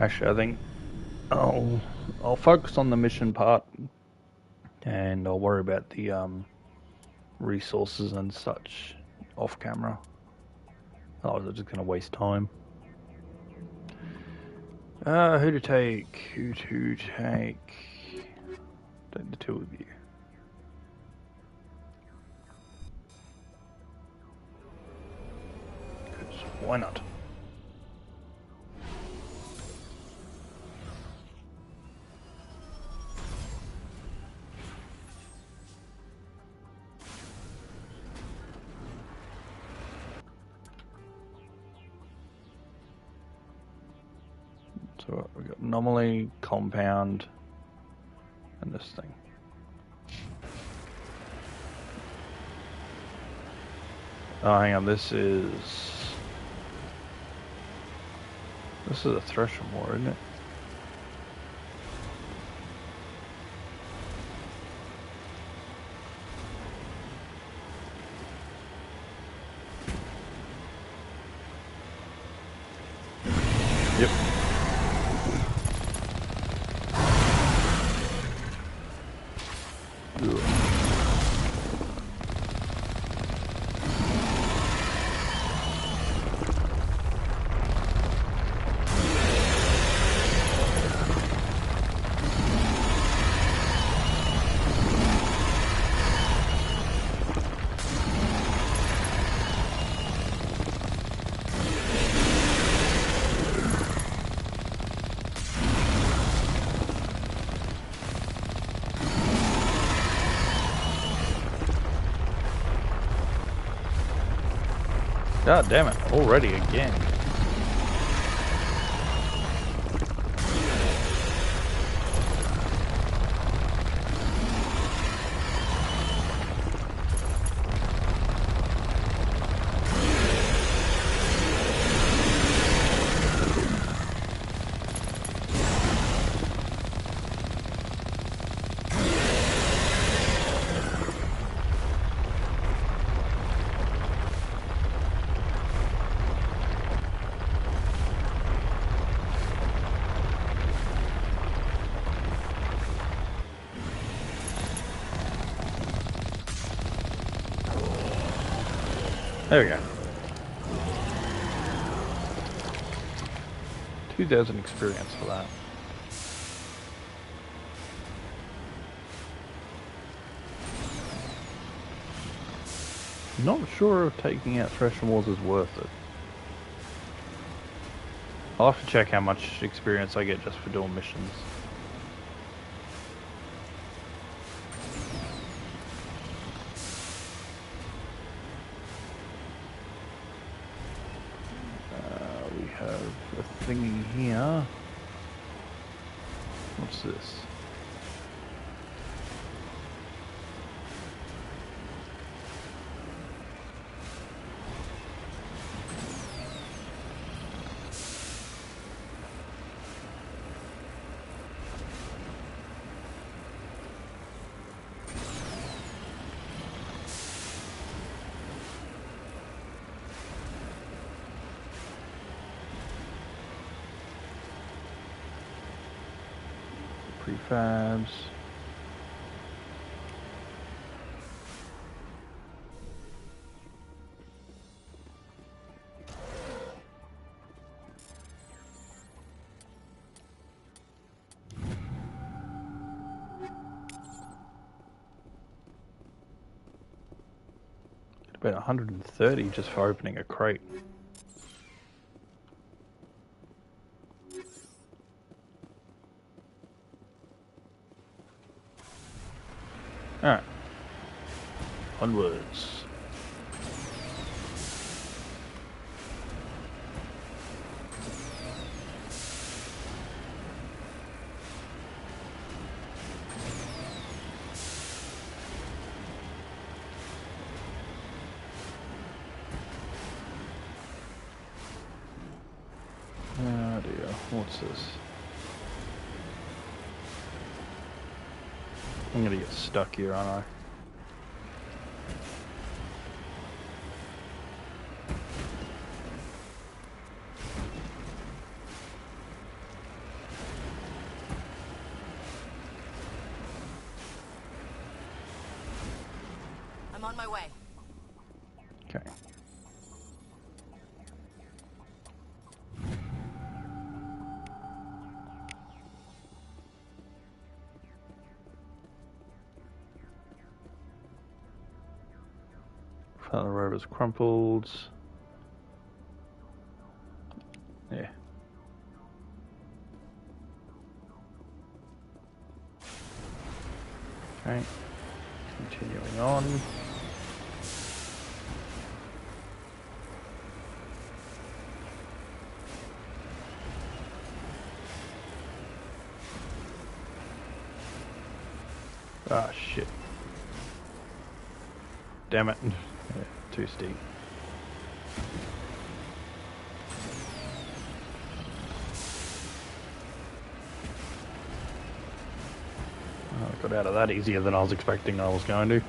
Actually, I think I'll focus on the mission part, and I'll worry about the resources and such off camera. Otherwise, I'm just going to waste time. Who to take? Who to take? Take the two of you. Because why not? So we got anomaly, compound, and this thing. Oh, hang on. This is a Thresher War, isn't it? Yep. Ugh. God damn it, already again. There we go. 2,000 experience for that. Not sure if taking out Thresher Wars is worth it. I'll have to check how much experience I get just for doing missions. We have a thingy here. What's this? Prefabs. About 130 just for opening a crate. Alright. Onwards. Oh dear, what's this? I'm gonna get stuck here, aren't I? I'm on my way. Okay. Found the rover's crumpled. Yeah. Okay. Continuing on. Ah, shit. Damn it. Yeah, too steep. Oh, I got out of that easier than I was expecting I was going to.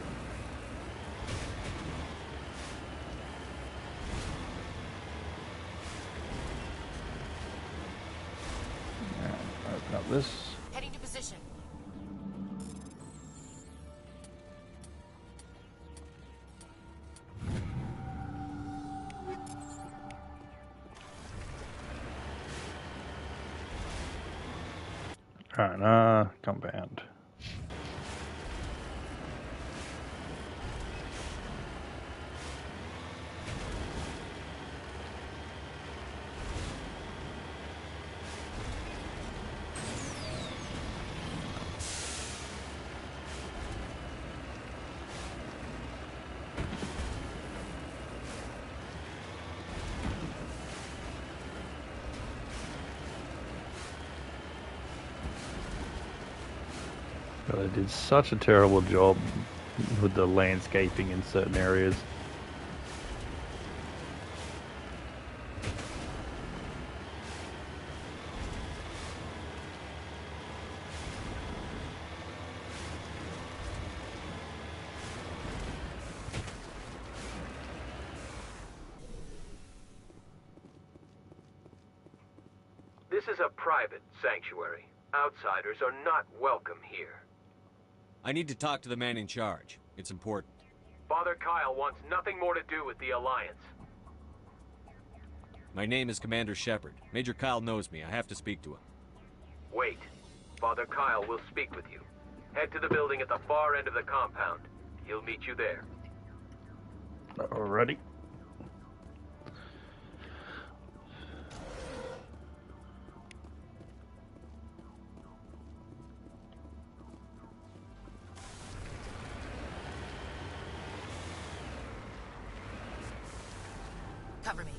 Right, open up this. Heading to position. Alright, compound. But they did such a terrible job with the landscaping in certain areas. This is a private sanctuary. Outsiders are not welcome here. I need to talk to the man in charge. It's important. Father Kyle wants nothing more to do with the Alliance. My name is Commander Shepard. Major Kyle knows me. I have to speak to him. Wait. Father Kyle will speak with you. Head to the building at the far end of the compound. He'll meet you there. Alrighty. Cover me.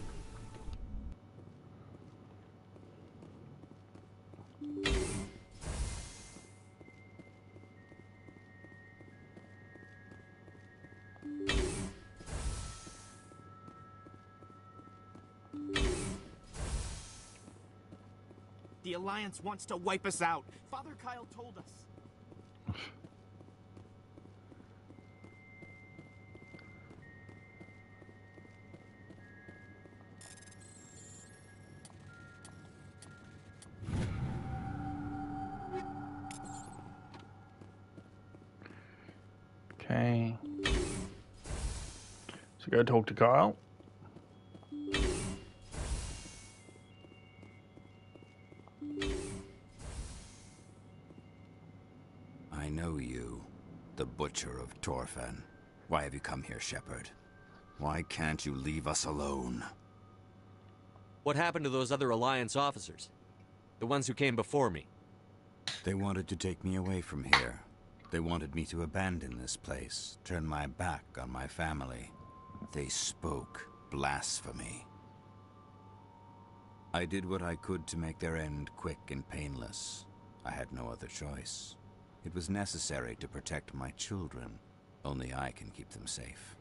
The Alliance wants to wipe us out. Father Kyle told us. Okay. So go talk to Kyle. I know you, the Butcher of Torfan. Why have you come here, Shepard? Why can't you leave us alone? What happened to those other Alliance officers? The ones who came before me? They wanted to take me away from here. They wanted me to abandon this place, turn my back on my family. They spoke blasphemy. I did what I could to make their end quick and painless. I had no other choice. It was necessary to protect my children. Only I can keep them safe.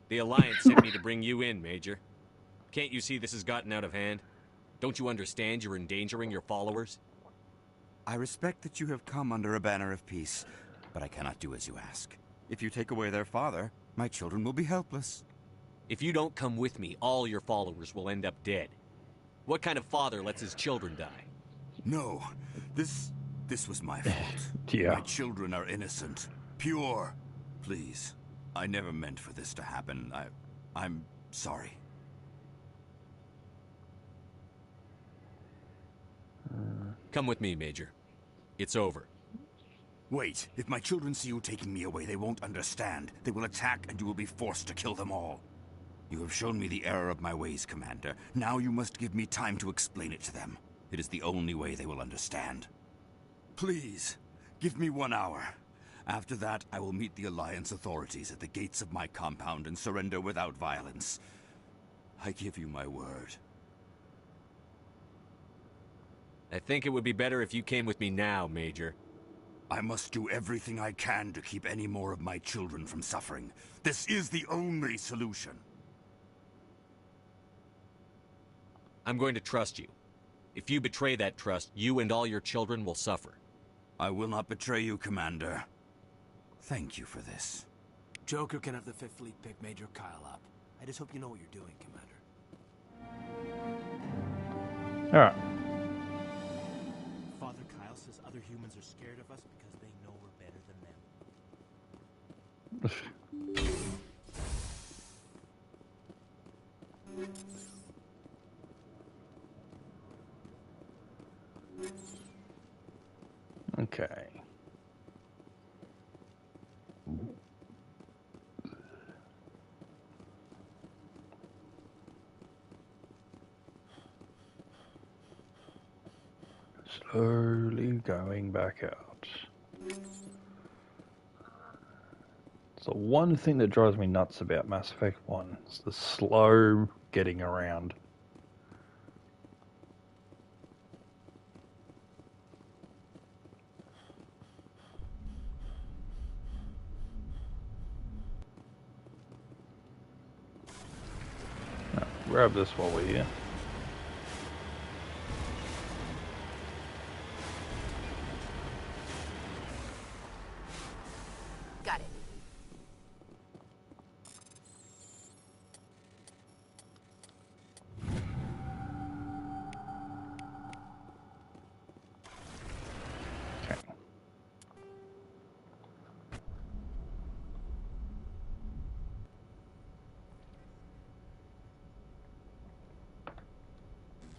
The Alliance sent me to bring you in, Major. Can't you see this has gotten out of hand? Don't you understand you're endangering your followers? I respect that you have come under a banner of peace, but I cannot do as you ask. If you take away their father, my children will be helpless. If you don't come with me, all your followers will end up dead. What kind of father lets his children die? No, this was my fault. Yeah. My children are innocent, pure. Please, I never meant for this to happen. I'm sorry. Come with me, Major. It's over. Wait, if my children see you taking me away, they won't understand. They will attack and you will be forced to kill them all. You have shown me the error of my ways, Commander. Now you must give me time to explain it to them. It is the only way they will understand. Please, give me 1 hour. After that, I will meet the Alliance authorities at the gates of my compound and surrender without violence. I give you my word. I think it would be better if you came with me now, Major. I must do everything I can to keep any more of my children from suffering. This is the only solution. I'm going to trust you. If you betray that trust, you and all your children will suffer. I will not betray you, Commander. Thank you for this. Joker can have the 5th Fleet pick Major Kyle up. I just hope you know what you're doing, Commander. Alright. Father Kyle says other humans are scared of us because they know we're better than them. Okay. Slowly going back out. So one thing that drives me nuts about Mass Effect 1 is the slow getting around. Now, grab this while we're here. Got it. Okay.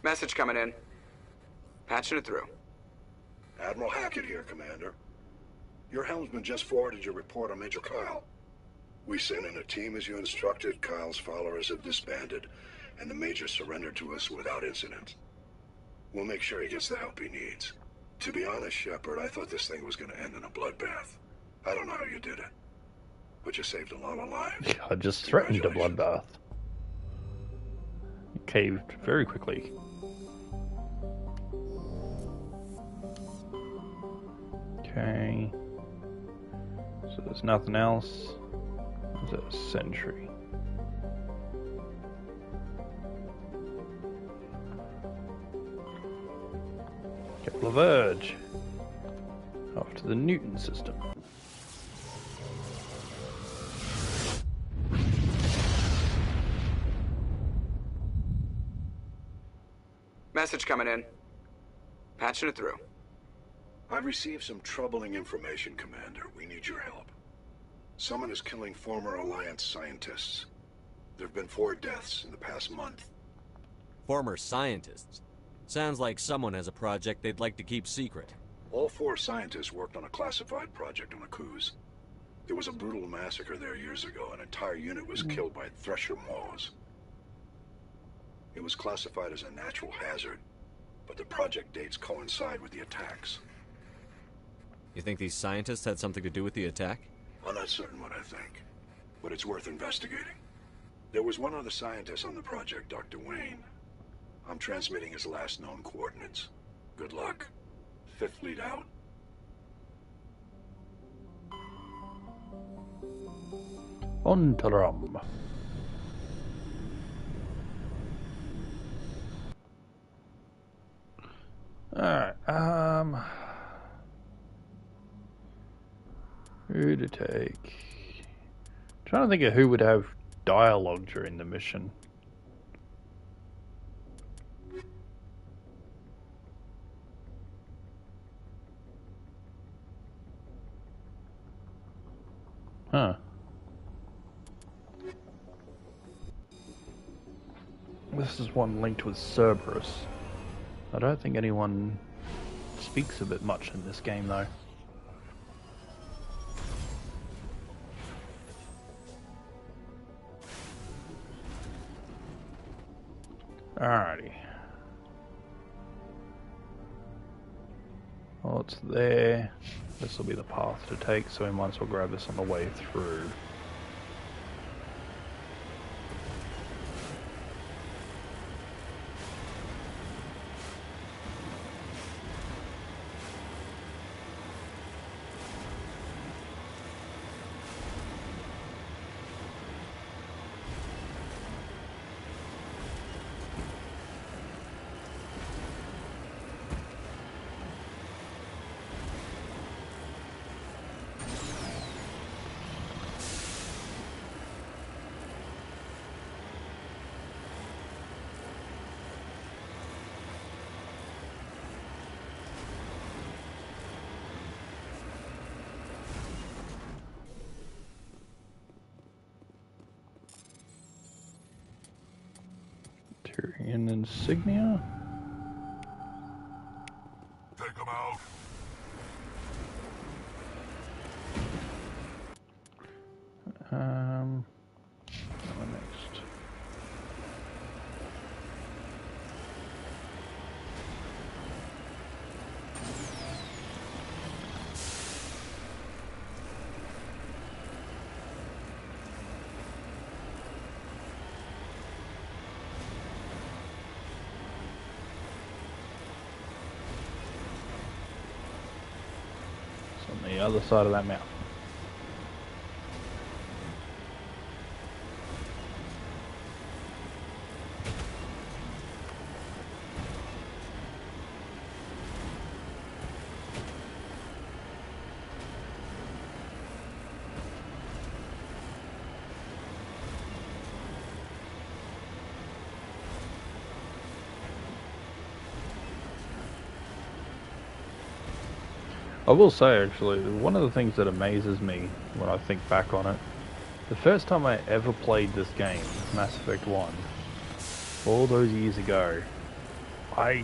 Message coming in. Patching it through. Admiral Hackett here, Commander. Your helmsman just forwarded your report on Major Kyle. We sent in a team as you instructed. Kyle's followers have disbanded, and the Major surrendered to us without incident. We'll make sure he gets the help he needs. To be honest, Shepard, I thought this thing was going to end in a bloodbath. I don't know how you did it, but you saved a lot of lives. I just threatened a bloodbath. It caved very quickly. Okay. So there's nothing else. There's a sentry. Kepler Verge. Off to the Newton system. Message coming in. Patching it through. I've received some troubling information, Commander. We need your help. Someone is killing former Alliance scientists. There have been 4 deaths in the past month. Former scientists? Sounds like someone has a project they'd like to keep secret. All 4 scientists worked on a classified project on Akuz. There was a brutal massacre there years ago. An entire unit was killed by Thresher Maws. It was classified as a natural hazard, but the project dates coincide with the attacks. You think these scientists had something to do with the attack? I'm not certain what I think, but it's worth investigating. There was one other scientist on the project, Dr. Wayne. I'm transmitting his last known coordinates. Good luck. 5th Fleet out. On to the rum. Alright, who to take? Trying to think of who would have dialogue during the mission. Huh. This is one linked with Cerberus. I don't think anyone speaks of it much in this game, though. Alrighty. Well, it's there. This will be the path to take, so we might as well grab this on the way through. Tyrion insignia. Take them out. What next? It's on the other side of that mountain. I will say, actually, one of the things that amazes me when I think back on it, the first time I ever played this game, Mass Effect 1, all those years ago, I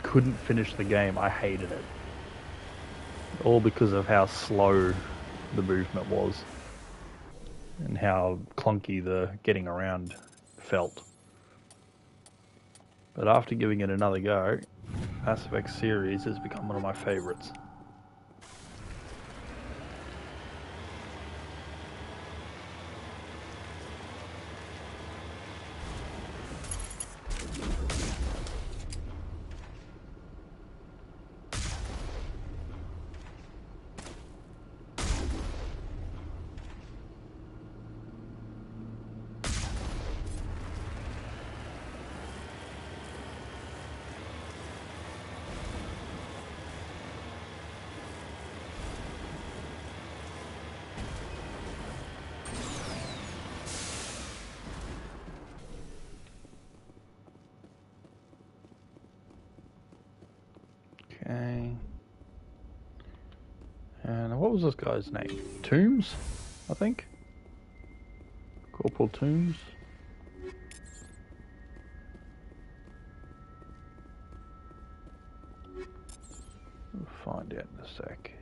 couldn't finish the game. I hated it. All because of how slow the movement was and how clunky the getting around felt. But after giving it another go, Mass Effect series has become one of my favorites. Okay. And what was this guy's name? Toombs, I think? Corporal Toombs? We'll find out in a sec.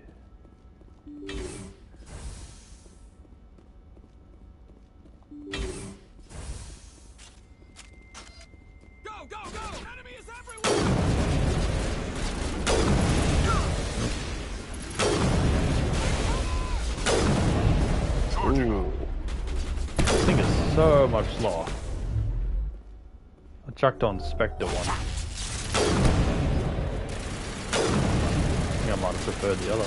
Go, go, go! Enemy is everywhere! Ooh. This thing is so much slower. I chucked on Spectre one. I think I might have preferred the other.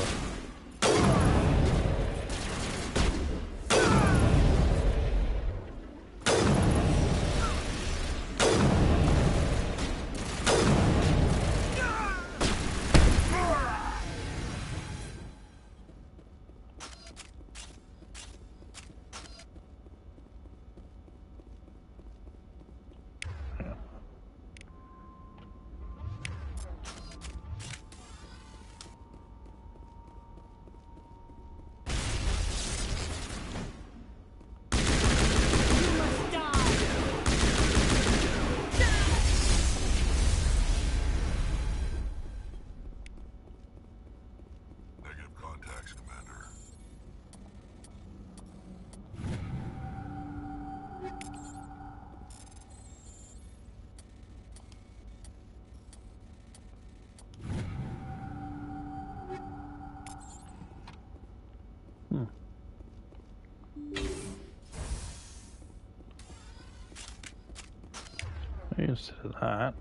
Instead of that.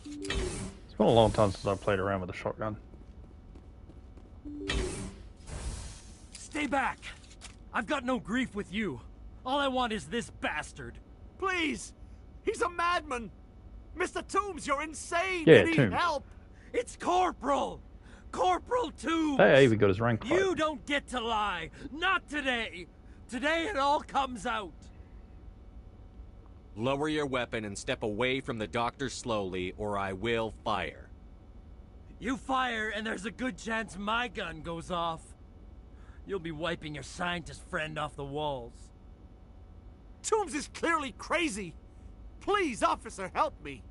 It's been a long time since I played around with a shotgun. Stay back! I've got no grief with you. All I want is this bastard. Please! He's a madman! Mr. Toombs, you're insane! Yeah, You need Toombs. help! It's Corporal! Corporal Toombs! Hey, we got his rank card. You don't get to lie! Not today! Today it all comes out! Lower your weapon and step away from the doctor slowly, or I will fire. You fire, and there's a good chance my gun goes off. You'll be wiping your scientist friend off the walls. Toombs is clearly crazy! Please, officer, help me!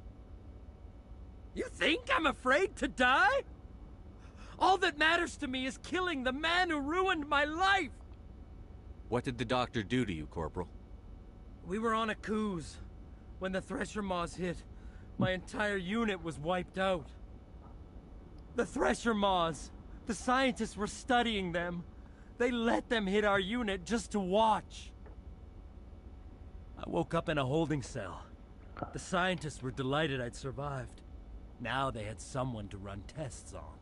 You think I'm afraid to die? All that matters to me is killing the man who ruined my life! What did the doctor do to you, Corporal? We were on a cruise. When the Thresher Maws hit, my entire unit was wiped out. The Thresher Maws, the scientists were studying them. They let them hit our unit just to watch. I woke up in a holding cell. The scientists were delighted I'd survived. Now they had someone to run tests on.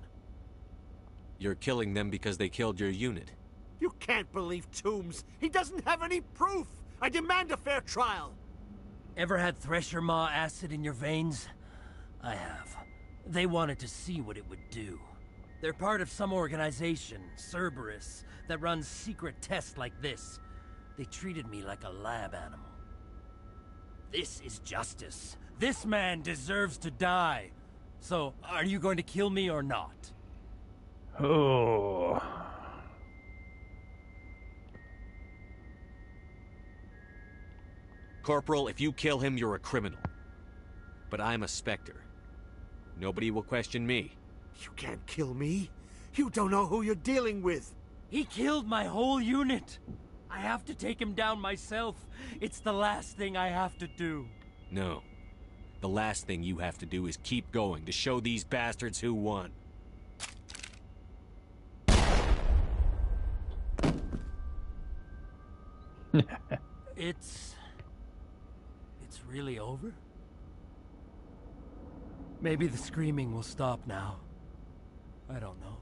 You're killing them because they killed your unit. You can't believe Toombs! He doesn't have any proof! I demand a fair trial! Ever had Thresher Maw acid in your veins? I have. They wanted to see what it would do. They're part of some organization, Cerberus, that runs secret tests like this. They treated me like a lab animal. This is justice. This man deserves to die. So, are you going to kill me or not? Oh. Corporal, if you kill him, you're a criminal. But I'm a Spectre. Nobody will question me. You can't kill me. You don't know who you're dealing with. He killed my whole unit. I have to take him down myself. It's the last thing I have to do. No. The last thing you have to do is keep going to show these bastards who won. It's really over? Maybe the screaming will stop now. I don't know.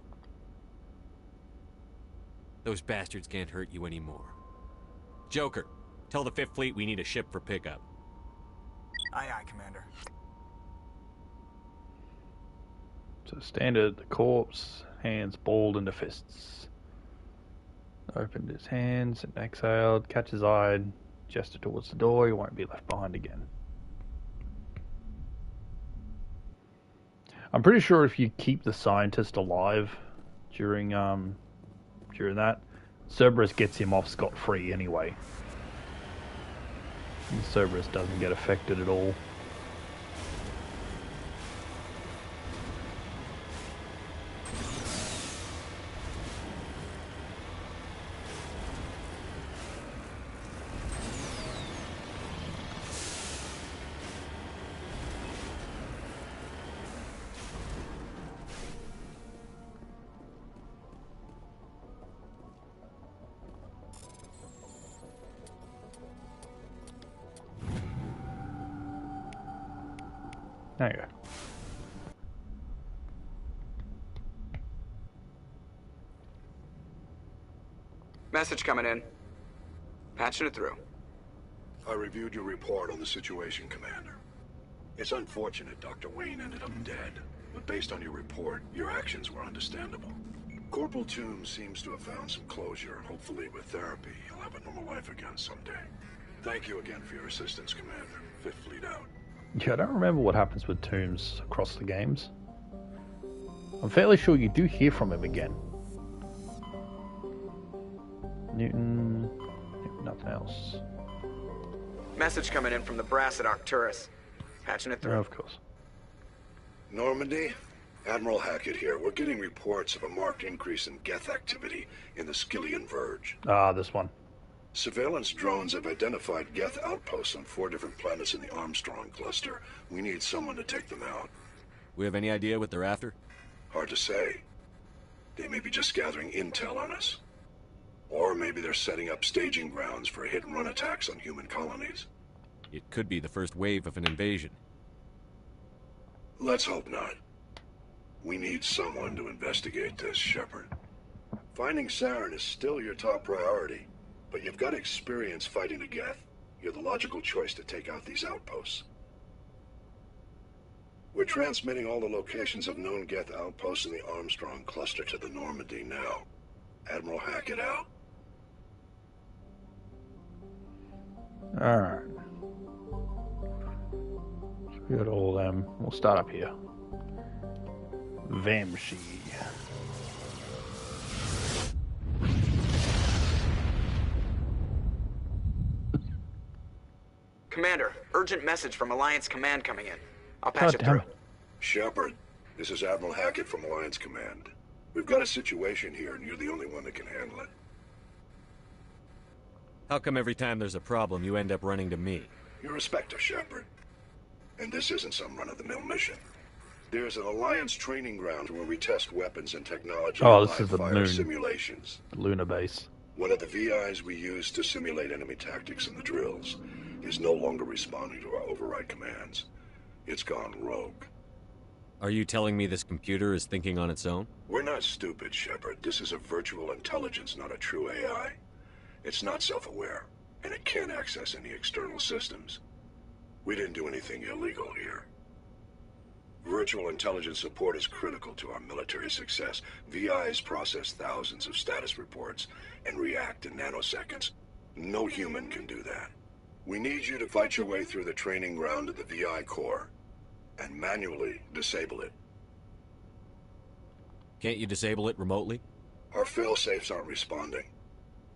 Those bastards can't hurt you anymore. Joker, tell the 5th Fleet we need a ship for pickup. Aye, aye, Commander. So standard, the corpse, hands balled into fists. Opened his hands and exhaled, catch his eye, gestured towards the door, he won't be left behind again. I'm pretty sure if you keep the scientist alive during that, Cerberus gets him off scot-free anyway. And Cerberus doesn't get affected at all. There you go. Message coming in. Patching it through. I reviewed your report on the situation, Commander. It's unfortunate Dr. Wayne ended up dead, but based on your report, your actions were understandable. Corporal Toombs seems to have found some closure. Hopefully with therapy, he'll have a normal life again someday. Thank you again for your assistance, Commander. 5th Fleet out. Yeah, I don't remember what happens with Toombs across the games. I'm fairly sure you do hear from him again. Newton, nothing else. Message coming in from the brass at Arcturus. Patching it through. Oh, of course. Normandy, Admiral Hackett here. We're getting reports of a marked increase in Geth activity in the Skyllian Verge. Ah, this one. Surveillance drones have identified Geth outposts on 4 different planets in the Armstrong cluster. We need someone to take them out. We have any idea what they're after? Hard to say. They may be just gathering intel on us. Or maybe they're setting up staging grounds for hit-and-run attacks on human colonies. It could be the first wave of an invasion. Let's hope not. We need someone to investigate this, Shepard. Finding Saren is still your top priority, but you've got experience fighting the Geth. You're the logical choice to take out these outposts. We're transmitting all the locations of known Geth outposts in the Armstrong cluster to the Normandy now. Admiral Hackett out. Alright. So we got all them. We'll start up here. Vamshi. Commander, urgent message from Alliance Command coming in. I'll patch it through. Shepard, this is Admiral Hackett from Alliance Command. We've got a situation here, and you're the only one that can handle it. How come every time there's a problem, you end up running to me? You're a Spectre, Shepard. And this isn't some run-of-the-mill mission. There's an Alliance training ground where we test weapons and technology Oh, this is the moon. simulations. The lunar base. One of the VIs we use to simulate enemy tactics in the drills is no longer responding to our override commands. It's gone rogue. Are you telling me this computer is thinking on its own? We're not stupid, Shepard. This is a virtual intelligence, not a true AI. It's not self-aware, and it can't access any external systems. We didn't do anything illegal here. Virtual intelligence support is critical to our military success. VIs process thousands of status reports and react in nanoseconds. No human can do that. We need you to fight your way through the training ground of the VI core and manually disable it. Can't you disable it remotely? Our fail-safes aren't responding.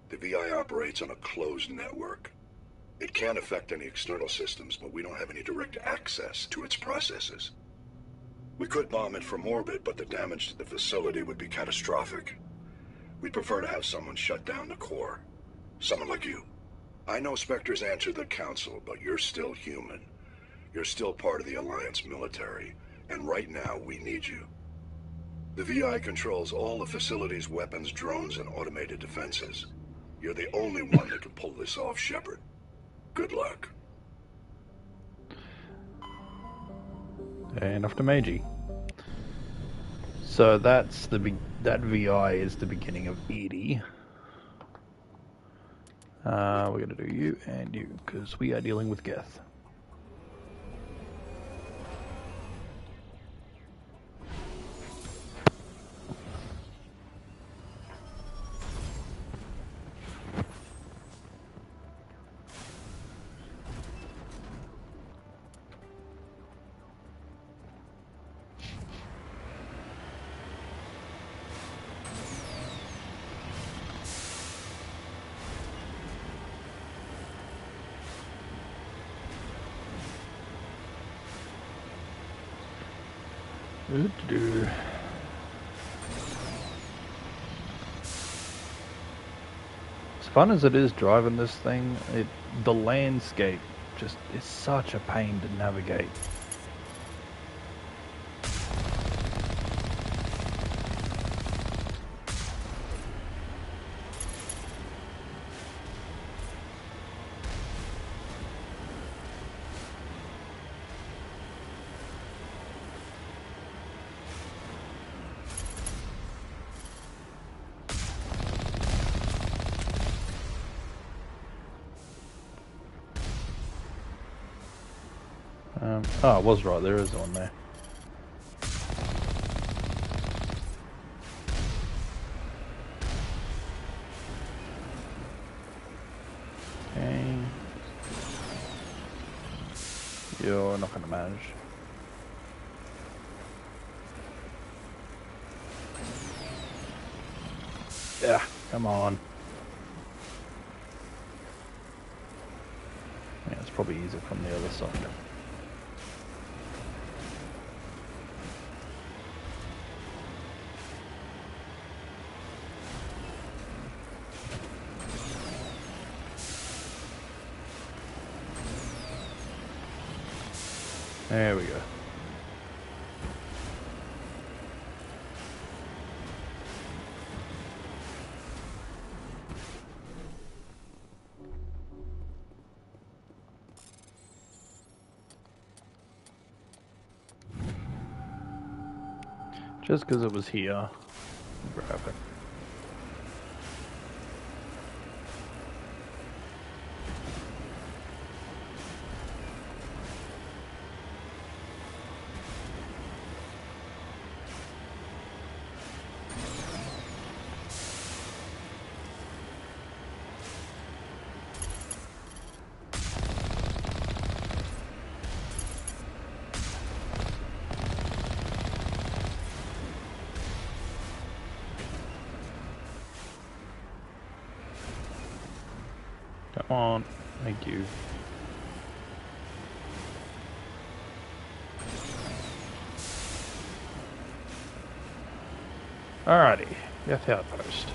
The VI operates on a closed network. It can affect any external systems, but we don't have any direct access to its processes. We could bomb it from orbit, but the damage to the facility would be catastrophic. We'd prefer to have someone shut down the core. Someone like you. I know Spectres answer the Council, but you're still human. You're still part of the Alliance military, and right now we need you. The VI controls all the facility's weapons, drones, and automated defenses. You're the only one that can pull this off, Shepard. Good luck. And off to Meiji. So that's that VI is the beginning of EDI. We're gonna do you and you because we are dealing with Geth. As fun as it is driving this thing, the landscape just is such a pain to navigate. Oh, I was right, there is one there. Okay. You're not going to manage. Yeah, come on. Yeah, it's probably easier from the other side. There we go. Just because it was here. Grab it. Come on, thank you. Alrighty, Death Outpost.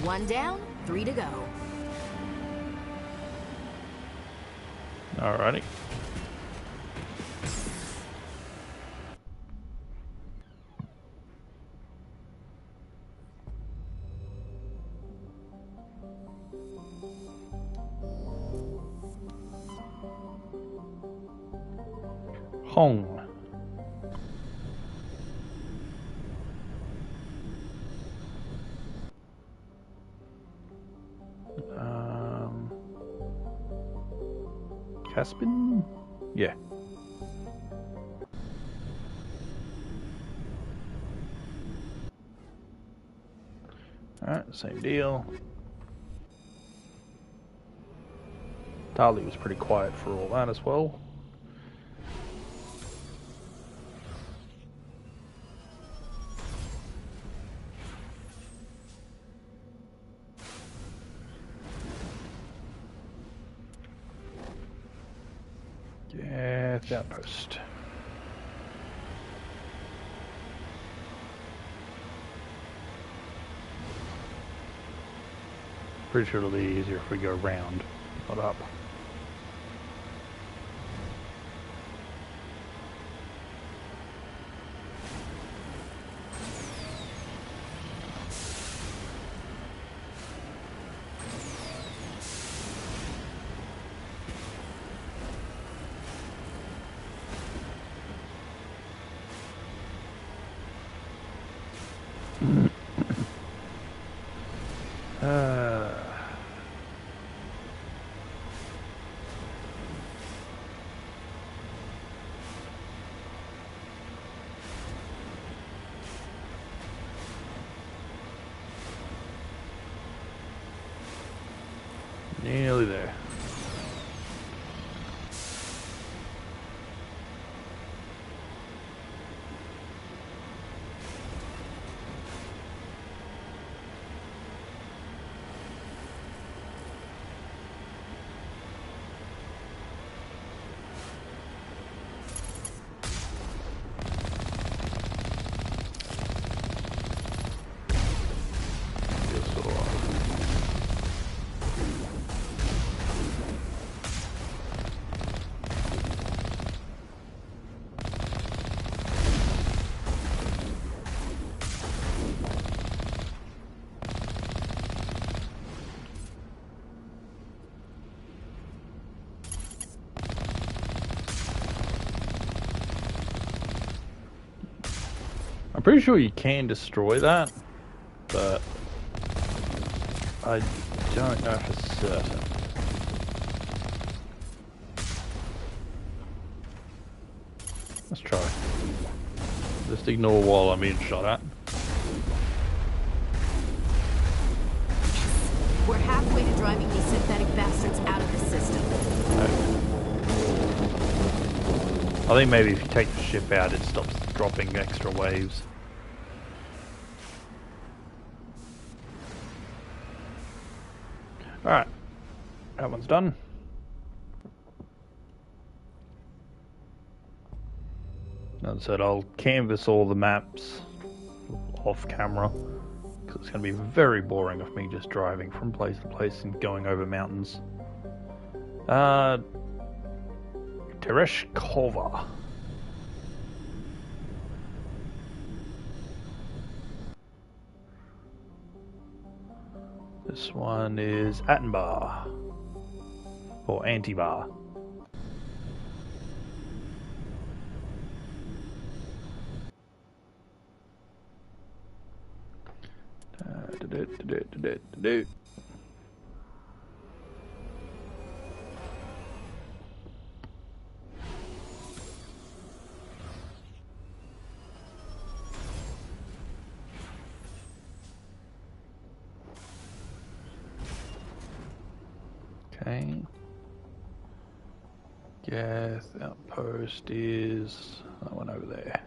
One down, 3 to go. Alrighty. Hong. Caspian? Yeah. Alright, same deal. Dali was pretty quiet for all that as well. Death Outpost. Pretty sure it'll be easier if we go around, not up. Nearly there. I'm pretty sure you can destroy that, but I don't know for certain. Let's try. Just ignore while I'm being shot at. We're halfway to driving these synthetic bastards out of the system. I think maybe if you take the ship out, it stops dropping extra waves. Alright, that one's done. As I said, I'll canvas all the maps off camera, because it's going to be very boring of me just driving from place to place and going over mountains. Tereshkova. This one is Attenbar, or Antibar. Okay. Gath outpost is that one over there.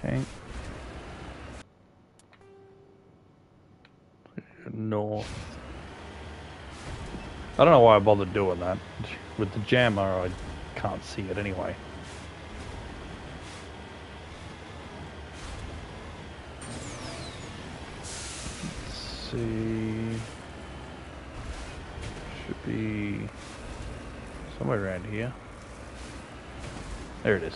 Okay. North. I don't know why I bothered doing that. With the jammer, I can't see it anyway. Let's see. Should be somewhere around here. There it is.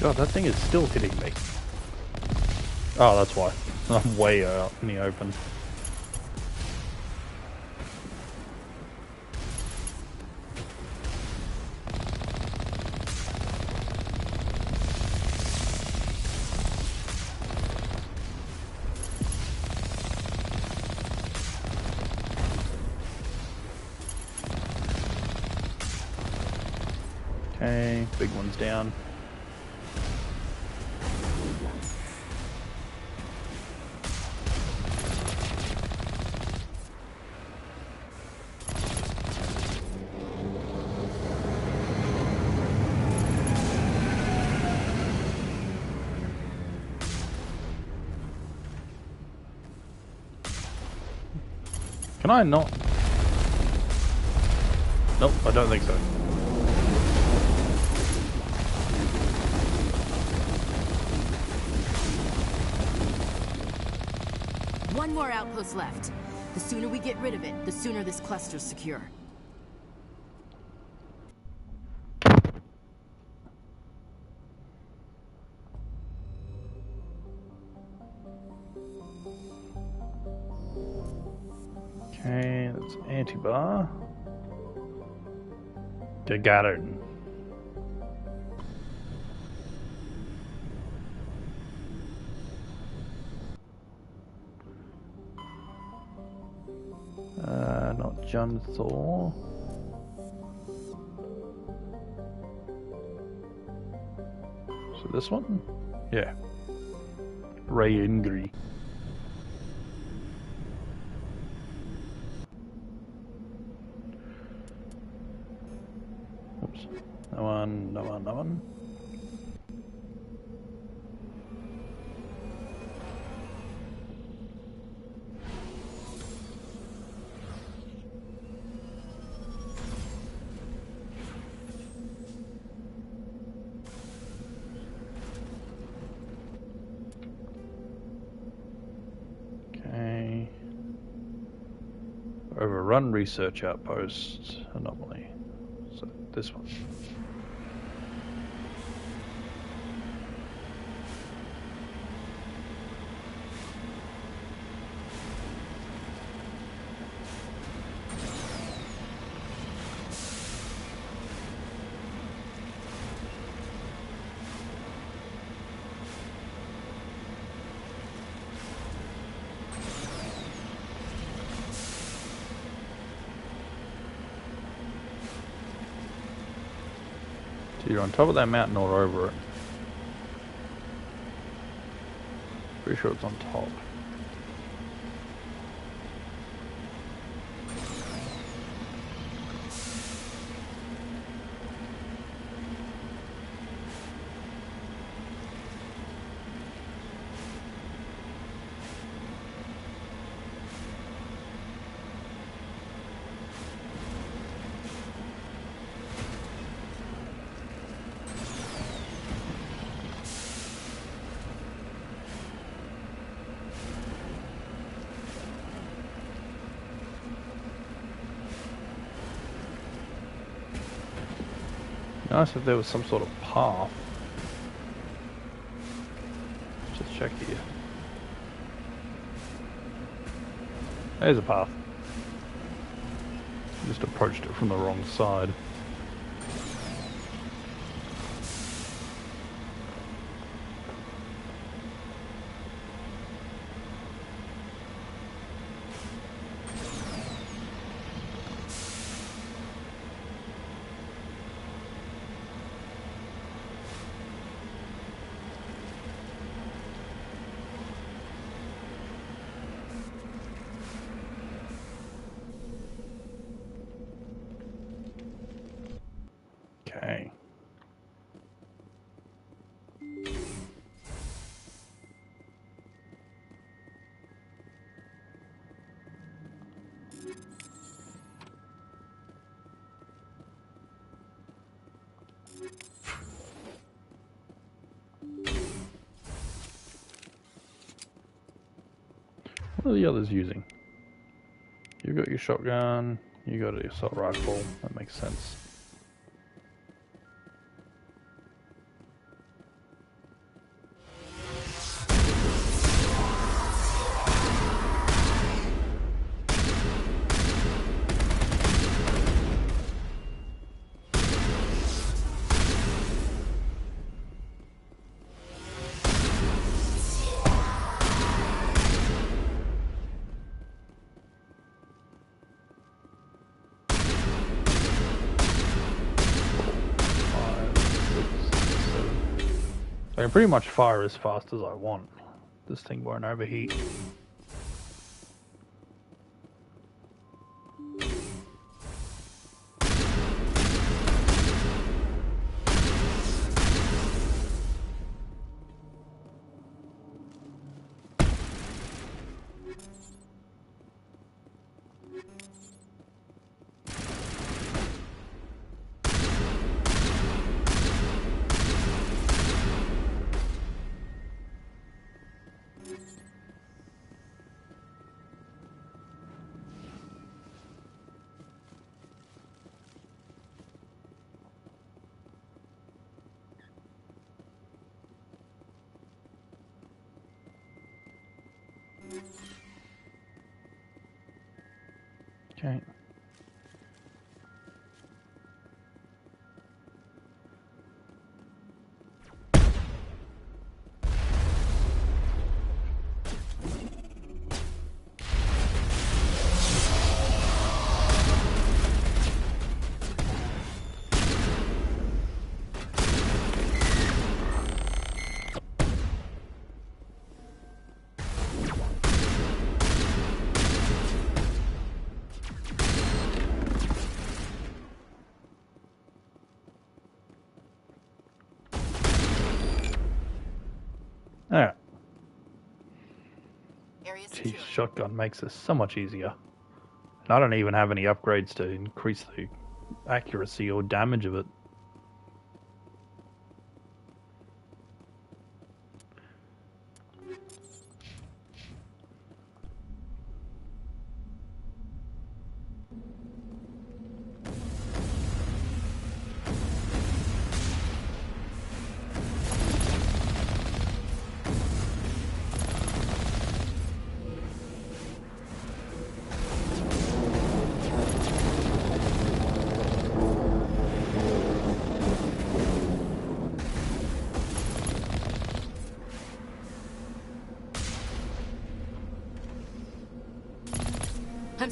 God, that thing is still hitting me. Oh, that's why. I'm way out in the open. Okay, big one's down. Can I not? Nope, I don't think so. One more outpost left. The sooner we get rid of it, the sooner this cluster's secure. Okay, that's Antibar. Gagarin. Not John Thor. So this one? Yeah. Ray Ingri. Oops. No one, no one, no one. Overrun research outpost anomaly. So this one. So you're on top of that mountain or over it? Pretty sure it's on top. Nice if there was some sort of path. Just check here. There's a path. Just approached it from the wrong side. Okay. What are the others using? You got your shotgun, you got your assault rifle, that makes sense. I can pretty much fire as fast as I want. This thing won't overheat. Okay. Alright. Geez, shotgun makes this so much easier. And I don't even have any upgrades to increase the accuracy or damage of it.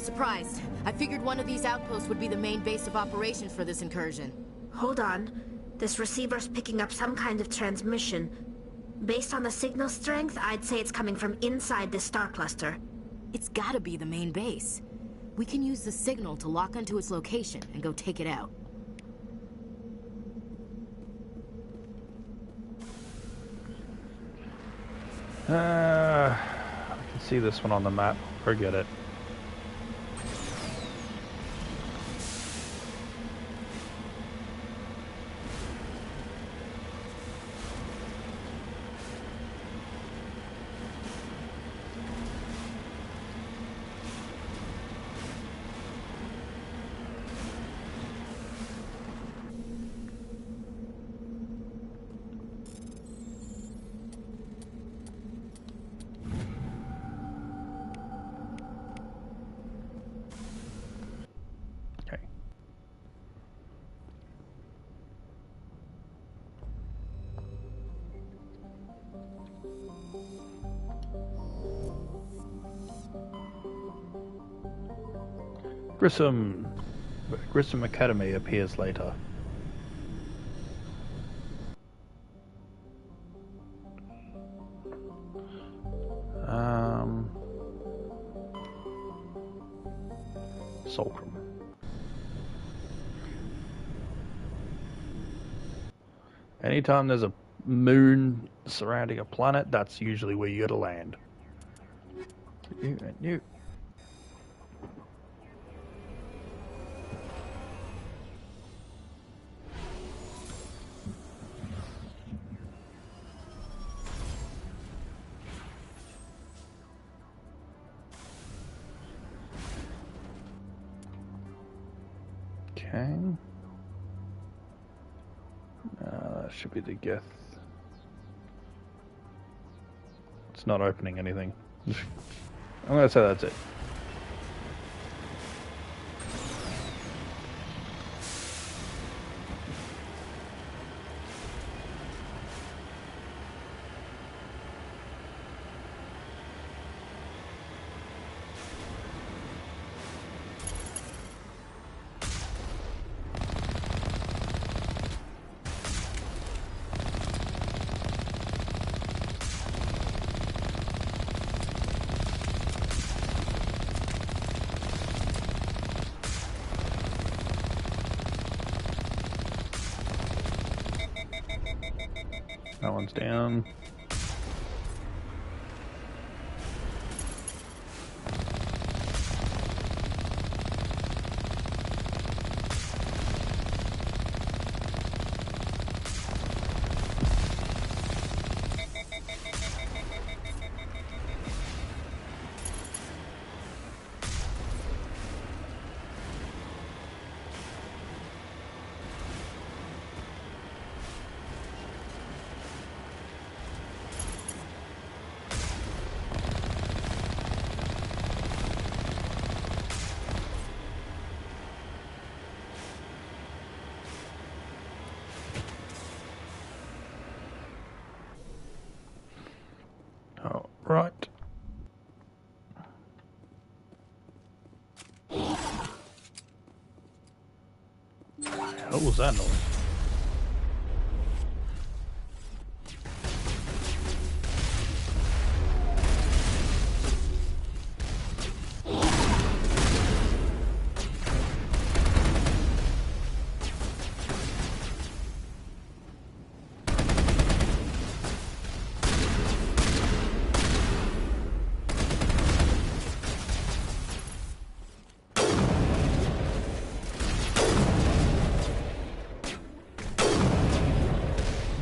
surprised. I figured one of these outposts would be the main base of operations for this incursion. Hold on. This receiver's picking up some kind of transmission. Based on the signal strength, I'd say it's coming from inside the star cluster. It's gotta be the main base. We can use the signal to lock onto its location and go take it out. I can see this one on the map. Forget it. Grissom Academy appears later. Solcrum. Anytime there's a moon surrounding a planet, that's usually where you gotta land. You and you. Okay. That should be the Geth. It's not opening anything. I'm gonna say that's it. That one's down. Right. What was that noise?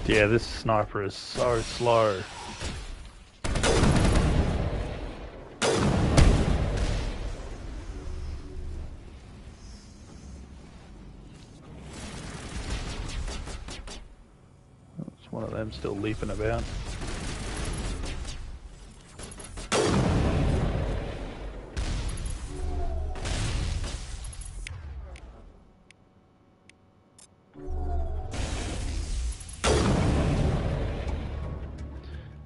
Yeah, this sniper is so slow. It's one of them still leaping about.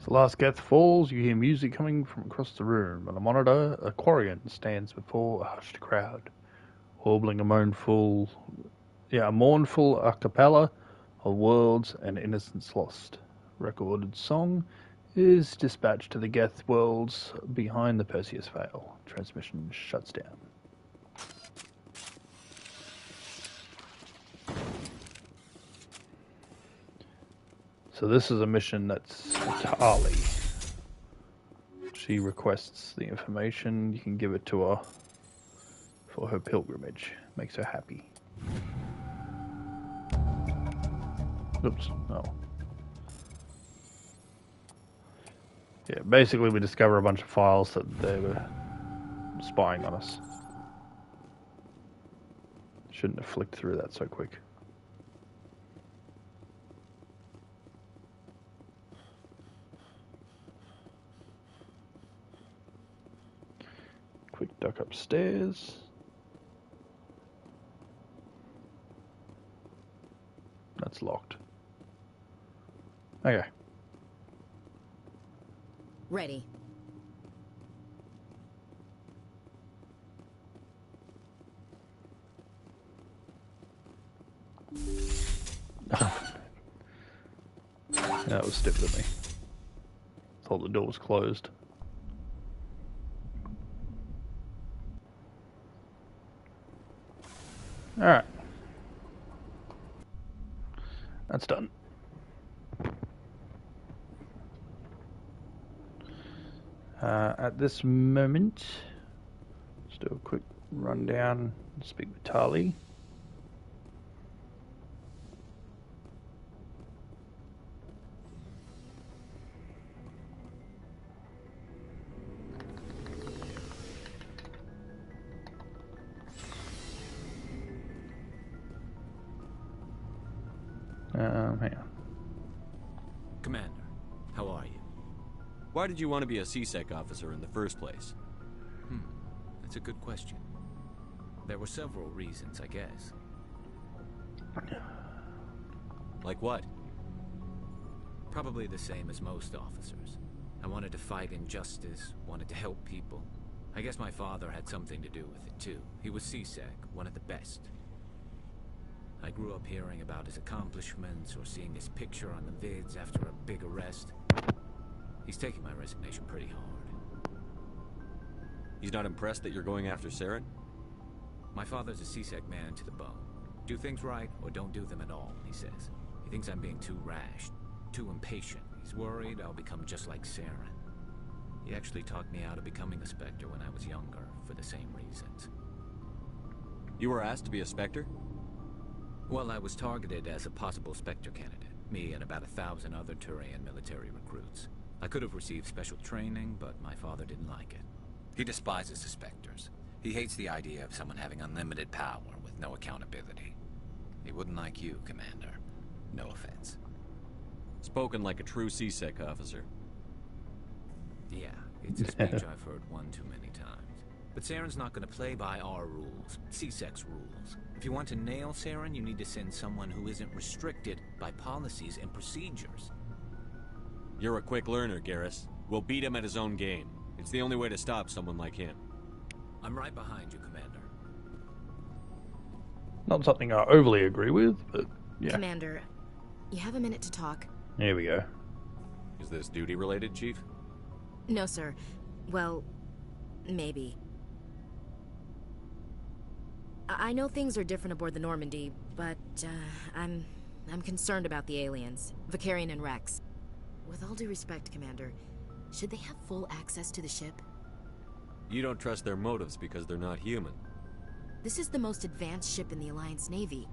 the last Geth falls, you hear music coming from across the room. On a monitor, a Quarian stands before a hushed crowd, warbling a mournful a cappella of worlds and innocence lost. Recorded song is dispatched to the Geth worlds behind the Perseus Veil. Transmission shuts down. So this is a mission that's Tali. She requests the information. You can give it to her for her pilgrimage. Makes her happy. Oops, no. Yeah, basically we discover a bunch of files that they were spying on us. Shouldn't have flicked through that so quick. Quick duck upstairs. That's locked. Okay. Ready. That was stupid of me. Thought the door was closed. Alright. That's done. At this moment, let's do a quick rundown and speak with Tali. Hang on. Commander, how are you? Why did you want to be a CSEC officer in the first place? That's a good question. There were several reasons, I guess. Like what? Probably the same as most officers. I wanted to fight injustice, wanted to help people. I guess my father had something to do with it, too. He was CSEC, one of the best. I grew up hearing about his accomplishments or seeing his picture on the vids after a big arrest. He's taking my resignation pretty hard. He's not impressed that you're going after Saren? My father's a CSEC man to the bone. Do things right or don't do them at all, he says. He thinks I'm being too rash, too impatient. He's worried I'll become just like Saren. He actually talked me out of becoming a Spectre when I was younger, for the same reasons. You were asked to be a Spectre? Well, I was targeted as a possible Spectre candidate. Me and about 1,000 other Turian military recruits. I could have received special training, but my father didn't like it. He despises the Spectres. He hates the idea of someone having unlimited power with no accountability. He wouldn't like you, Commander. No offense. Spoken like a true CSEC officer. Yeah, it's a speech I've heard one too many times. But Saren's not going to play by our rules, CSEC's rules. If you want to nail Saren, you need to send someone who isn't restricted by policies and procedures. You're a quick learner, Garrus. We'll beat him at his own game. It's the only way to stop someone like him. I'm right behind you, Commander. Not something I overly agree with, but yeah. Commander, you have a minute to talk? Here we go. Is this duty-related, Chief? No, sir. Well, maybe. I know things are different aboard the Normandy, but I'm concerned about the aliens, Vakarian and Rex. With all due respect, Commander, should they have full access to the ship? You don't trust their motives because they're not human. This is the most advanced ship in the Alliance Navy.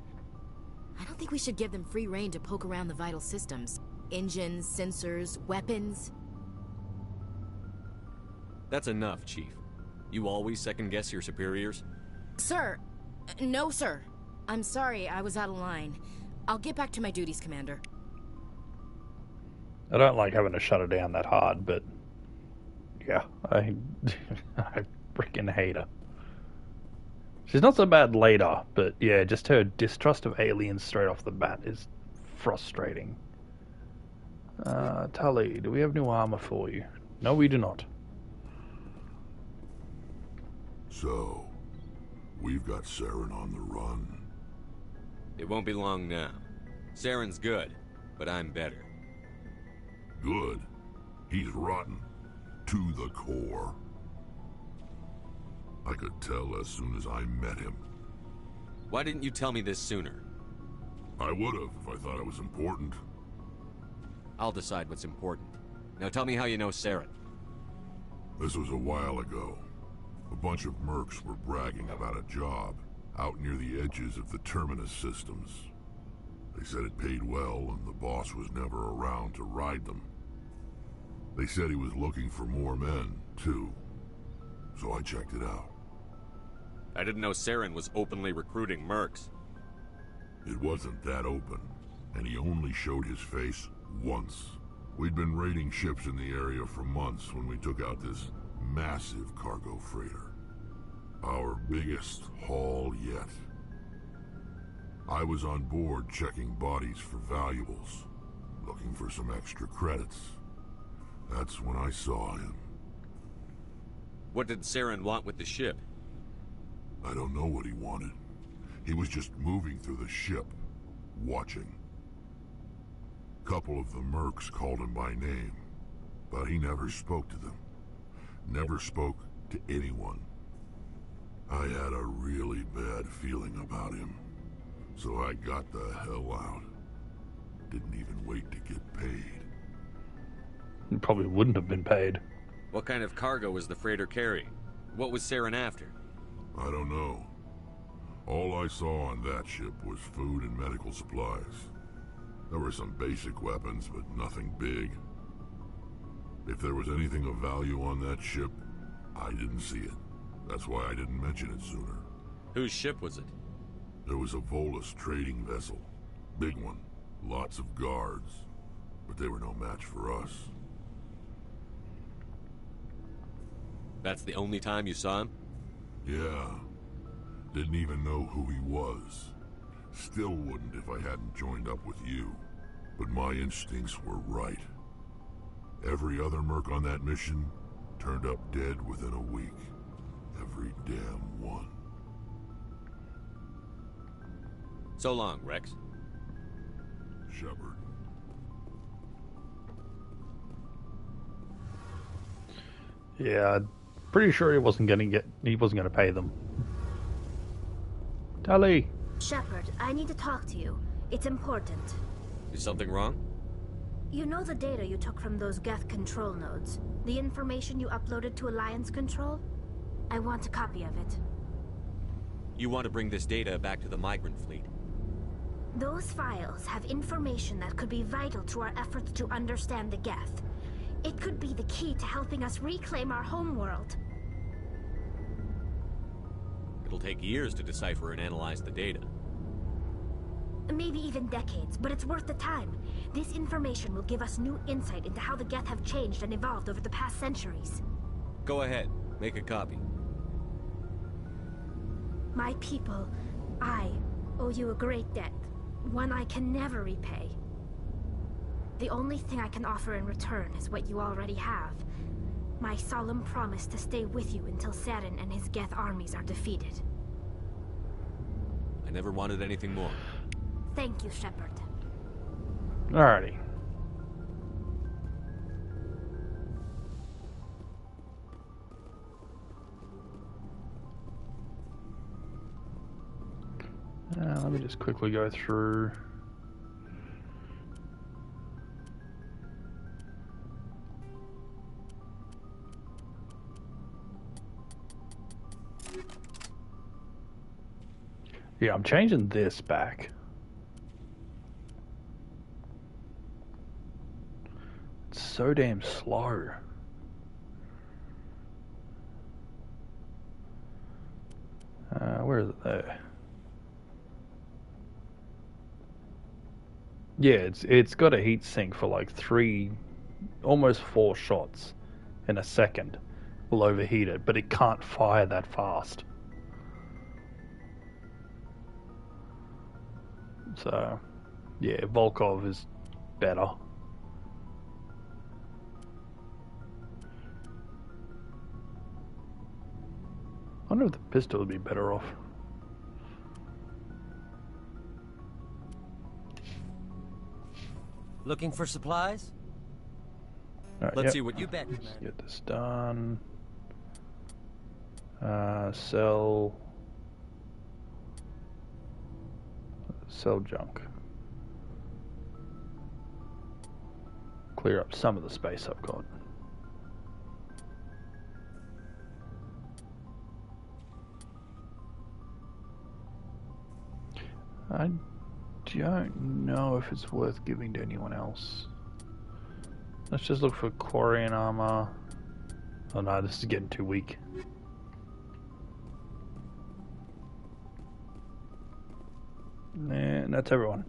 I don't think we should give them free rein to poke around the vital systems. Engines, sensors, weapons. That's enough, Chief. You always second-guess your superiors? Sir! No, sir. I'm sorry, I was out of line. I'll get back to my duties, Commander. I don't like having to shut her down that hard, but yeah, I freaking hate her. She's not so bad later, but yeah, just her distrust of aliens straight off the bat is frustrating. Tully, do we have new armor for you? No, we do not. So, we've got Saren on the run. It won't be long now. Saren's good, but I'm better. Good? He's rotten. To the core. I could tell as soon as I met him. Why didn't you tell me this sooner? I would've if I thought it was important. I'll decide what's important. Now tell me how you know Saren. This was a while ago. A bunch of mercs were bragging about a job out near the edges of the Terminus systems. They said it paid well and the boss was never around to ride them. They said he was looking for more men, too. So I checked it out. I didn't know Saren was openly recruiting mercs. It wasn't that open, and he only showed his face once. We'd been raiding ships in the area for months when we took out this massive cargo freighter. Our biggest haul yet. I was on board checking bodies for valuables, looking for some extra credits. That's when I saw him. What did Saren want with the ship? I don't know what he wanted. He was just moving through the ship, watching. Couple of the mercs called him by name, but he never spoke to them. Never spoke to anyone. I had a really bad feeling about him, so I got the hell out. Didn't even wait to get paid. You probably wouldn't have been paid. What kind of cargo was the freighter carrying? What was Saren after? I don't know. All I saw on that ship was food and medical supplies. There were some basic weapons, but nothing big. If there was anything of value on that ship, I didn't see it. That's why I didn't mention it sooner. Whose ship was it? There was a Volus trading vessel. Big one. Lots of guards. But they were no match for us. That's the only time you saw him? Yeah. Didn't even know who he was. Still wouldn't if I hadn't joined up with you. But my instincts were right. Every other merc on that mission turned up dead within a week. Every damn one. So long, Rex. Shepard. Yeah, pretty sure he wasn't gonna pay them. Tully. Shepard, I need to talk to you. It's important. Is something wrong? You know the data you took from those Geth control nodes? The information you uploaded to Alliance Control? I want a copy of it. You want to bring this data back to the migrant fleet? Those files have information that could be vital to our efforts to understand the Geth. It could be the key to helping us reclaim our homeworld. It'll take years to decipher and analyze the data. Maybe even decades, but it's worth the time. This information will give us new insight into how the Geth have changed and evolved over the past centuries. Go ahead, make a copy. My people, I owe you a great debt. One I can never repay. The only thing I can offer in return is what you already have. My solemn promise to stay with you until Saren and his Geth armies are defeated. I never wanted anything more. Thank you, Shepard. Alrighty. Let me just quickly go through. Yeah, I'm changing this back. It's so damn slow. Where is it there? Yeah, it's got a heat sink for like 3, almost 4 shots in a second. Will overheat it, but it can't fire that fast. So, yeah, Volkov is better. wonder if the pistol would be better off. Looking for supplies? Right, Let's see what you bet. Let's get this done. Sell junk. Clear up some of the space I've got. I don't know if it's worth giving to anyone else. Let's just look for Quarian armor. Oh no, this is getting too weak. And that's everyone.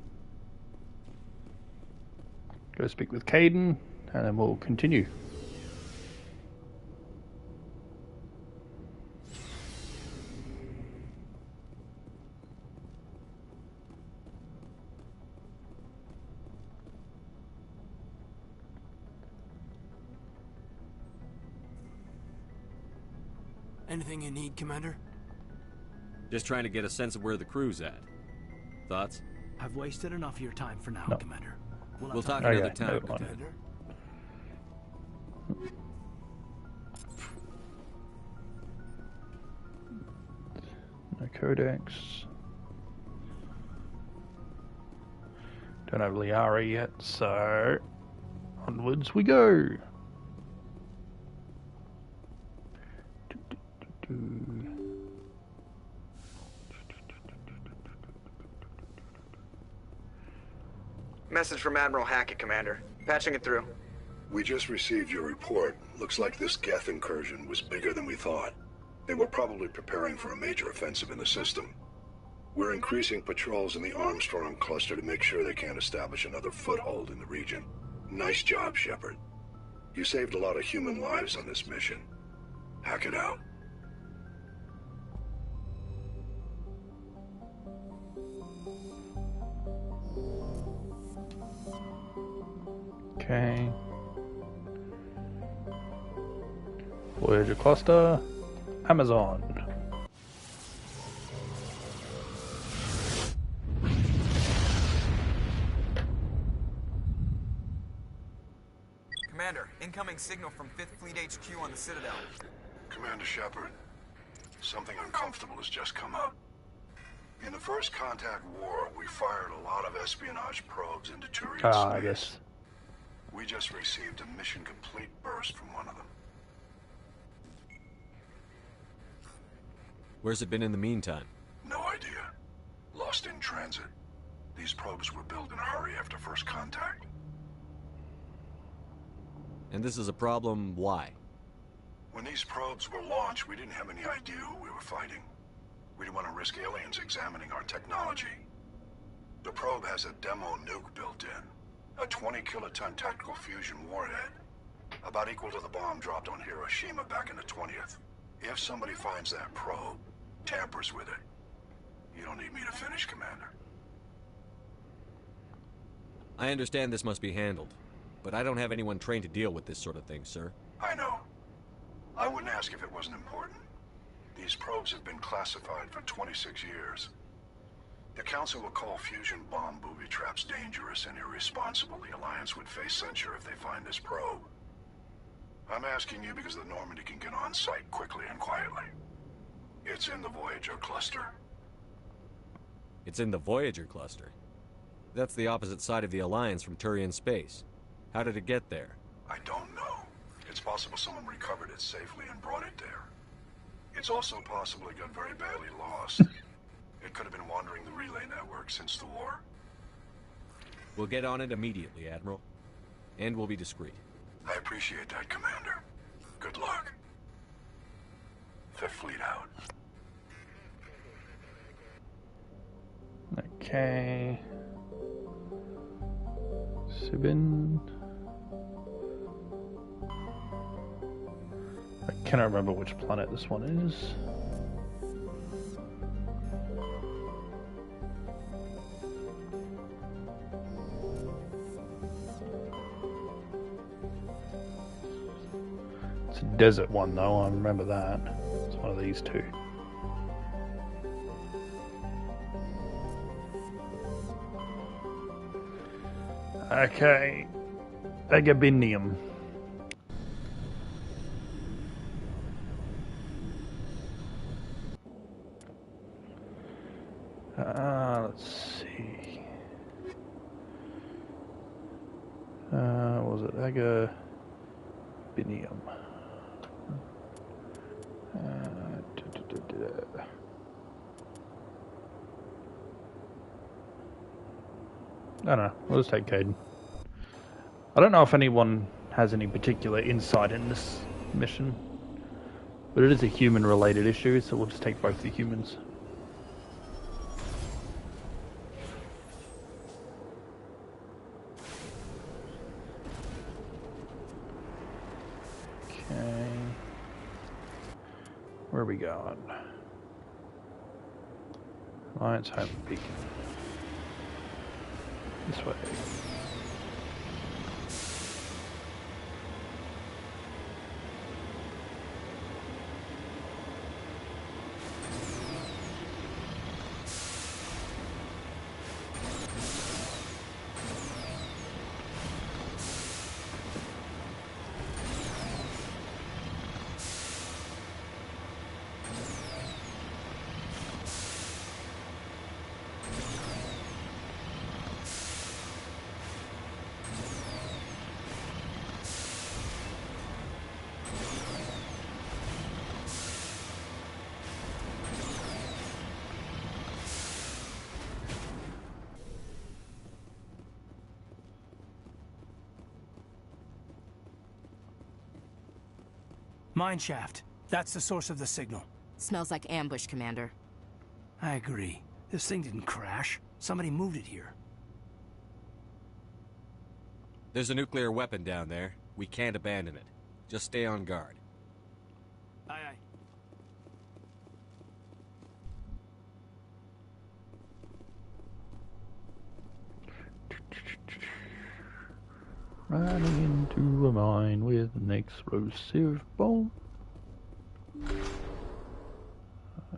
Go speak with Kaidan, and then we'll continue. Anything you need, Commander? Just trying to get a sense of where the crew's at. Thoughts? I've wasted enough of your time for now, No. Commander. We'll talk another time, no, Commander. No codex. Don't have Liara yet, so onwards we go. Message from Admiral Hackett, Commander. Patching it through. We just received your report. Looks like this Geth incursion was bigger than we thought. They were probably preparing for a major offensive in the system. We're increasing patrols in the Armstrong cluster to make sure they can't establish another foothold in the region. Nice job, Shepard. You saved a lot of human lives on this mission. Hackett out. Okay. Voyager cluster, Amazon. Commander, incoming signal from 5th Fleet HQ on the Citadel. Commander Shepard, something uncomfortable has just come up. In the First Contact War, we fired a lot of espionage probes into Turian I space. guess. We just received a mission complete burst from one of them. Where's it been in the meantime? No idea. Lost in transit. These probes were built in a hurry after First Contact. And this is a problem, why? When these probes were launched, we didn't have any idea who we were fighting. We didn't want to risk aliens examining our technology. The probe has a demo nuke built in. A 20-kiloton tactical fusion warhead. About equal to the bomb dropped on Hiroshima back in the 20th. If somebody finds that probe, tampers with it, you don't need me to finish, Commander. I understand this must be handled, but I don't have anyone trained to deal with this sort of thing, sir. I know. I wouldn't ask if it wasn't important. These probes have been classified for 26 years. The Council will call fusion bomb booby traps dangerous and irresponsible. The Alliance would face censure if they find this probe. I'm asking you because the Normandy can get on site quickly and quietly. It's in the Voyager cluster. It's in the Voyager cluster. That's the opposite side of the Alliance from Turian space. How did it get there? I don't know. It's possible someone recovered it safely and brought it there. It's also possible it got very badly lost. It could have been wandering the relay network since the war. We'll get on it immediately, Admiral. And we'll be discreet. I appreciate that, Commander. Good luck. Fifth Fleet out. Okay. Subin. I cannot remember which planet this one is. It's a desert one though, I remember that. It's one of these two. Okay. Agabinium. Let's see. What was it? Agabinium. I don't know. We'll just take Kaidan. I don't know if anyone has any particular insight in this mission, but it is a human-related issue, so we'll just take both the humans. Okay. Where are we going? Alliance Home Beacon. This way. Mine shaft. That's the source of the signal. Smells like ambush, Commander. I agree. This thing didn't crash. Somebody moved it here. There's a nuclear weapon down there. We can't abandon it. Just stay on guard. Aye, aye. Running into a mine with an explosive bomb.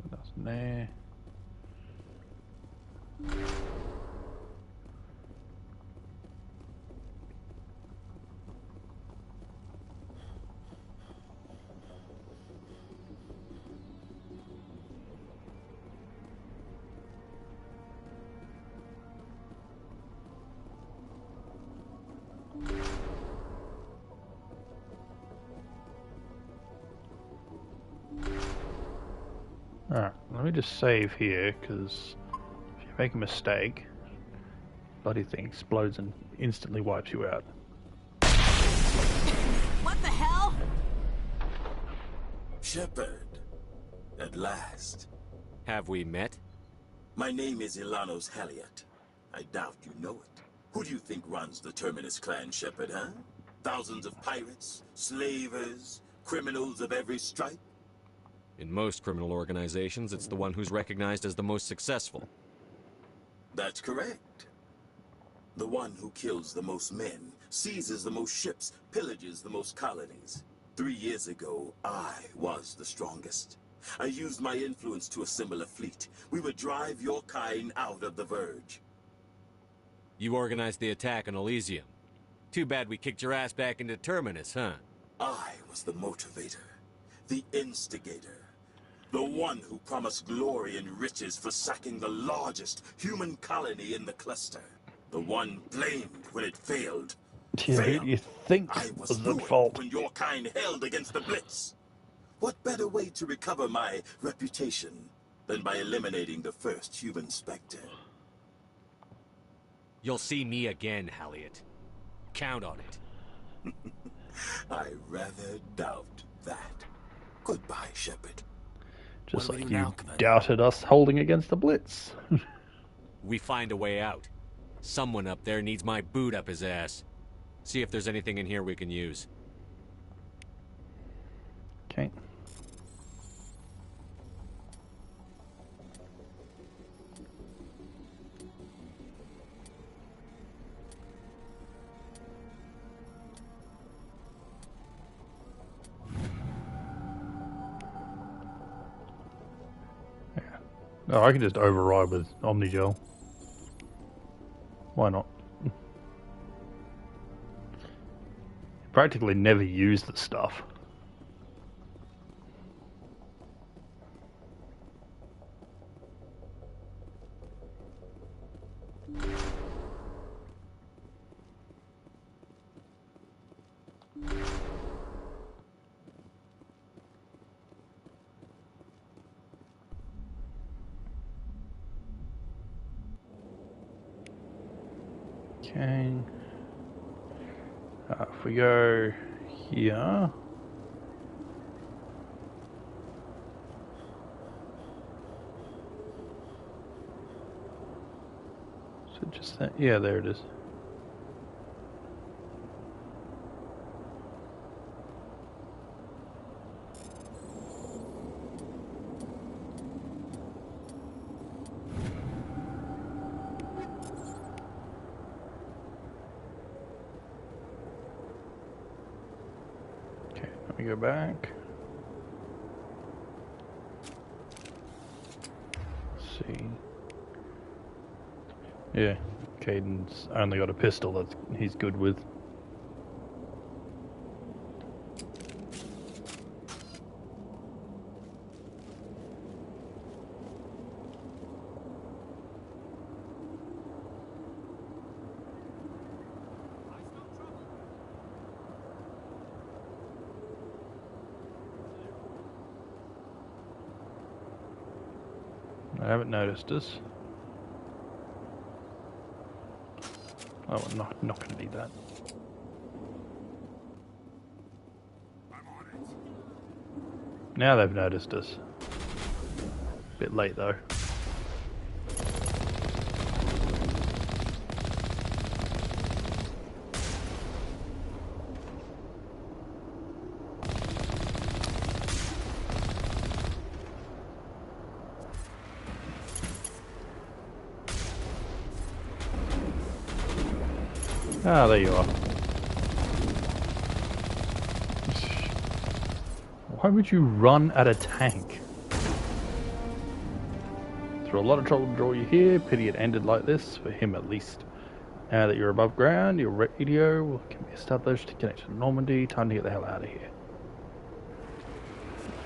Nothing there. Alright, let me just save here, because if you make a mistake, bloody thing explodes and instantly wipes you out. What the hell? Shepard, at last. Have we met? My name is Ilanos Haliat. I doubt you know it. Who do you think runs the Terminus clan, Shepard, huh? Thousands of pirates, slavers, criminals of every stripe? In most criminal organizations, it's the one who's recognized as the most successful. That's correct. The one who kills the most men, seizes the most ships, pillages the most colonies. 3 years ago, I was the strongest. I used my influence to assemble a fleet. We would drive your kind out of the Verge. You organized the attack on Elysium. Too bad we kicked your ass back into Terminus, huh? I was the motivator, the instigator. The one who promised glory and riches for sacking the largest human colony in the cluster. The one blamed when it failed. Yeah, who do you think was at fault? When your kind held against the Blitz. What better way to recover my reputation than by eliminating the first human Spectre? You'll see me again, Haliat. Count on it. I rather doubt that. Goodbye, Shepard. Just like you doubted us holding against the Blitz. We find a way out. Someone up there needs my boot up his ass. See if there's anything in here we can use. Okay. Oh, I can just override with Omnigel. Why not? practically never use the stuff. Okay. If we go here. So just that, yeah, there it is. Let me go back. Let's see. Yeah, Kaiden's only got a pistol that he's good with. I haven't noticed us. Oh, I'm not going to need that. Now they've noticed us. Bit late though. Ah, there you are. Why would you run at a tank? Through a lot of trouble to draw you here. Pity it ended like this, for him at least. Now that you're above ground, your radio can be established to connect to Normandy. Time to get the hell out of here.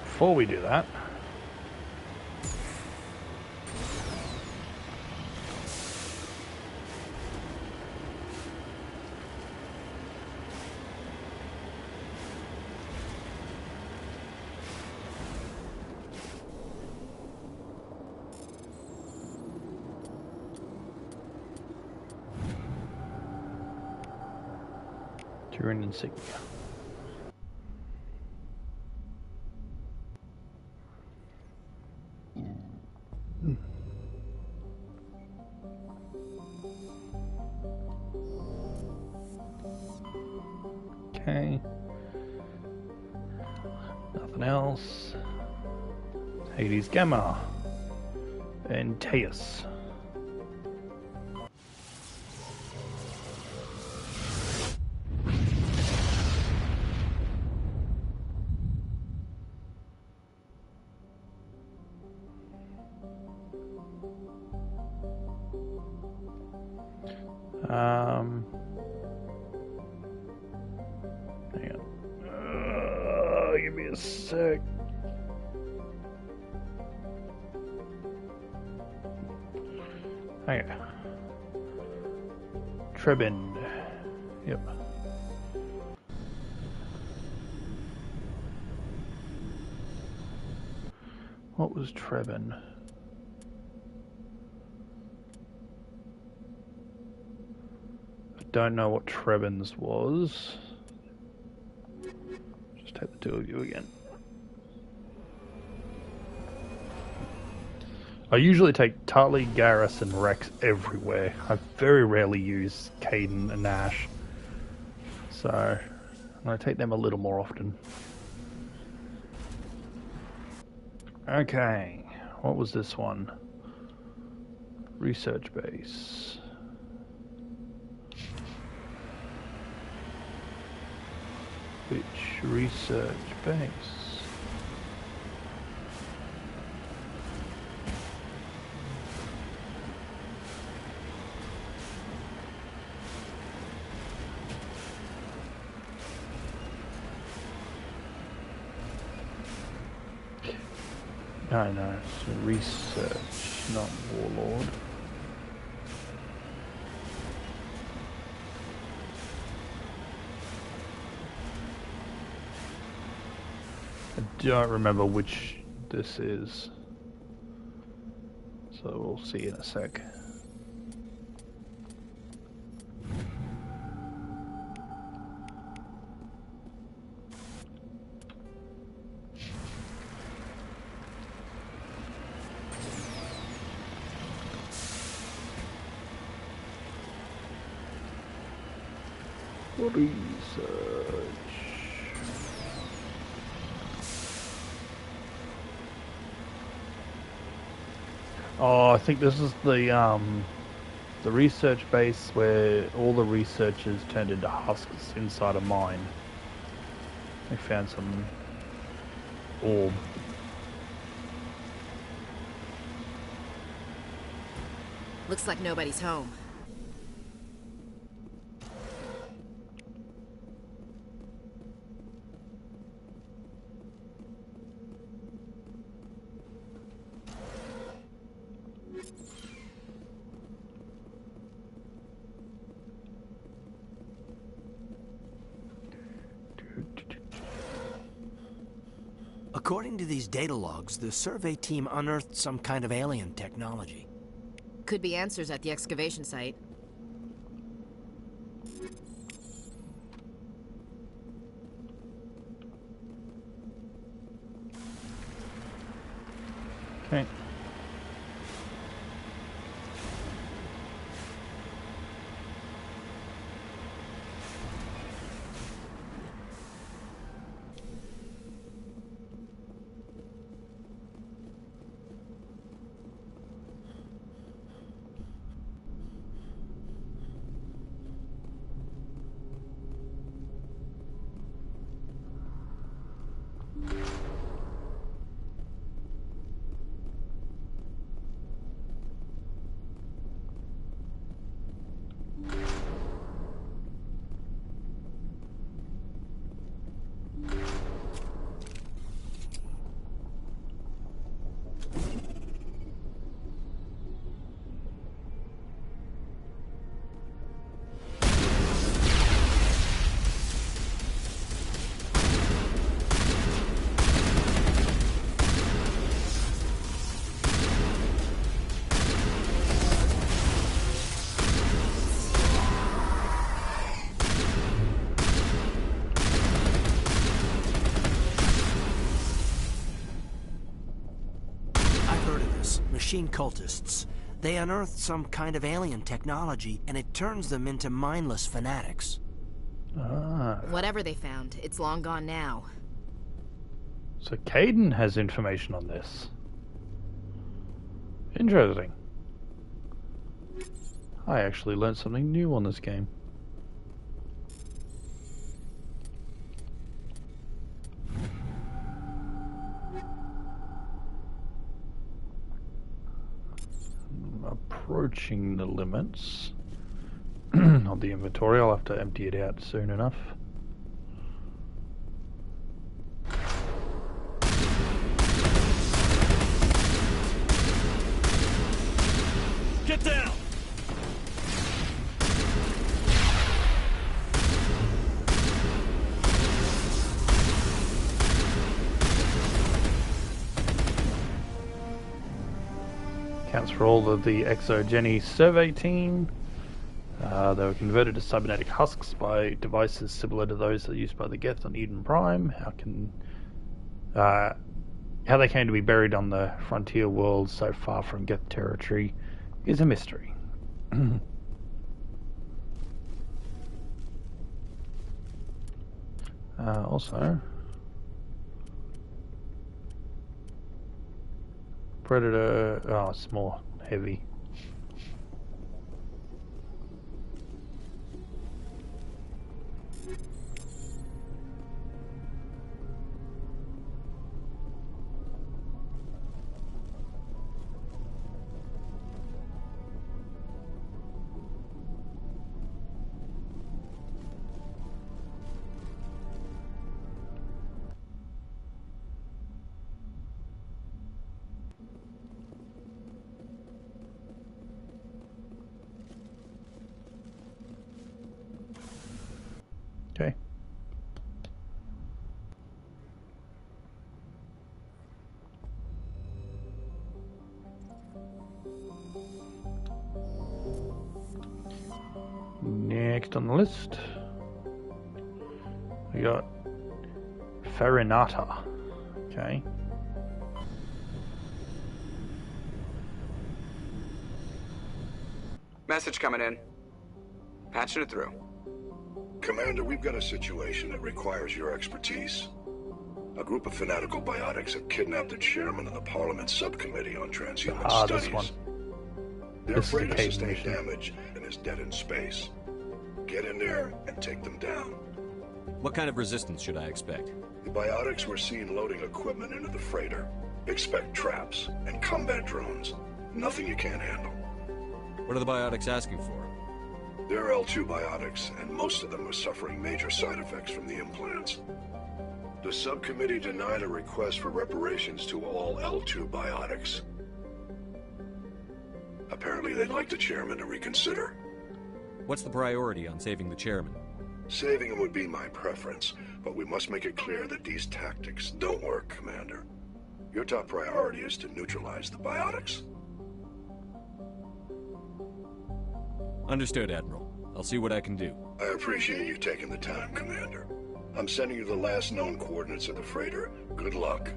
Before we do that... Turin insignia. Okay. Nothing else. Hades Gamma. And Teus. Hang on. Give me a sec. Hang on. Trebin. Yep. What was Trebin? Don't know what Trebin's was. Just take the two of you again. I usually take Tarly, Garrus, and Rex everywhere. I very rarely use Kaidan and Nash. So, I'm going to take them a little more often. Okay, what was this one? Research base. Which research base? No, no, it's research, not warlord. I don't remember which this is, so we'll see in a sec. Research. Oh, I think this is the research base where all the researchers turned into husks inside a mine. They found some orb. Looks like nobody's home. According to these data logs, the survey team unearthed some kind of alien technology. Could be answers at the excavation site. Okay. Machine cultists. They unearthed some kind of alien technology, and it turns them into mindless fanatics. Ah. Whatever they found, it's long gone now. So Kaidan has information on this. Interesting. I actually learned something new on this game. Approaching the limits of the inventory. I'll have to empty it out soon enough. Get down! Counts for all of the ExoGeni survey team. They were converted to cybernetic husks by devices similar to those that are used by the Geth on Eden Prime. How they came to be buried on the frontier world so far from Geth territory is a mystery. Also, Predator. Oh, it's more heavy. Next on the list, we got Farinata. Okay. Message coming in. Patching it through. Commander, we've got a situation that requires your expertise. A group of fanatical biotics have kidnapped the chairman of the Parliament Subcommittee on Transhuman Studies. This one. Their This is a freighter cave sustained mission. damage and is dead in space. Get in there and take them down. What kind of resistance should I expect? The biotics were seen loading equipment into the freighter. Expect traps and combat drones. Nothing you can't handle. What are the biotics asking for? They're L2 biotics, and most of them are suffering major side effects from the implants. The subcommittee denied a request for reparations to all L2 biotics. Apparently they'd like the chairman to reconsider. What's the priority on saving the chairman? Saving him would be my preference, but we must make it clear that these tactics don't work, Commander. Your top priority is to neutralize the biotics. Understood, Admiral. I'll see what I can do. I appreciate you taking the time, Commander. I'm sending you the last known coordinates of the freighter. Good luck.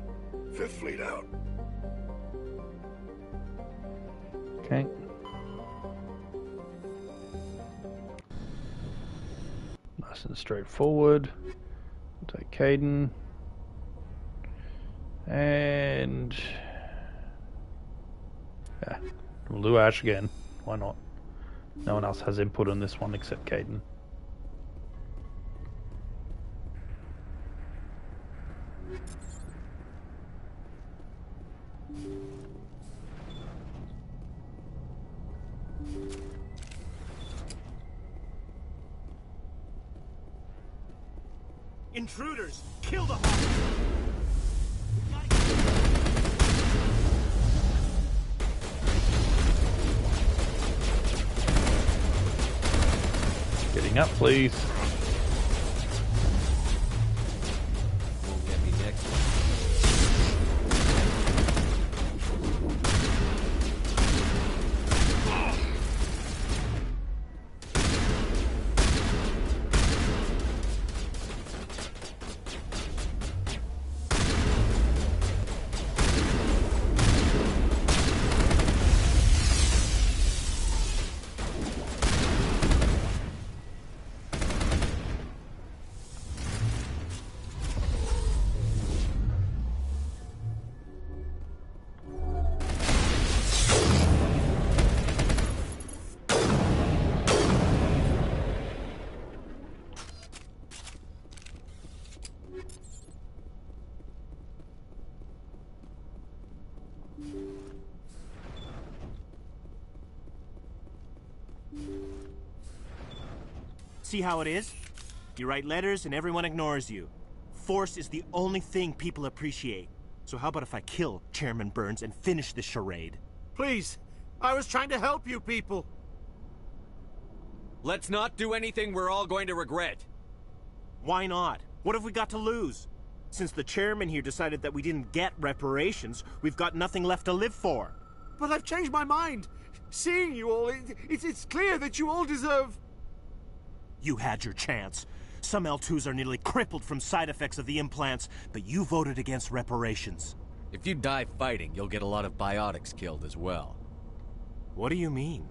Fifth Fleet out. Okay. Nice and straightforward. We'll take Caden. And yeah, we'll do Ash again. Why not? No one else has input on this one except Caden. Intruders! Kill the hawk! Getting up, please. Won't get me next one. See how it is? You write letters and everyone ignores you. Force is the only thing people appreciate. So how about if I kill Chairman Burns and finish this charade? Please, I was trying to help you people. Let's not do anything we're all going to regret. Why not? What have we got to lose? Since the chairman here decided that we didn't get reparations, we've got nothing left to live for. But I've changed my mind. Seeing you all, it's clear that you all deserve... You had your chance. Some L2s are nearly crippled from side effects of the implants, but you voted against reparations. If you die fighting, you'll get a lot of biotics killed as well. What do you mean?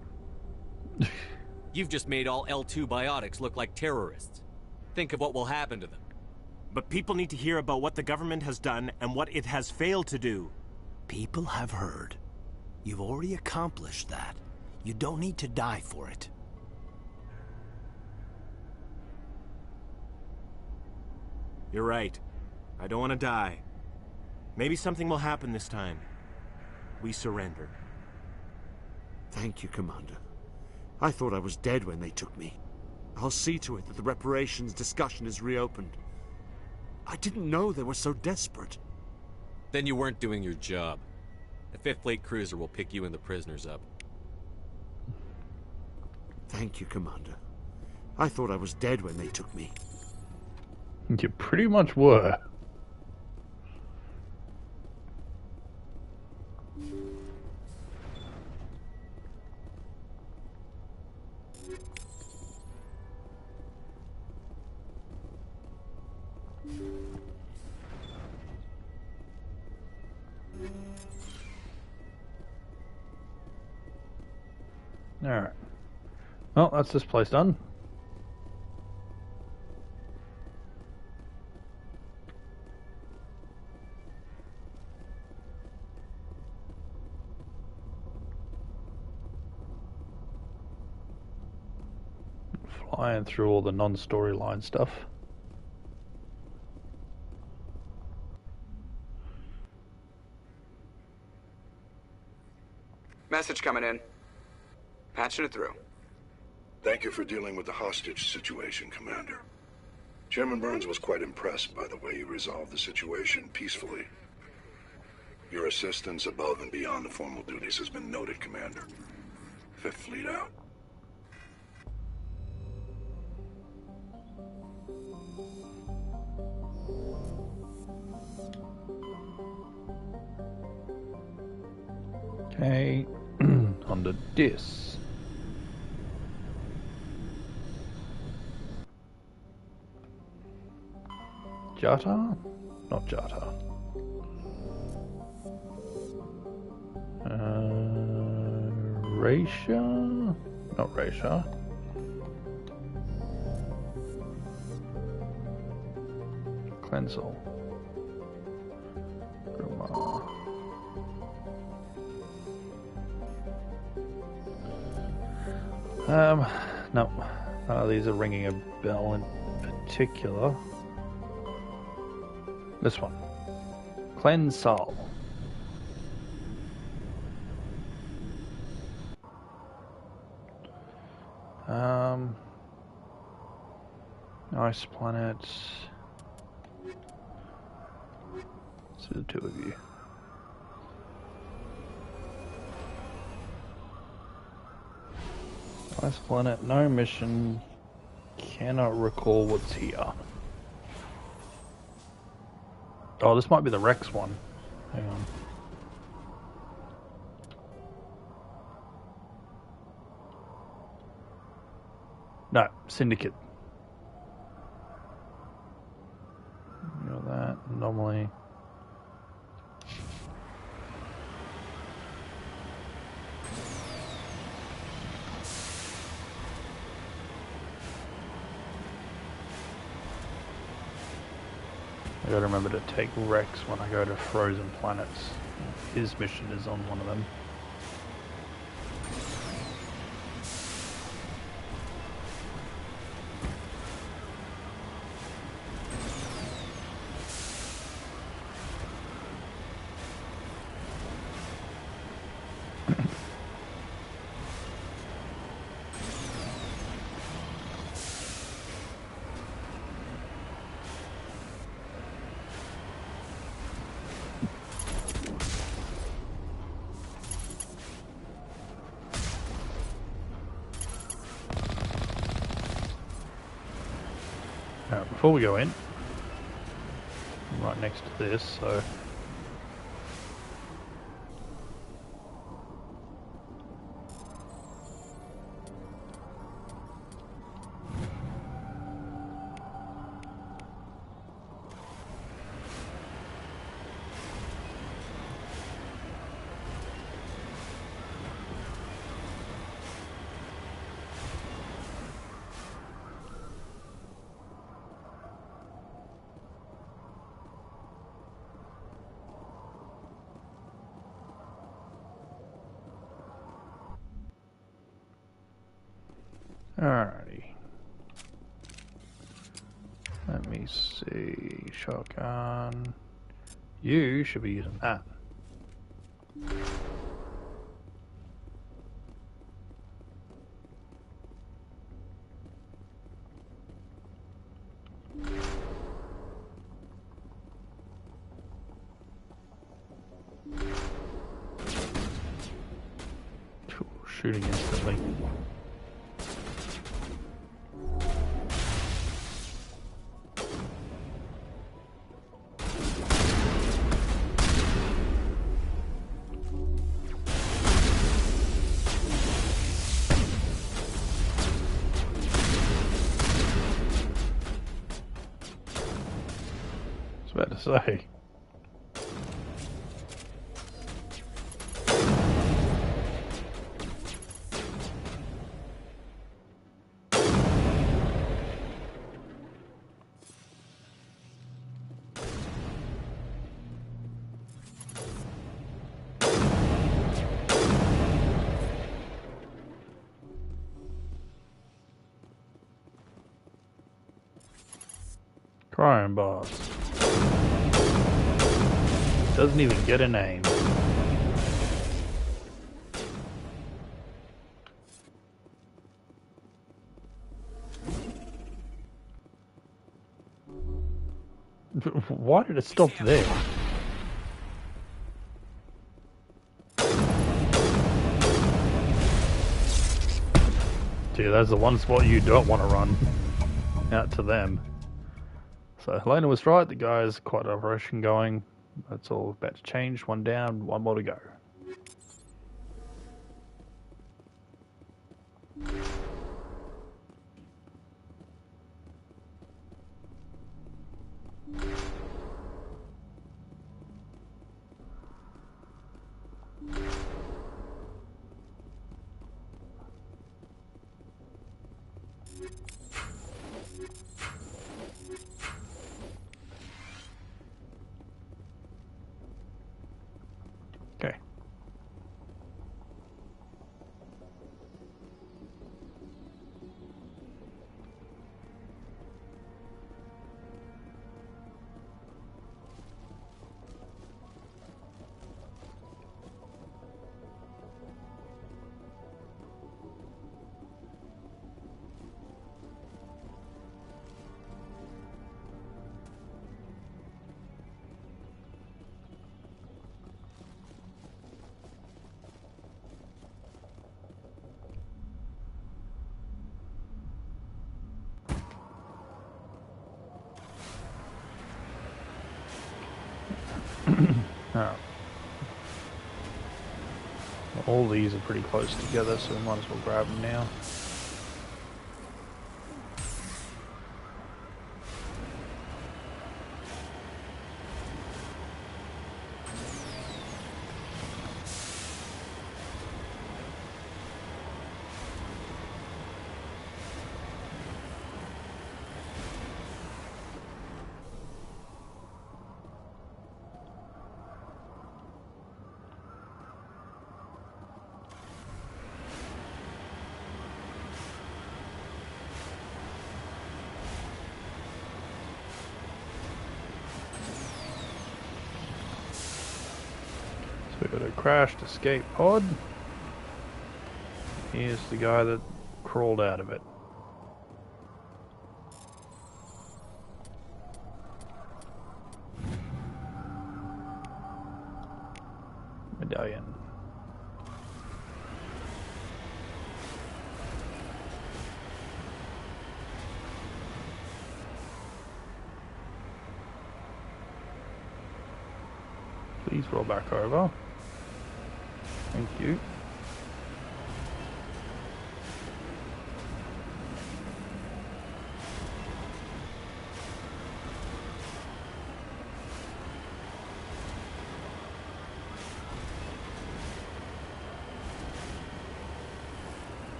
You've just made all L2 biotics look like terrorists. Think of what will happen to them. But people need to hear about what the government has done and what it has failed to do. People have heard. You've already accomplished that. You don't need to die for it. You're right. I don't want to die. Maybe something will happen this time. We surrender. Thank you, Commander. I thought I was dead when they took me. I'll see to it that the reparations discussion is reopened. I didn't know they were so desperate. Then you weren't doing your job. The 5th Fleet cruiser will pick you and the prisoners up. Thank you, Commander. I thought I was dead when they took me. You pretty much were. Alright. Well, that's this place done. Flying through all the non-storyline stuff. Message coming in. Patching it through. Thank you for dealing with the hostage situation, Commander. Chairman Burns was quite impressed by the way you resolved the situation peacefully. Your assistance above and beyond the formal duties has been noted, Commander. Fifth Fleet out. Okay, on the disc. Jata? Not Jata. Raisha? Not Raisha. Cleansel. Grumar. No. None of these are ringing a bell in particular. This one. Cleansel. Ice planets. So the two of you. Ice planet, no mission. Cannot recall what's here. Oh, this might be the Rex one. Hang on. No, Syndicate. You know that, anomaly. I gotta remember to take Rex when I go to Frozen Planets. His mission is on one of them. Before we go in, I'm right next to this, so alrighty. Let me see. Shotgun. You should be using that. Shooting instantly. say. Crime boss. Doesn't even get a name. Why did it stop there? Gee, that's the one spot you don't want to run out to them. So Helena was right, the guy has quite a rushing going. That's all about to change. One down, one more to go. Okay. Alright. All these are pretty close together, so we might as well grab them now. So we've got a crashed escape pod. Here's the guy that crawled out of it. Medallion. Please roll back over. Thank you.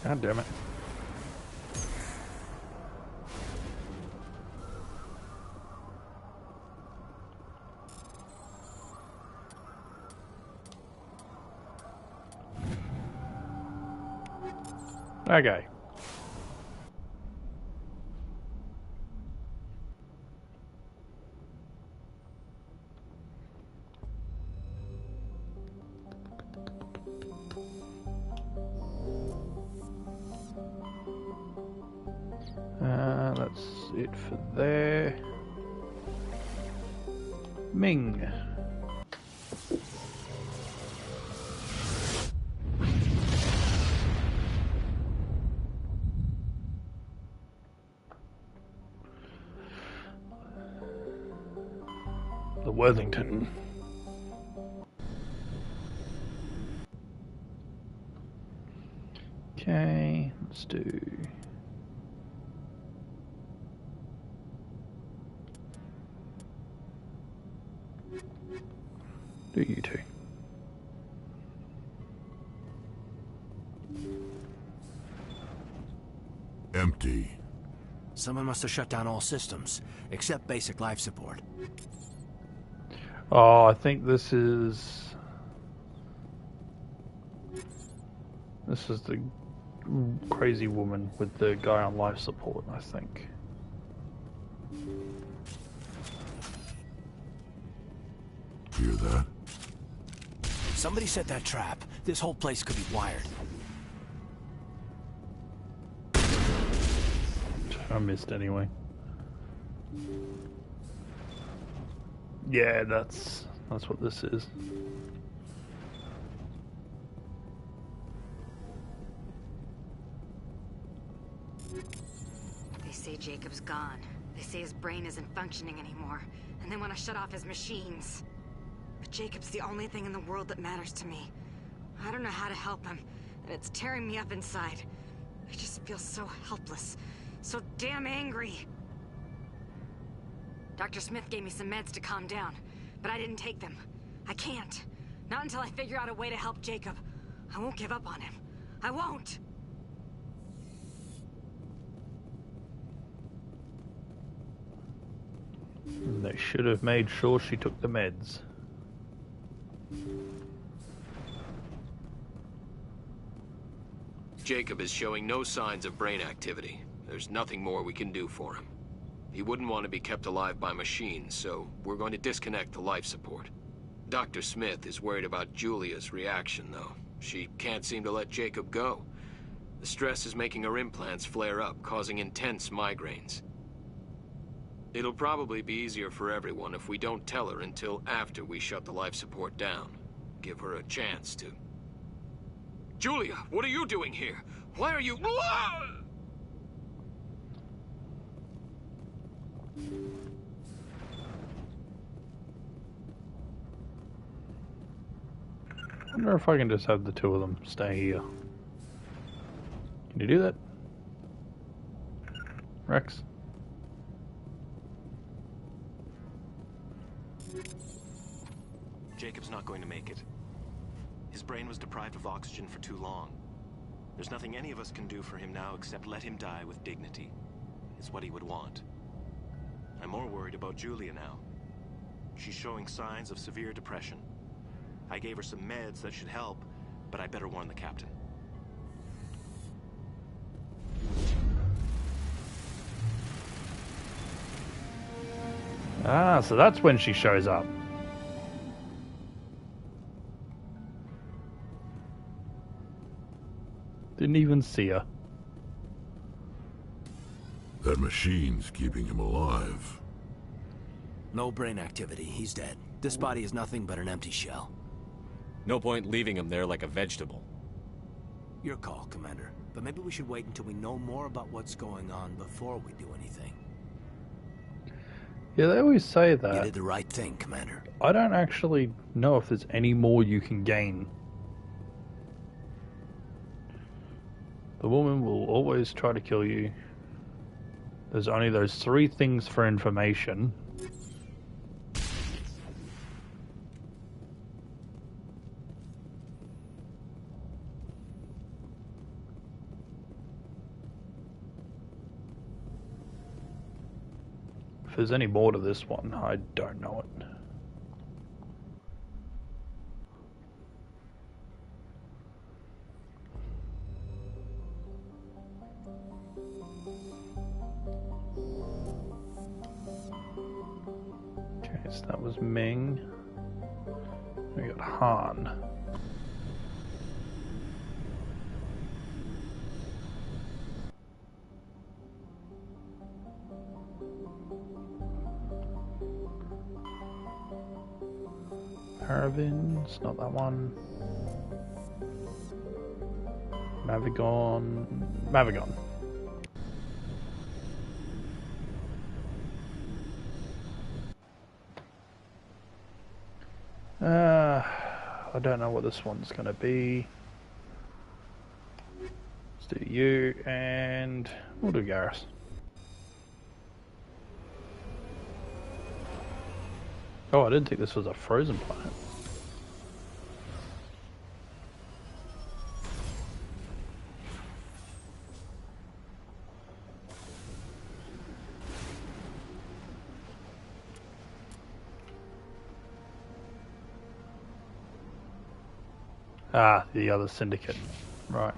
God damn it. Okay. That's it for there. Ming. The Worthington. let's do... Do you two. Empty. Someone must have shut down all systems, except basic life support. Oh, I think this is... This is the crazy woman with the guy on life support, I think. Hear that? Somebody set that trap. This whole place could be wired. I missed anyway. Yeah, that's what this is. They say Jacob's gone. They say his brain isn't functioning anymore, and they want to shut off his machines. But Jacob's the only thing in the world that matters to me. I don't know how to help him, and it's tearing me up inside. I just feel so helpless, so damn angry. Dr. Smith gave me some meds to calm down, but I didn't take them. I can't. Not until I figure out a way to help Jacob. I won't give up on him. I won't! They should have made sure she took the meds. Jacob is showing no signs of brain activity. There's nothing more we can do for him. He wouldn't want to be kept alive by machines, so we're going to disconnect the life support. Dr. Smith is worried about Julia's reaction, though. She can't seem to let Jacob go. The stress is making her implants flare up, causing intense migraines. It'll probably be easier for everyone if we don't tell her until after we shut the life support down. Give her a chance to... Julia, what are you doing here? Why are you... I wonder if I can just have the two of them stay here. Can you do that? Rex? Jacob's not going to make it. His brain was deprived of oxygen for too long. There's nothing any of us can do for him now except let him die with dignity. It's what he would want. I'm more worried about Julia now. She's showing signs of severe depression. I gave her some meds that should help, but I better warn the captain. Ah, so that's when she shows up. Didn't even see her. That machine's keeping him alive. No brain activity. He's dead. This body is nothing but an empty shell. No point leaving him there like a vegetable. Your call, Commander. But maybe we should wait until we know more about what's going on before we do anything. Yeah, they always say that. You did the right thing, Commander. I don't actually know if there's any more you can gain. The woman will always try to kill you. There's only those 3 things for information. If there's any more to this one, I don't know it. Okay, so that was Ming. We got Han. Paraven, it's not that one. Mavigon. I don't know what this one's gonna be. Let's do you, and we'll do Garrus. Oh, I didn't think this was a frozen planet. Ah, the other syndicate. Right.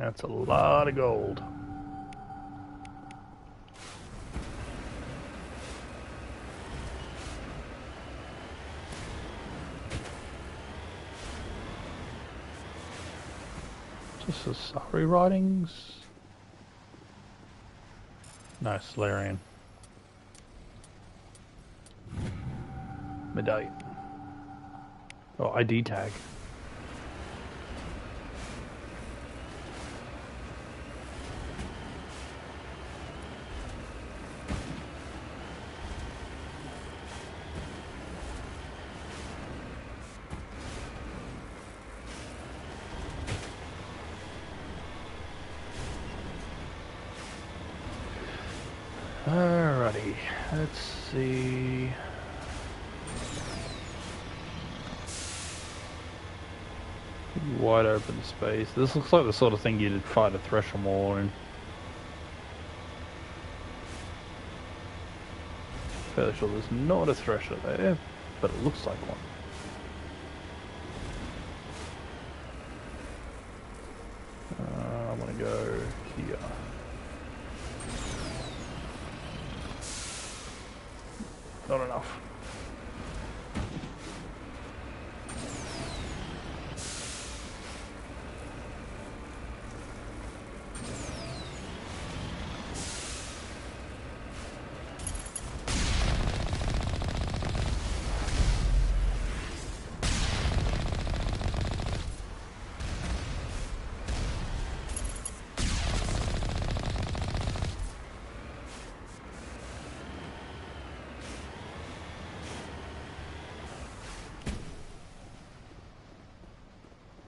That's a lot of gold. Just the Sari writings? No, Solarian. Medallion. Oh, ID tag. Alrighty, let's see. Wide open space. This looks like the sort of thing you'd fight a Thresher Maw in. Fairly sure there's not a Thresher there, but it looks like one. I'm gonna go here. Not enough.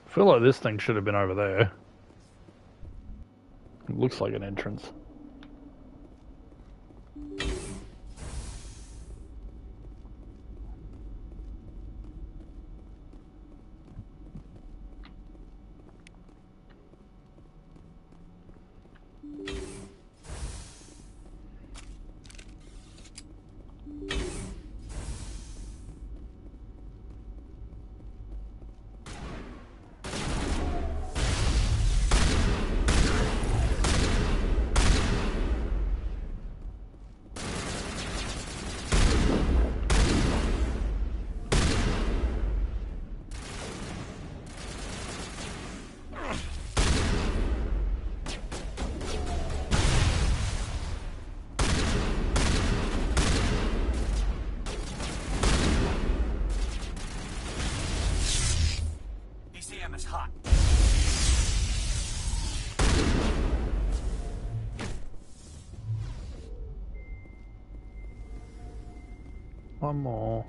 I feel like this thing should have been over there. It looks like an entrance. is hot. One more.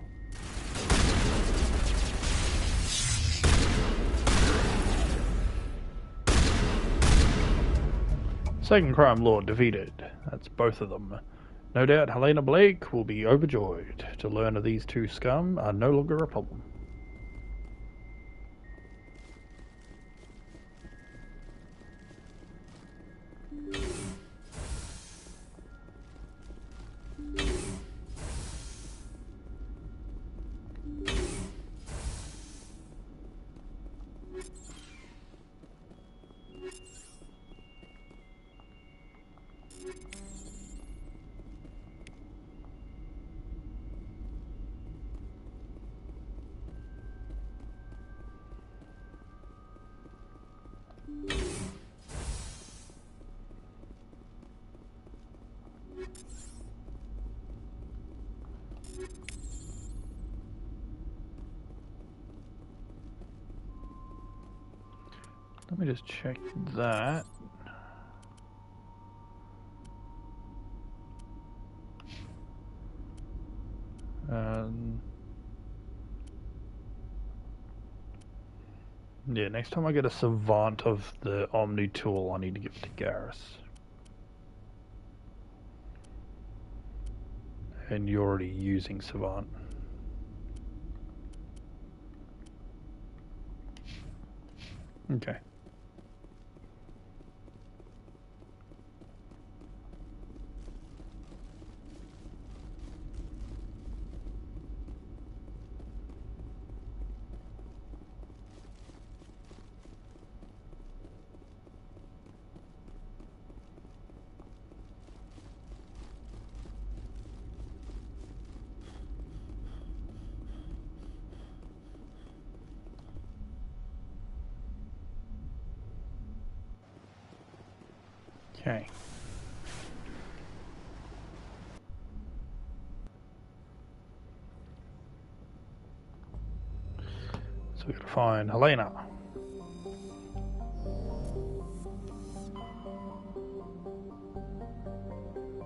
Second Crime Lord defeated. That's both of them. No doubt Helena Blake will be overjoyed to learn of these two scum are no longer a problem. Let me just check that. Yeah, next time I get a Savant of the Omni tool, I need to give it to Garrus. And you're already using Savant. Okay. Okay. So we gotta find Helena.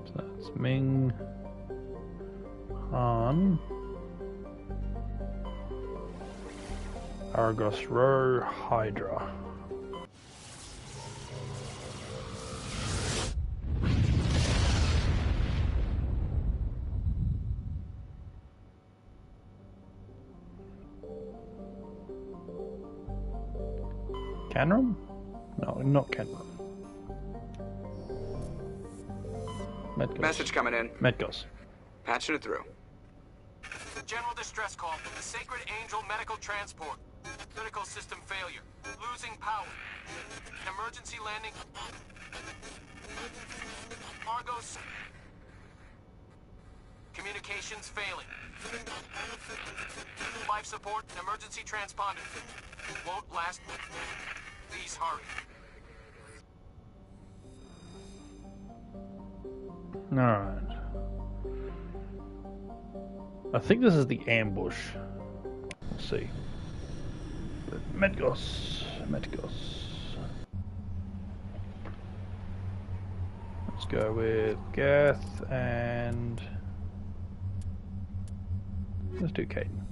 So that's Ming, Han, Argos Row, Hydra. Canrum? No, not Canrum. Medgos. Message coming in. Medgos. Patching it through. General distress call from the Sacred Angel Medical Transport. Critical system failure. Losing power. Emergency landing. Argos. Communications failing. Life support and emergency transponder. Won't last. Please hurry. Alright. I think this is the ambush. We'll see. Medgos. Let's go with Gath and let's do Caden.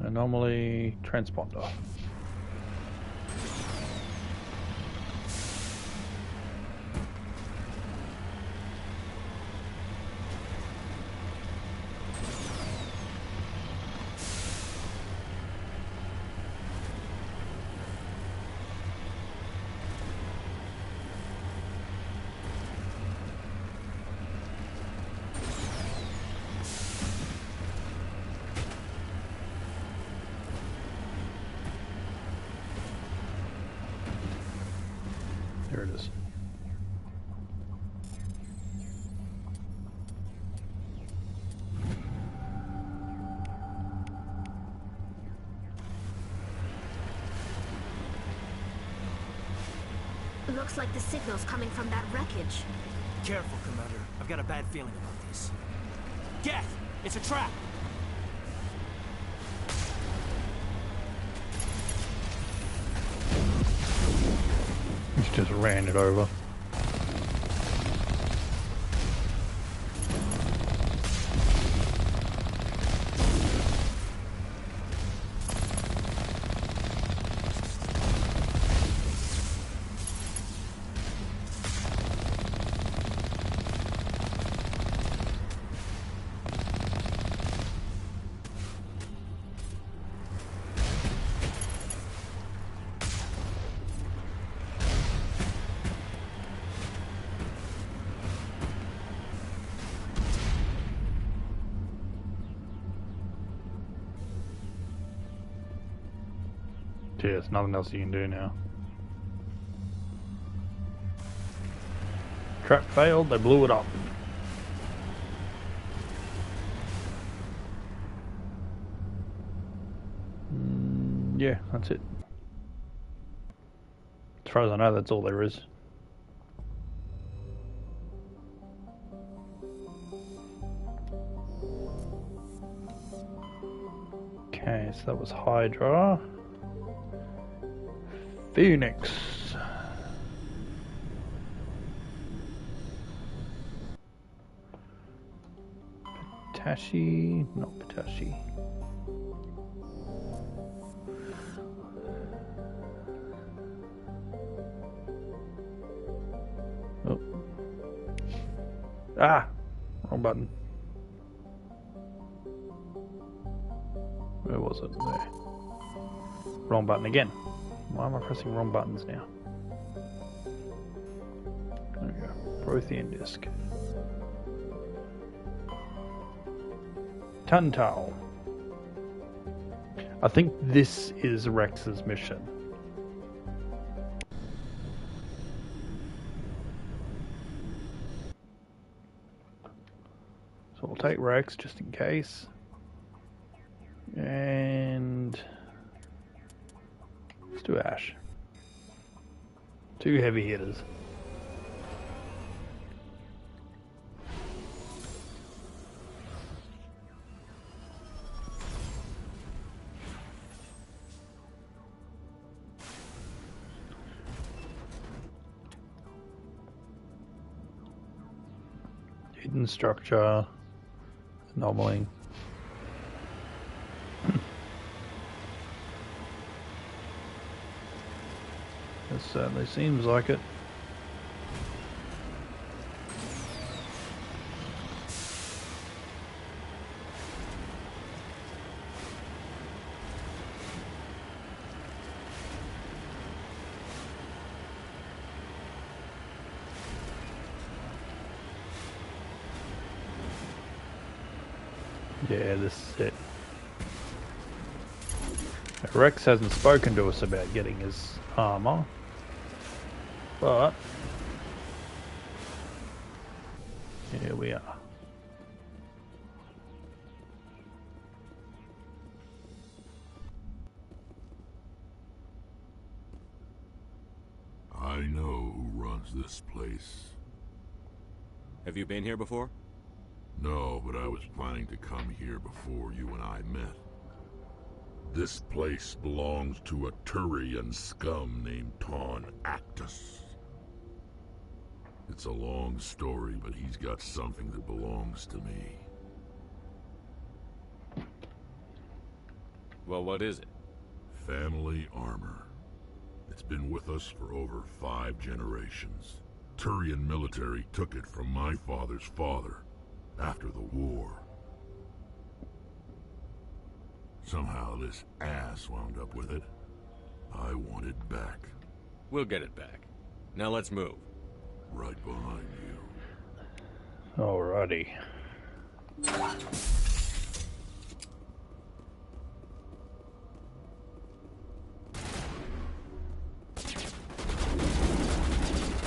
Anomaly transponder. There it is. Looks like the signal's coming from that wreckage. Careful, Commander. I've got a bad feeling about this. Geth! It's a trap! He's just ran it over. Yeah, there's nothing else you can do now. Trap failed, they blew it up. Yeah, that's it. As far as I know, that's all there is. Okay, so that was Hydra. Phoenix. Pitashi, not Pitashi. Oh. Ah! Wrong button. Where was it? There. Wrong button again. Why am I pressing wrong buttons now? There we go. Prothean disc. Tantau. I think this is Rex's mission. So we'll take Rex just in case. And let's do Ash. 2 heavy hitters. Hidden structure, anomaly. It certainly seems like it. Yeah, this is it. Rex hasn't spoken to us about getting his armor, but here we are. I know who runs this place. Have you been here before? No, but I was planning to come here before you and I met. This place belongs to a Turian scum named Ton Actus. It's a long story, but he's got something that belongs to me. Well, what is it? Family armor. It's been with us for over 5 generations. Turian military took it from my father's father after the war. Somehow this ass wound up with it. I want it back. We'll get it back. Now let's move. Right behind you. Alrighty.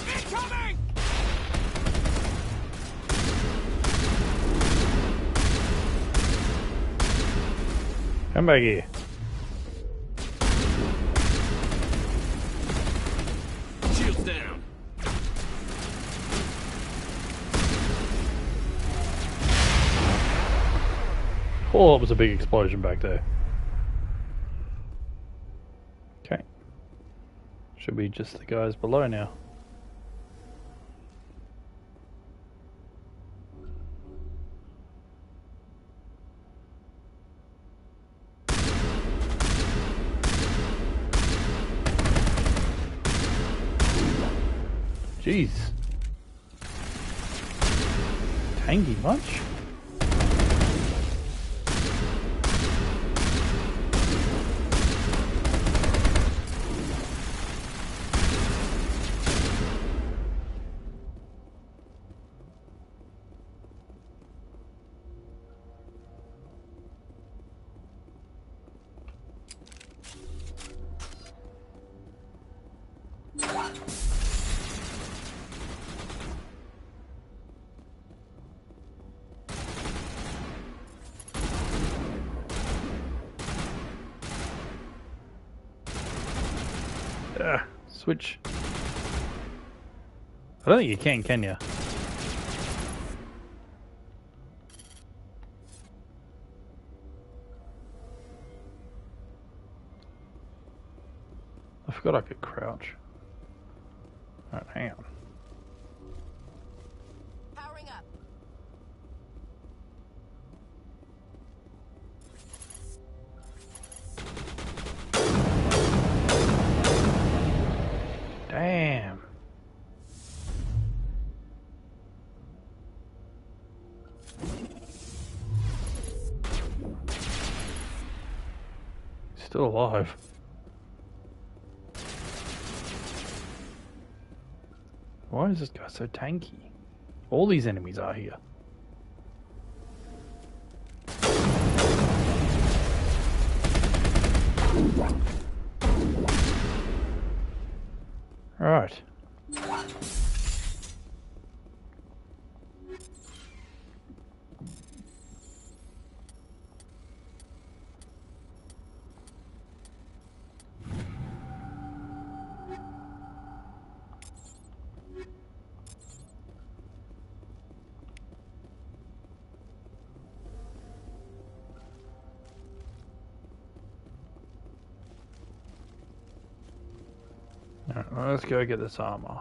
Incoming! Come back here. Shields down. Oh, it was a big explosion back there. Okay. Should be just the guys below now. Jeez. Tangy much? Switch. I don't think you can you? I forgot I could crouch. Alright, hang on. Powering up. Damn. Still alive. Why is this guy so tanky? All these enemies are here. Right. Alright, well, let's go get this armor.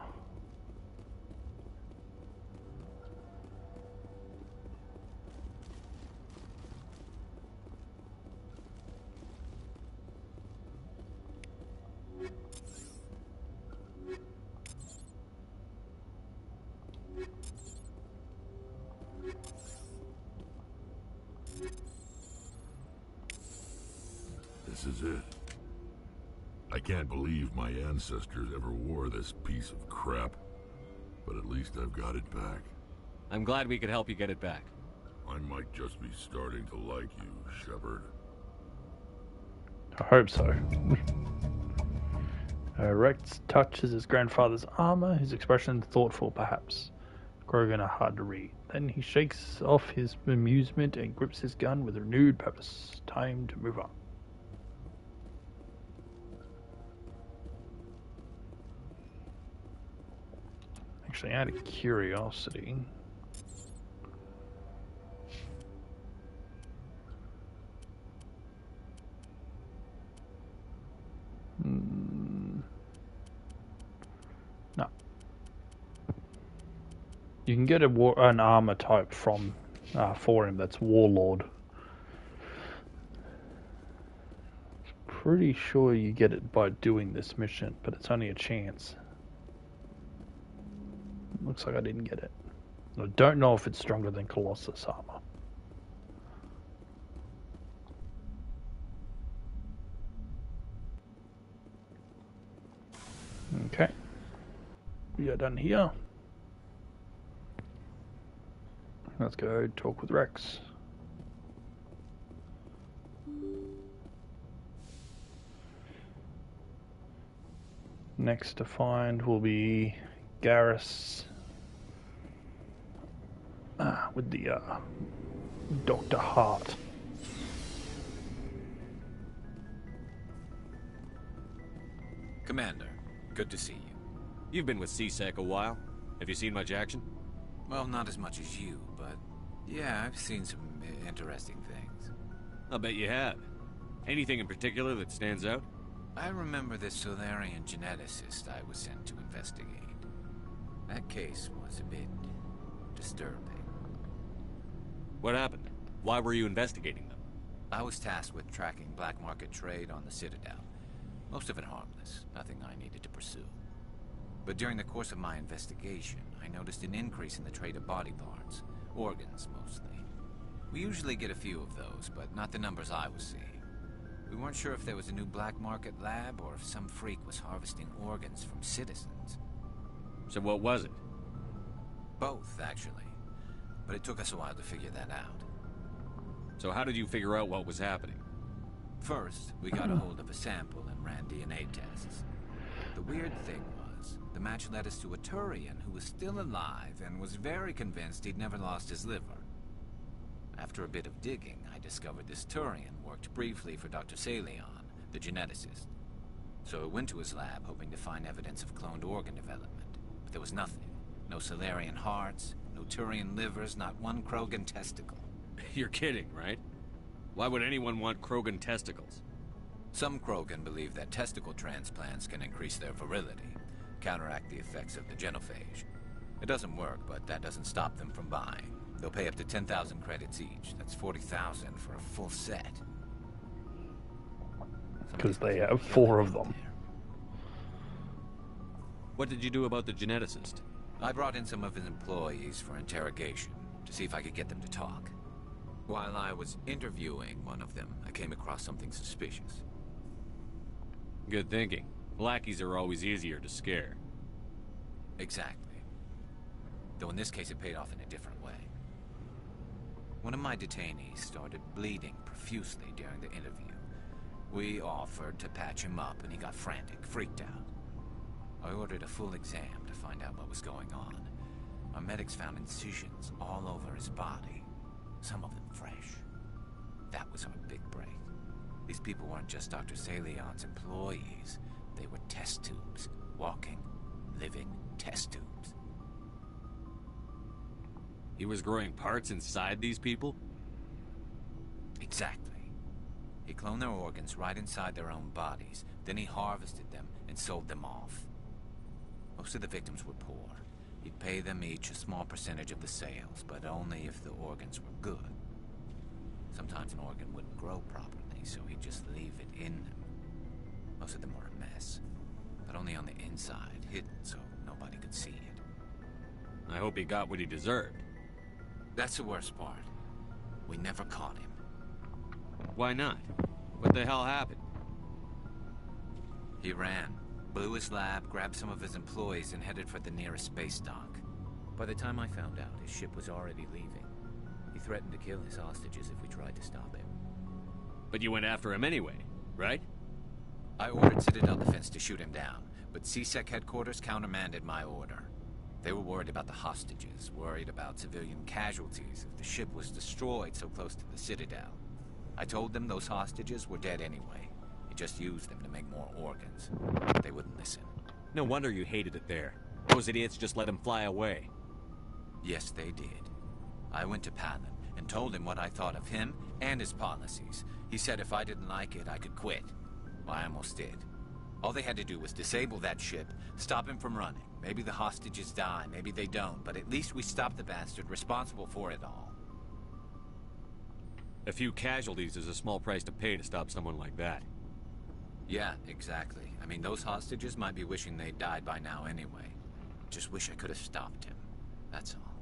This is it. I can't believe my ancestors ever wore this piece of crap, but at least I've got it back. I'm glad we could help you get it back. I might just be starting to like you, Shepard. I hope so. Rex touches his grandfather's armor, his expression thoughtful perhaps. Grogan are hard to read. Then he shakes off his amusement and grips his gun with renewed purpose. Time to move on. Actually, out of curiosity, no, you can get an armor type from for him. That's Warlord. Pretty sure you get it by doing this mission, but it's only a chance. Looks like I didn't get it. I don't know if it's stronger than Colossus armor. Okay. We are done here. Let's go talk with Rex. Next to find will be Garrus with the Dr. Hart. Commander, good to see you. You've been with C-Sec a while. Have you seen much action? Well, not as much as you, but yeah, I've seen some interesting things. I'll bet you have. Anything in particular that stands out? I remember this Solarian geneticist I was sent to investigate. That case was a bit disturbing. What happened? Why were you investigating them? I was tasked with tracking black market trade on the Citadel. Most of it harmless, nothing I needed to pursue. But during the course of my investigation, I noticed an increase in the trade of body parts, organs mostly. We usually get a few of those, but not the numbers I was seeing. We weren't sure if there was a new black market lab or if some freak was harvesting organs from citizens. So what was it? Both, actually. But it took us a while to figure that out. So how did you figure out what was happening? First, we got a hold of a sample and ran DNA tests. The weird thing was. The match led us to a Turian who was still alive and was very convinced he'd never lost his liver. After a bit of digging, I discovered this Turian worked briefly for Dr. Salion, the geneticist. So I went to his lab hoping to find evidence of cloned organ development. But there was nothing. No Salarian hearts, no Turian livers, not one Krogan testicle. You're kidding, right? Why would anyone want Krogan testicles? Some Krogan believe that testicle transplants can increase their virility, counteract the effects of the genophage. It doesn't work, but that doesn't stop them from buying. They'll pay up to 10,000 credits each. That's 40,000 for a full set. Because they have 4 of them. What did you do about the geneticist? I brought in some of his employees for interrogation, to see if I could get them to talk. While I was interviewing one of them, I came across something suspicious. Good thinking. Lackeys are always easier to scare. Exactly. Though in this case it paid off in a different way. One of my detainees started bleeding profusely during the interview. We offered to patch him up and he got frantic, freaked out. I ordered a full exam to find out what was going on. Our medics found incisions all over his body, some of them fresh. That was our big break. These people weren't just Dr. Salion's employees. They were test tubes. Walking, living test tubes. He was growing parts inside these people? Exactly. He cloned their organs right inside their own bodies. Then he harvested them and sold them off. Most of the victims were poor. He'd pay them each a small percentage of the sales, but only if the organs were good. Sometimes an organ wouldn't grow properly, so he'd just leave it in them. Most of them were a mess, but only on the inside, hidden so nobody could see it. I hope he got what he deserved. That's the worst part. We never caught him. Why not? What the hell happened? He ran, blew his lab, grabbed some of his employees, and headed for the nearest space dock. By the time I found out, his ship was already leaving. He threatened to kill his hostages if we tried to stop him. But you went after him anyway, right? I ordered Citadel Defense to shoot him down, but CSEC headquarters countermanded my order. They were worried about the hostages, worried about civilian casualties if the ship was destroyed so close to the Citadel. I told them those hostages were dead anyway. He just used them to make more organs. They wouldn't listen. No wonder you hated it there. Those idiots just let him fly away. Yes, they did. I went to Palin and told him what I thought of him and his policies. He said if I didn't like it, I could quit. Well, I almost did. All they had to do was disable that ship, stop him from running. Maybe the hostages die, maybe they don't, but at least we stopped the bastard responsible for it all. A few casualties is a small price to pay to stop someone like that. Yeah, exactly. I mean, those hostages might be wishing they'd died by now anyway. Just wish I could have stopped him. That's all.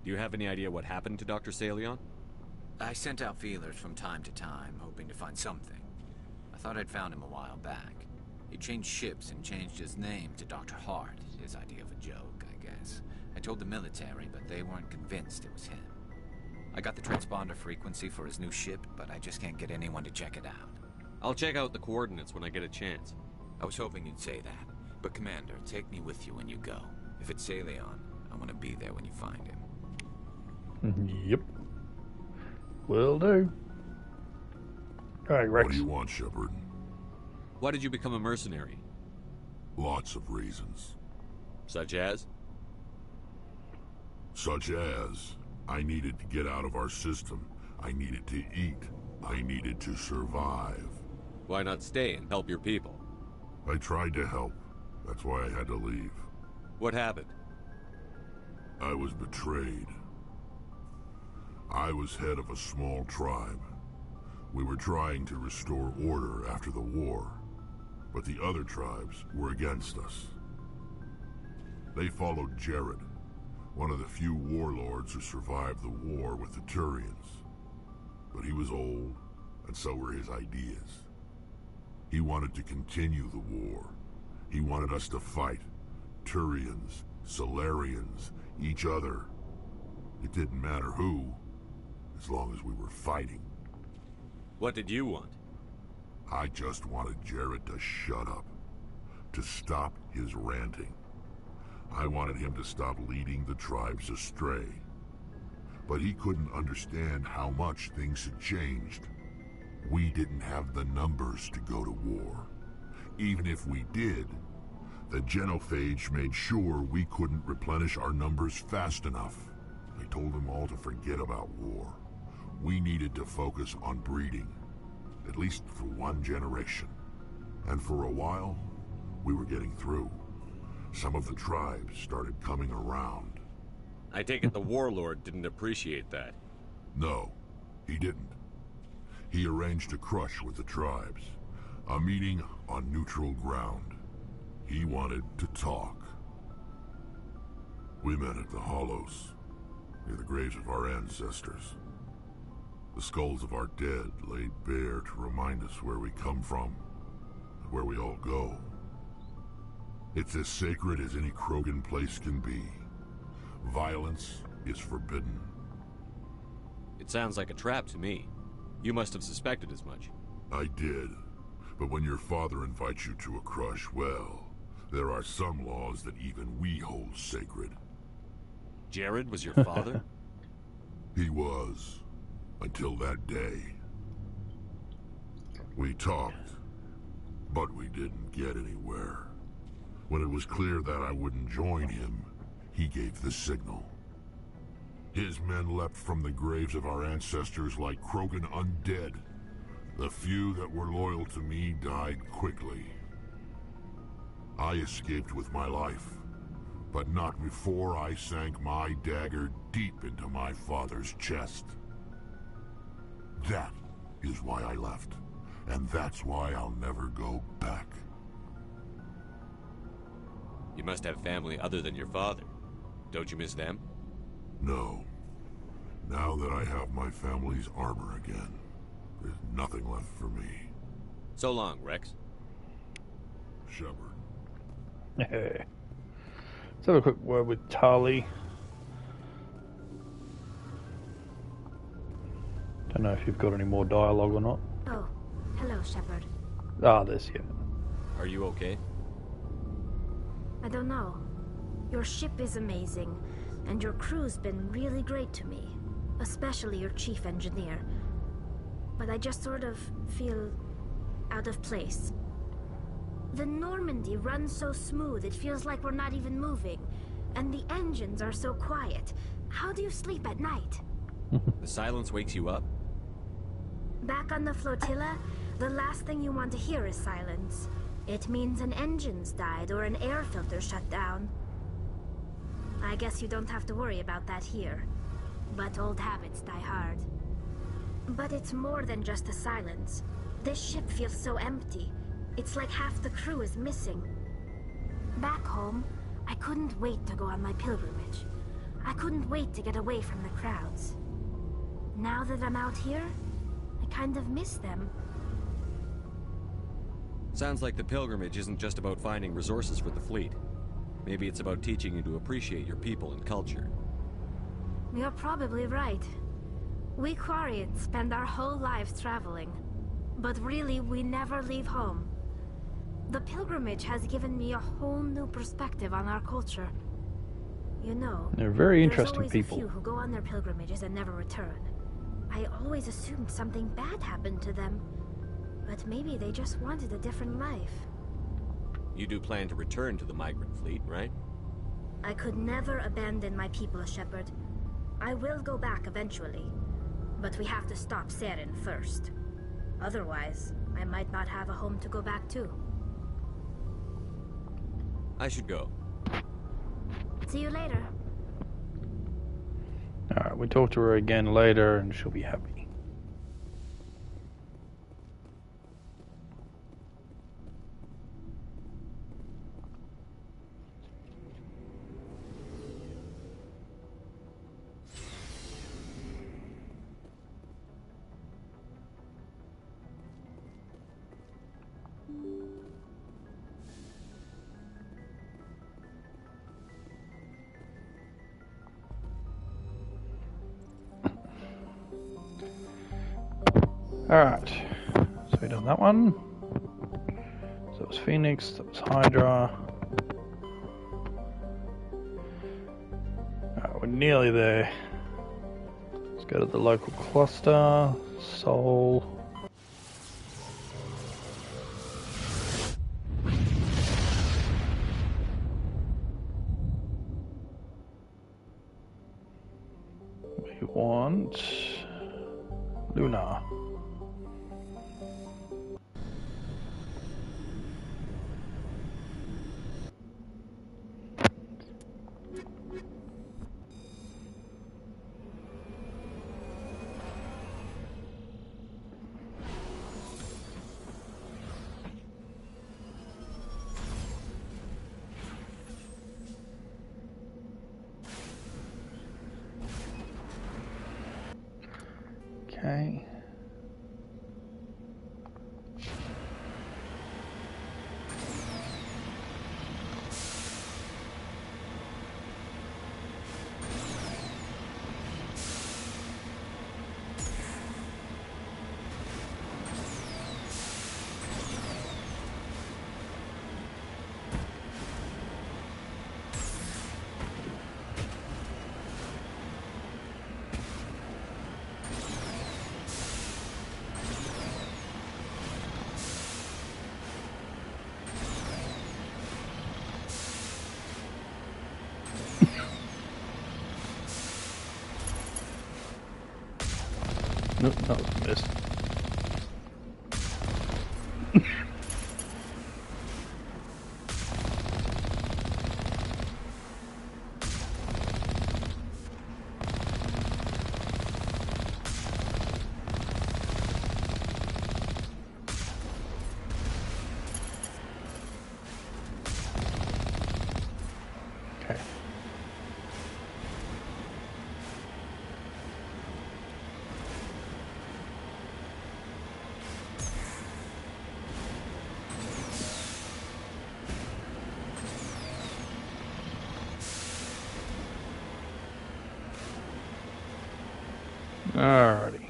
Do you have any idea what happened to Dr. Salion? I sent out feelers from time to time, hoping to find something. I thought I'd found him a while back. He changed ships and changed his name to Dr. Hart, his idea of a joke, I guess. I told the military, but they weren't convinced it was him. I got the transponder frequency for his new ship, but I just can't get anyone to check it out. I'll check out the coordinates when I get a chance. I was hoping you'd say that. But Commander, take me with you when you go. If it's Salion, I want to be there when you find him. Yep. Will do. Alright, Rex. What do you want, Shepard? Why did you become a mercenary? Lots of reasons. Such as? Such as, I needed to get out of our system. I needed to eat. I needed to survive. Why not stay and help your people? I tried to help. That's why I had to leave. What happened? I was betrayed. I was head of a small tribe. We were trying to restore order after the war, but the other tribes were against us. They followed Jared, one of the few warlords who survived the war with the Turians. But he was old, and so were his ideas. He wanted to continue the war. He wanted us to fight. Turians, Salarians, each other. It didn't matter who, as long as we were fighting. What did you want? I just wanted Jared to shut up. to stop his ranting. I wanted him to stop leading the tribes astray. But he couldn't understand how much things had changed. We didn't have the numbers to go to war. Even if we did, the genophage made sure we couldn't replenish our numbers fast enough. I told them all to forget about war. We needed to focus on breeding, at least for one generation. And for a while, we were getting through. Some of the tribes started coming around. I take it the warlord didn't appreciate that. No, he didn't. He arranged a crush with the tribes. A meeting on neutral ground. He wanted to talk. We met at the Hollows, near the graves of our ancestors. The skulls of our dead laid bare to remind us where we come from, and where we all go. It's as sacred as any Krogan place can be. Violence is forbidden. It sounds like a trap to me. You must have suspected as much. I did. But when your father invites you to a crush, well, there are some laws that even we hold sacred. Jared was your father? He was. Until that day. We talked, but we didn't get anywhere. When it was clear that I wouldn't join him, he gave the signal. His men leapt from the graves of our ancestors like Krogan undead. The few that were loyal to me died quickly. I escaped with my life, but not before I sank my dagger deep into my father's chest. That is why I left, and that's why I'll never go back. You must have family other than your father. Don't you miss them? No. Now that I have my family's armor again, there's nothing left for me. So long, Rex. Shepard. Let's have a quick word with Tali. Don't know if you've got any more dialogue or not. Oh, hello, Shepard. Ah, there's you. Are you okay? I don't know. Your ship is amazing, and your crew's been really great to me. Especially your chief engineer. But I just sort of feel out of place. The Normandy runs so smooth it feels like we're not even moving. And the engines are so quiet. How do you sleep at night? The silence wakes you up? Back on the flotilla, the last thing you want to hear is silence. It means an engine's died or an air filter shut down. I guess you don't have to worry about that here. But old habits die hard. But it's more than just a silence. This ship feels so empty. It's like half the crew is missing. Back home, I couldn't wait to go on my pilgrimage. I couldn't wait to get away from the crowds. Now that I'm out here, I kind of miss them. Sounds like the pilgrimage isn't just about finding resources for the fleet. Maybe it's about teaching you to appreciate your people and culture. You're probably right. We Quarians spend our whole lives traveling. But really, we never leave home. The pilgrimage has given me a whole new perspective on our culture. You know, they're very interesting there's always people. A few who go on their pilgrimages and never return. I always assumed something bad happened to them. But maybe they just wanted a different life. You do plan to return to the migrant fleet, right? I could never abandon my people, Shepard. I will go back eventually. But we have to stop Saren first. Otherwise, I might not have a home to go back to. I should go. See you later. Alright, we talk to her again later and she'll be happy. Alright, so we've done that one. So was Phoenix, that was Hydra. Alright, we're nearly there. Let's go to the local cluster. Sol. We want Luna. Okay. Nope, that was a miss. Okay. Alrighty.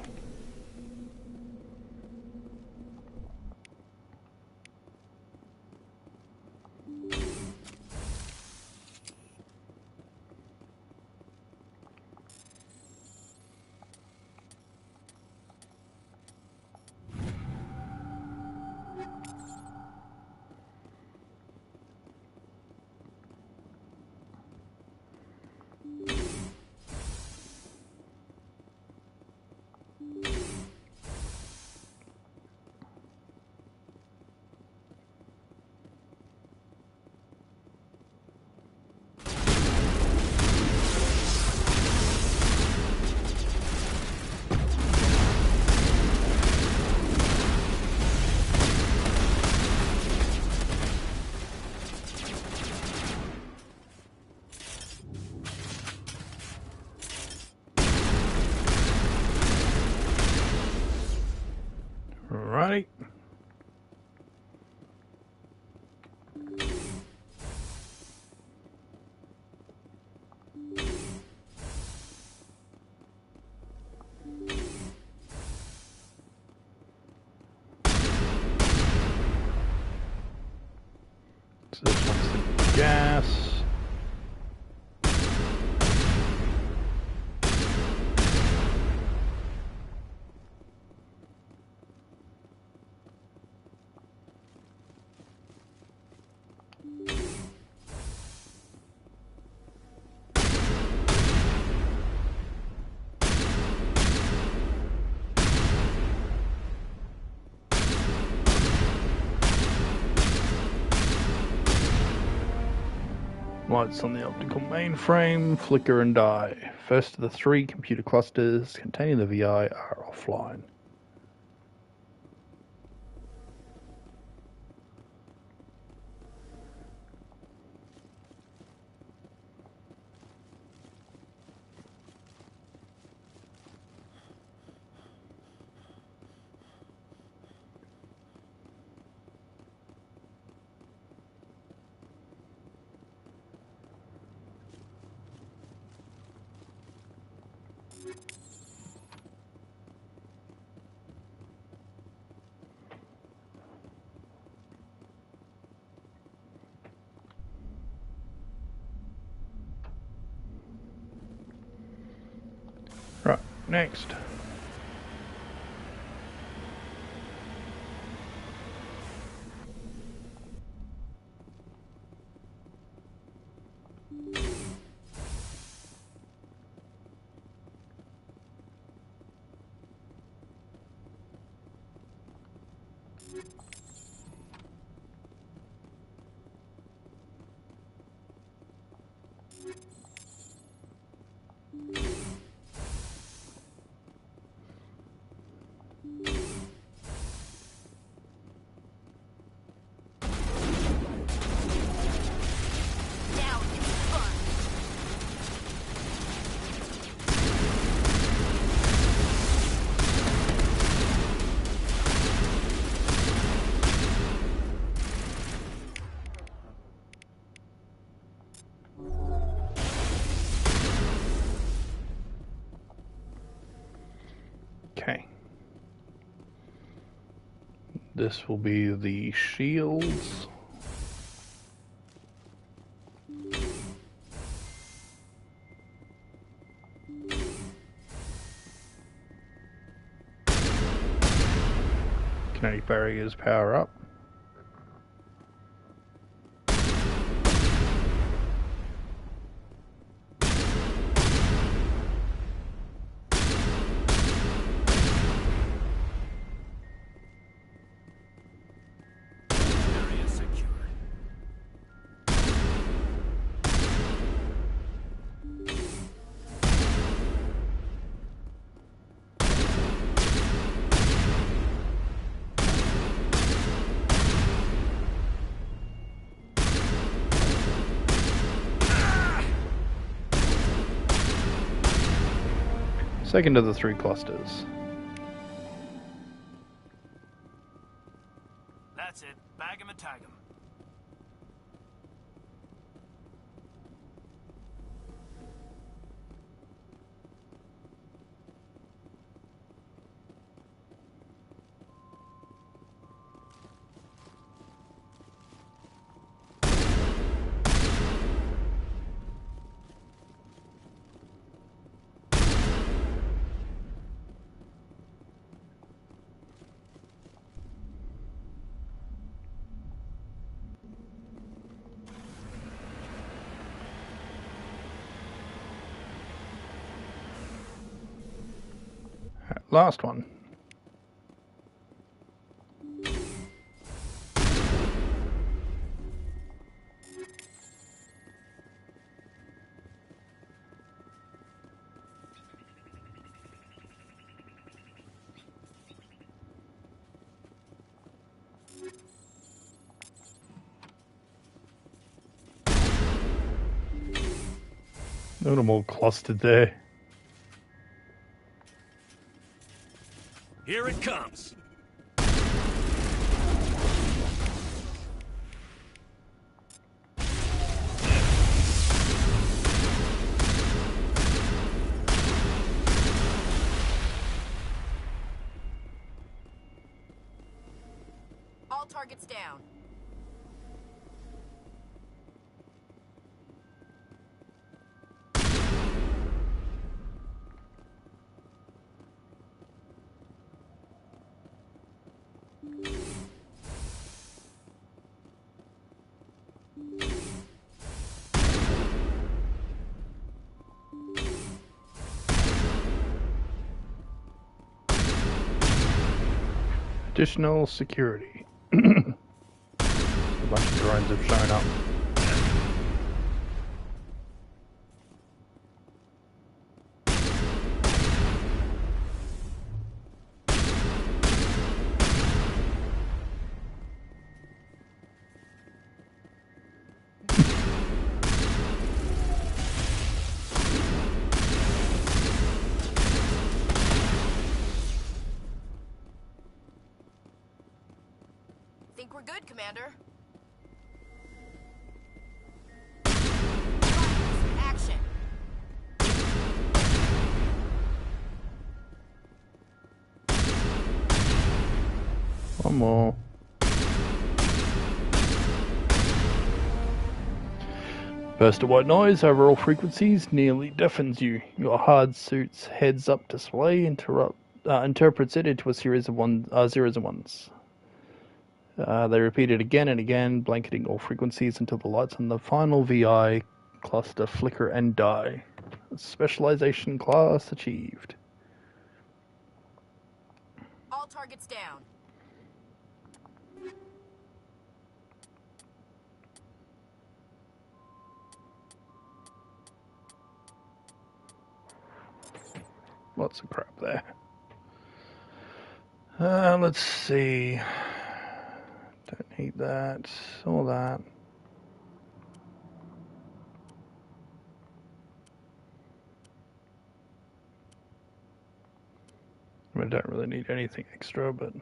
Right. So this one's the gas. Lights on the optical mainframe flicker and die. First of the 3 computer clusters containing the VI are offline. Right, next. Okay. This will be the shields. Kinetic barriers power up. Second of the 3 clusters. That's it. Bag 'em and tag 'em. Last one. A little more clustered there. Here it comes. All targets down. Additional security. A bunch of drones have shown up. Think we're good, Commander. Action. One more. Burst of white noise over all frequencies nearly deafens you. Your hard suit's heads-up display interprets it into a series of zeros and ones. They repeat it again and again, blanketing all frequencies until the lights on the final VI cluster flicker and die. Specialization class achieved. All targets down. Lots of crap there. Let's see. Don't need that. All that. I don't really need anything extra, but...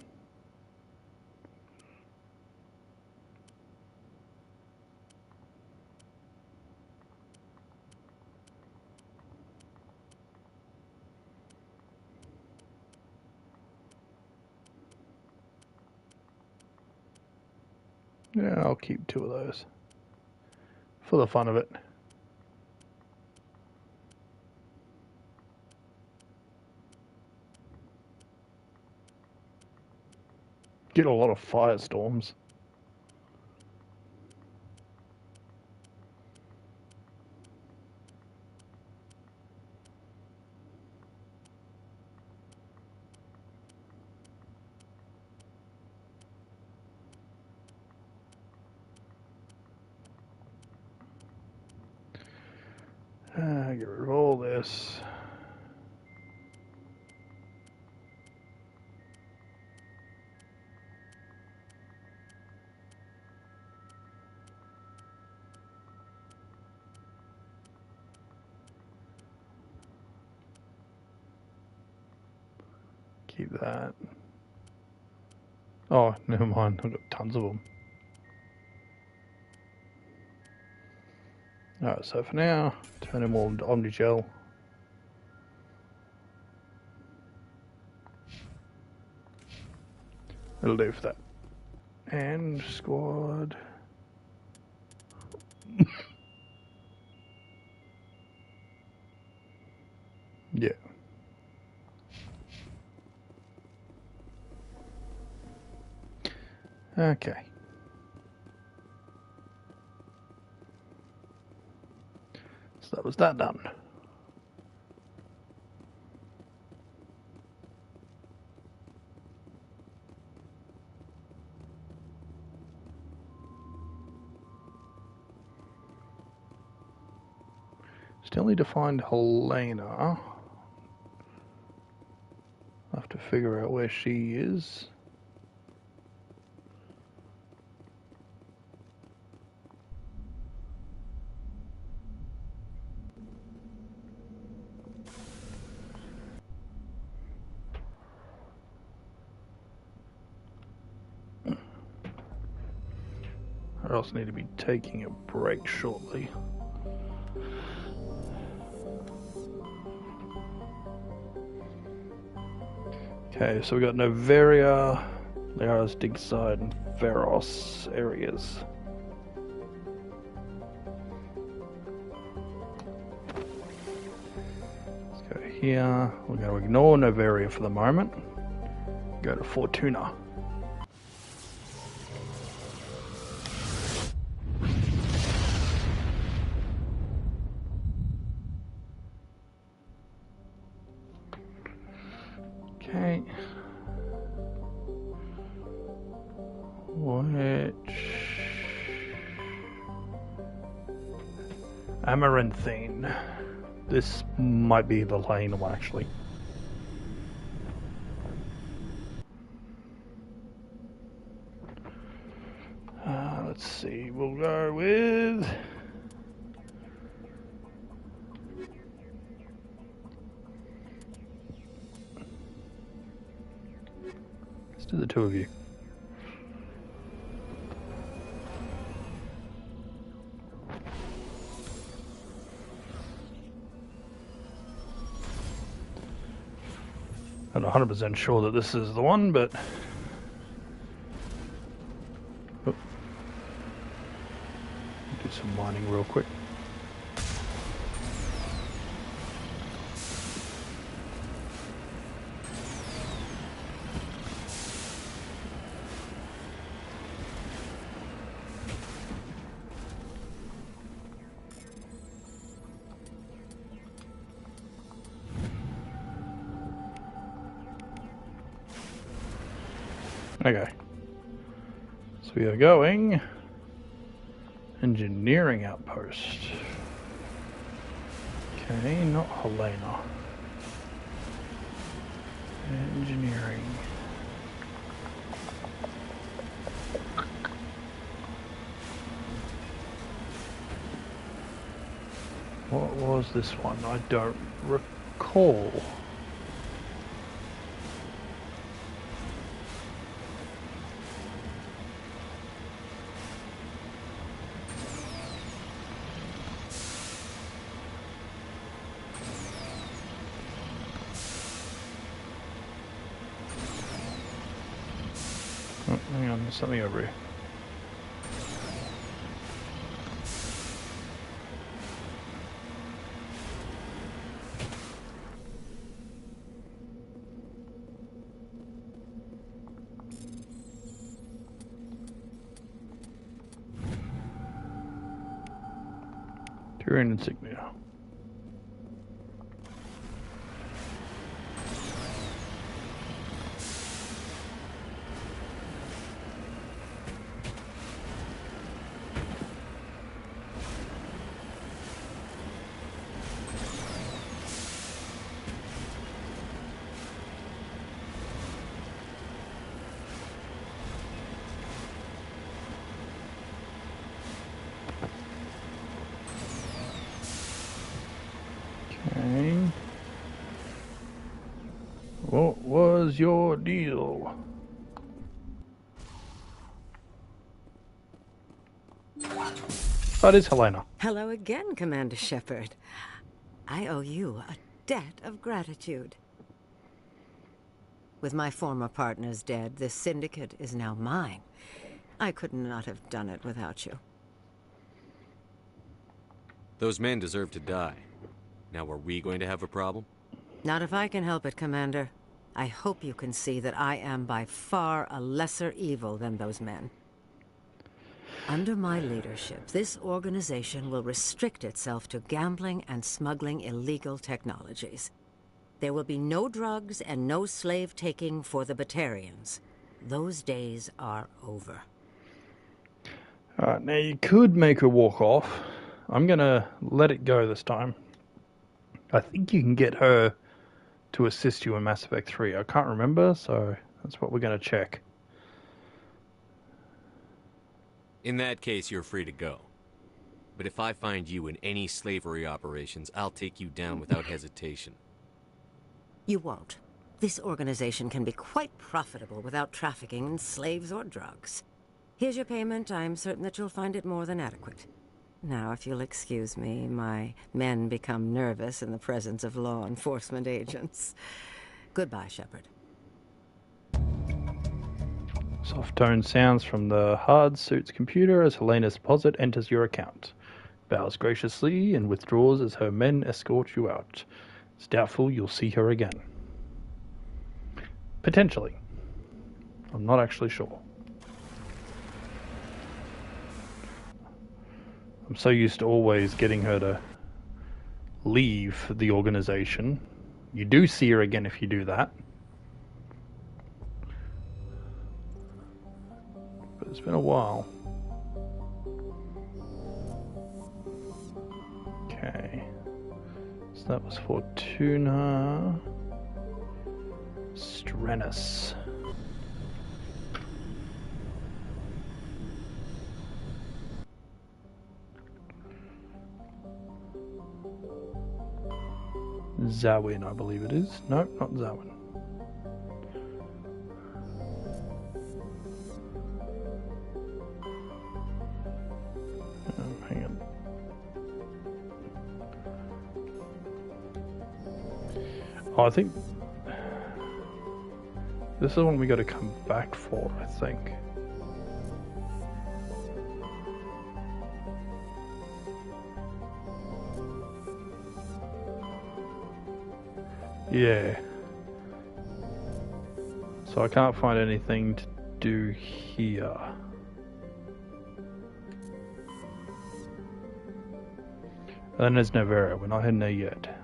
yeah, I'll keep 2 of those. For the fun of it. Get a lot of firestorms. Get rid of all this. Keep that. Oh, never mind. I've got tons of them. Alright, so for now, turn them all into Omnigel. It'll do for that. And squad. Yeah. Okay. So that was that done. Still need to find Helena. I'll have to figure out where she is. I also need to be taking a break shortly. Okay, so we got Noveria, Liara's Dig Side, and Veros areas. Let's go here. We're going to ignore Noveria for the moment. Go to Fortuna. Okay. Amaranthine. This might be the Helena one, actually. Let's see, we'll go with... let's do the 2 of you. I'm not 100% sure that this is the one, but... oh. Do some mining real quick. Okay. So we are going engineering outpost. Okay, not Helena. Engineering. What was this one? I don't recall. Oh, hang on, there's something over here. Turian insignia. Okay. What was your deal? That is Helena. Hello again, Commander Shepard. I owe you a debt of gratitude. With my former partners dead, this syndicate is now mine. I could not have done it without you. Those men deserve to die. Now, are we going to have a problem? Not if I can help it, Commander. I hope you can see that I am by far a lesser evil than those men. Under my leadership, this organization will restrict itself to gambling and smuggling illegal technologies. There will be no drugs and no slave-taking for the Batarians. Those days are over. Alright, now you could make her walk off. I'm gonna let it go this time. I think you can get her to assist you in Mass Effect 3. I can't remember, so that's what we're gonna check. In that case, you're free to go. But if I find you in any slavery operations, I'll take you down without hesitation. You won't. This organization can be quite profitable without trafficking in slaves or drugs. Here's your payment. I'm certain that you'll find it more than adequate. Now, if you'll excuse me, my men become nervous in the presence of law enforcement agents. Goodbye, Shepard. Soft tone sounds from the hard suit's computer as Helena's deposit enters your account. Bows graciously and withdraws as her men escort you out. It's doubtful you'll see her again. Potentially. I'm not actually sure. I'm so used to always getting her to leave the organization. You do see her again if you do that. But it's been a while. Okay. So that was Fortuna. Strennis. Zawin, I believe it is. No, not Zawin. Hang on. Oh, I think this is one we got to come back for, I think. Yeah. So I can't find anything to do here. And then there's Nevera. We're not heading there yet.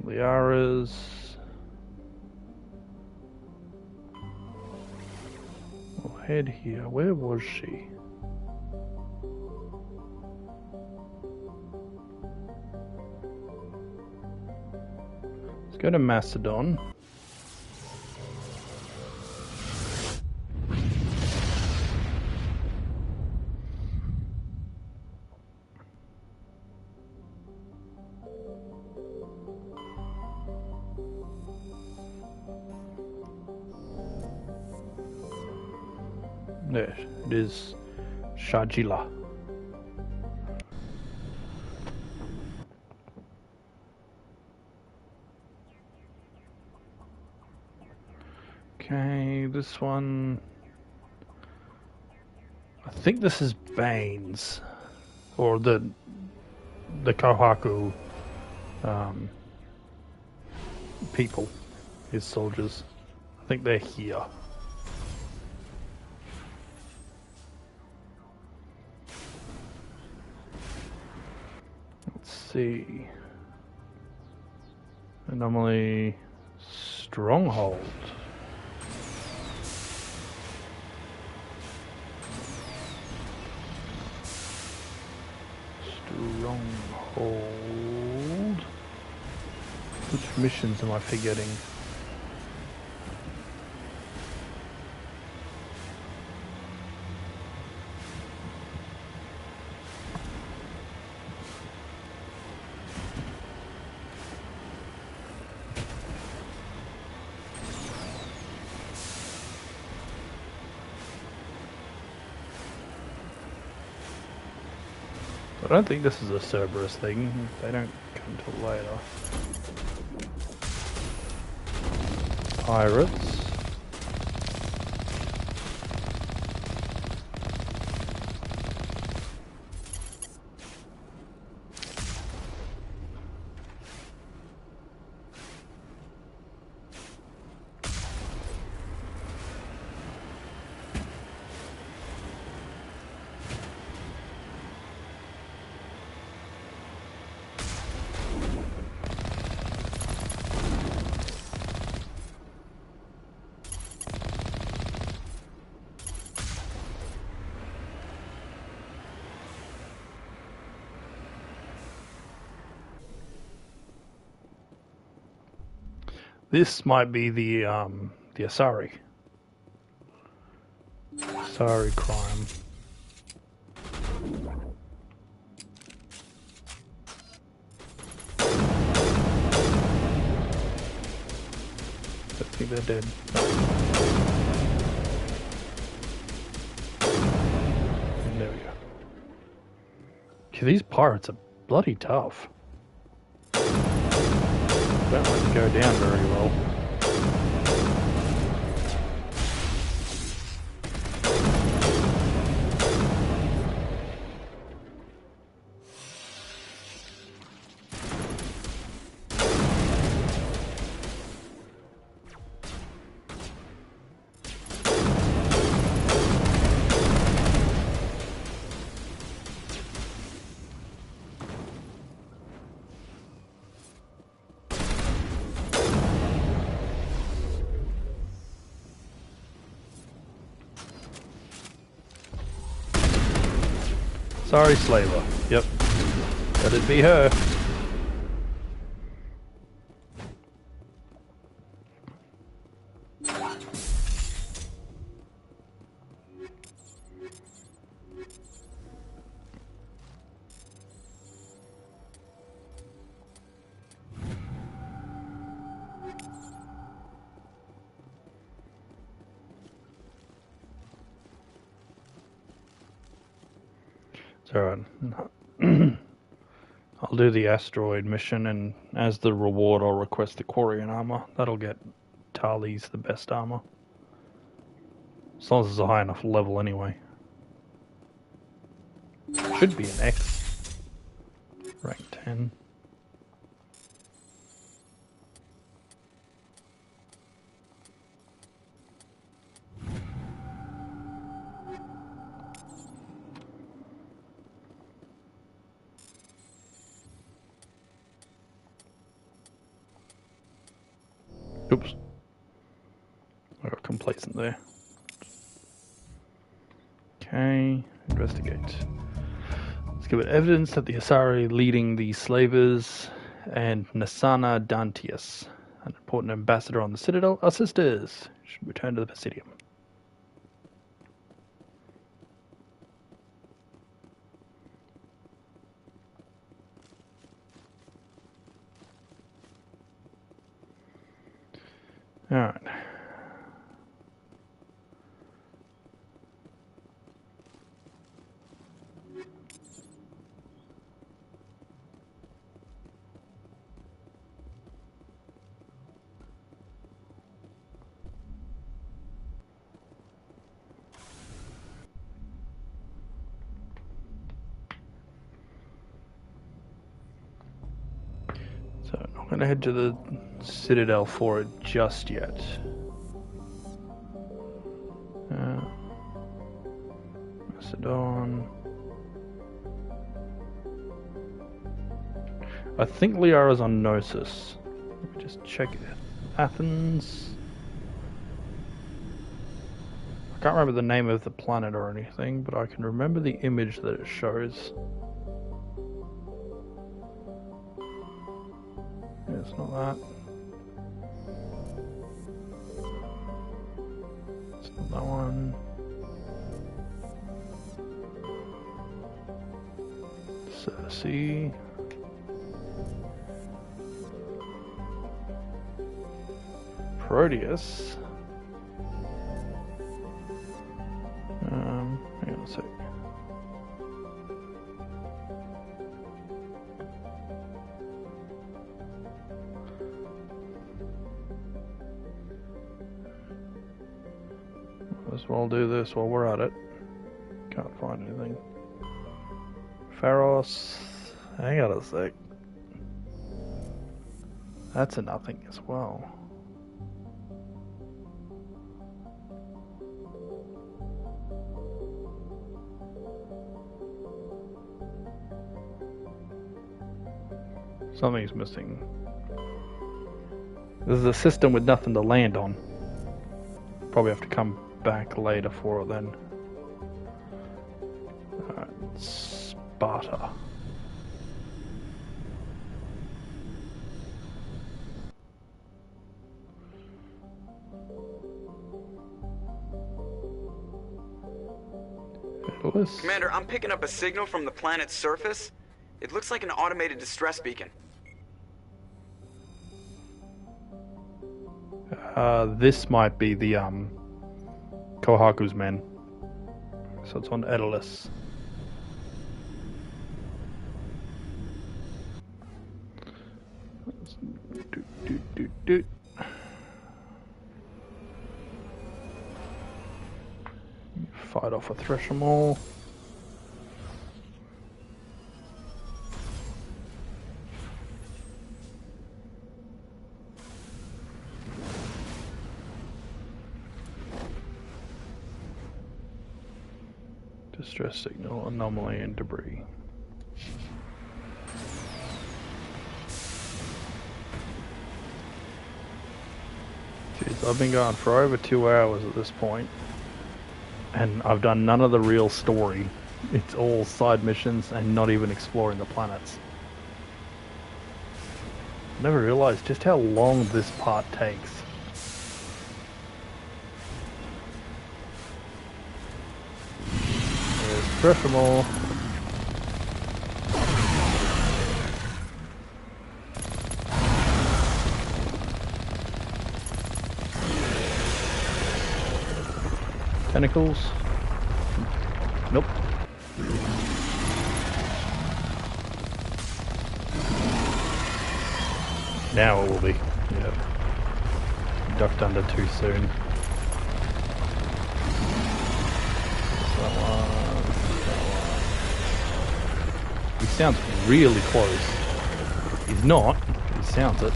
Liara's. head here. Where was she? Let's go to Macedon. There, it is Shajila. Okay, this one... I think this is Baines, or the Kohaku people, his soldiers. I think they're here. See, anomaly stronghold. Stronghold. Which missions am I forgetting? I don't think this is a Cerberus thing. They don't come till later. Pirates. This might be the Asari. Asari crime. I think they're dead. And there we go. Okay, these pirates are bloody tough. Don't let it go down very well. Sorry, Slaver. Yep. Let it be her. Alright. I'll do the asteroid mission, and as the reward I'll request the Quarian armor. That'll get Tali's the best armor. As long as it's a high enough level anyway. Should be an X. Rank 10. Oops. I got complacent there. Okay, investigate. Let's give it evidence that the Asari leading the slavers and Nasana Dantius, an important ambassador on the Citadel, are sisters. Should return to the Presidium. Alright. So, I'm not going to head to the Citadel for it just yet. Macedon. I think Liara's on Gnosis. Let me just check it. Athens. I can't remember the name of the planet or anything, but I can remember the image that it shows. Yeah, it's not that. It's not that one. Cersei. Proteus. Hang on a sec. Might as well do this while we're at it. Can't find anything. Pharos. Hang on a sec. That's a nothing as well. Something's missing. This is a system with nothing to land on. Probably have to come back later for it then. Alright, Sparta. Commander, I'm picking up a signal from the planet's surface. It looks like an automated distress beacon. This might be the Kohaku's men. So it's on Edelus. Fight off a Thresher Maul. Distress signal, anomaly, and debris. Jeez, I've been going for over 2 hours at this point, and I've done none of the real story. It's all side missions and not even exploring the planets. Never realized just how long this part takes. Thresher Maul. Tentacles. Nope. Now it will be. Yep. Ducked under too soon. He sounds really close. He's not, he sounds it.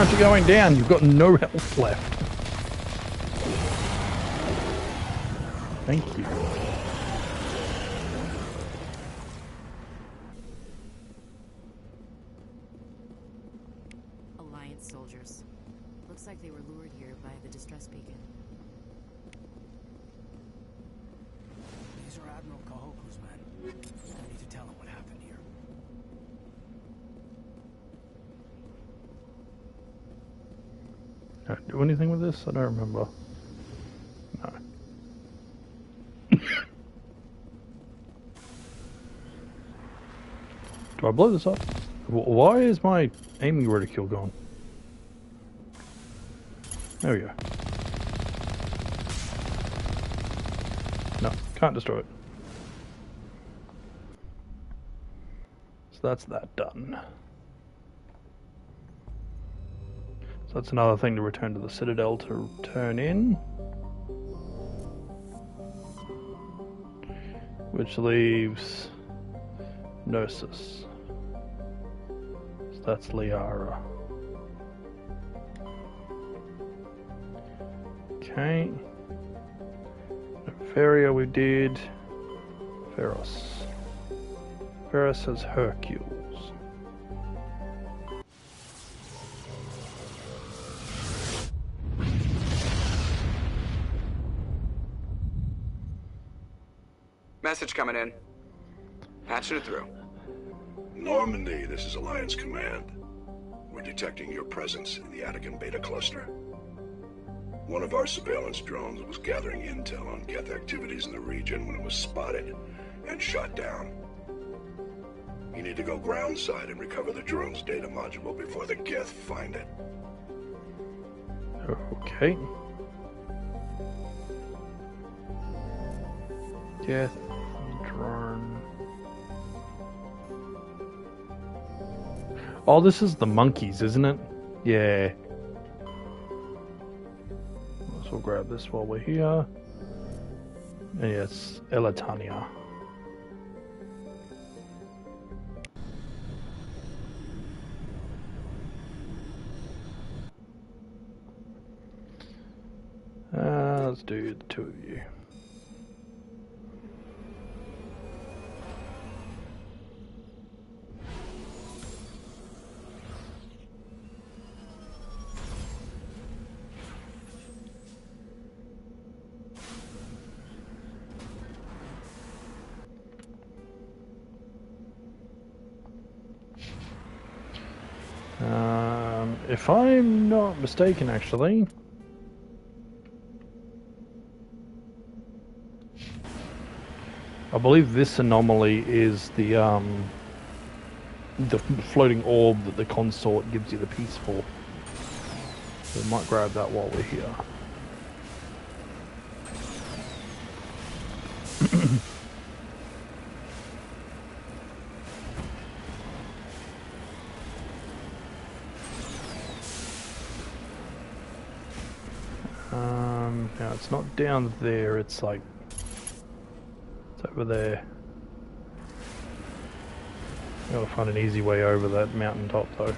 aren't you going down? You've got no health left. Thank you. Alliance soldiers. Looks like they were lured here by the distress beacon. These are Admiral Kahoku's men. I need to tell him what happened here. Can I do anything with this? I don't remember. No. Do I blow this up? Why is my aiming reticule gone? There we go. No, can't destroy it. So that's that done. So that's another thing to return to the Citadel to turn in. Which leaves Gnosis. So that's Liara. Okay. Feria we did. Feros. Feros has Hercules. Message coming in. Patching it through. Normandy, this is Alliance Command. We're detecting your presence in the Attican Beta Cluster. One of our surveillance drones was gathering intel on Geth activities in the region when it was spotted and shot down. You need to go groundside and recover the drone's data module before the Geth find it. Okay. Geth drone. Oh, this is the monkeys, isn't it? Yeah. So we'll grab this while we're here. And yeah, it's Elatania. Let's do the two of you. If I'm not mistaken, actually, I believe this anomaly is the floating orb that the consort gives you the piece for. So we might grab that while we're here. Now it's not down there, it's like, it's over there. Gotta find an easy way over that mountaintop though.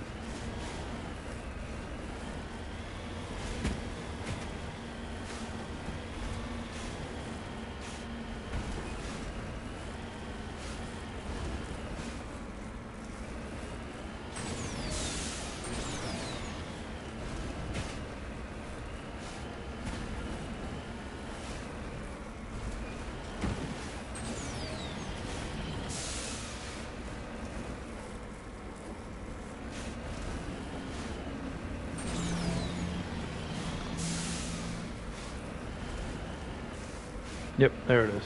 Yep, there it is.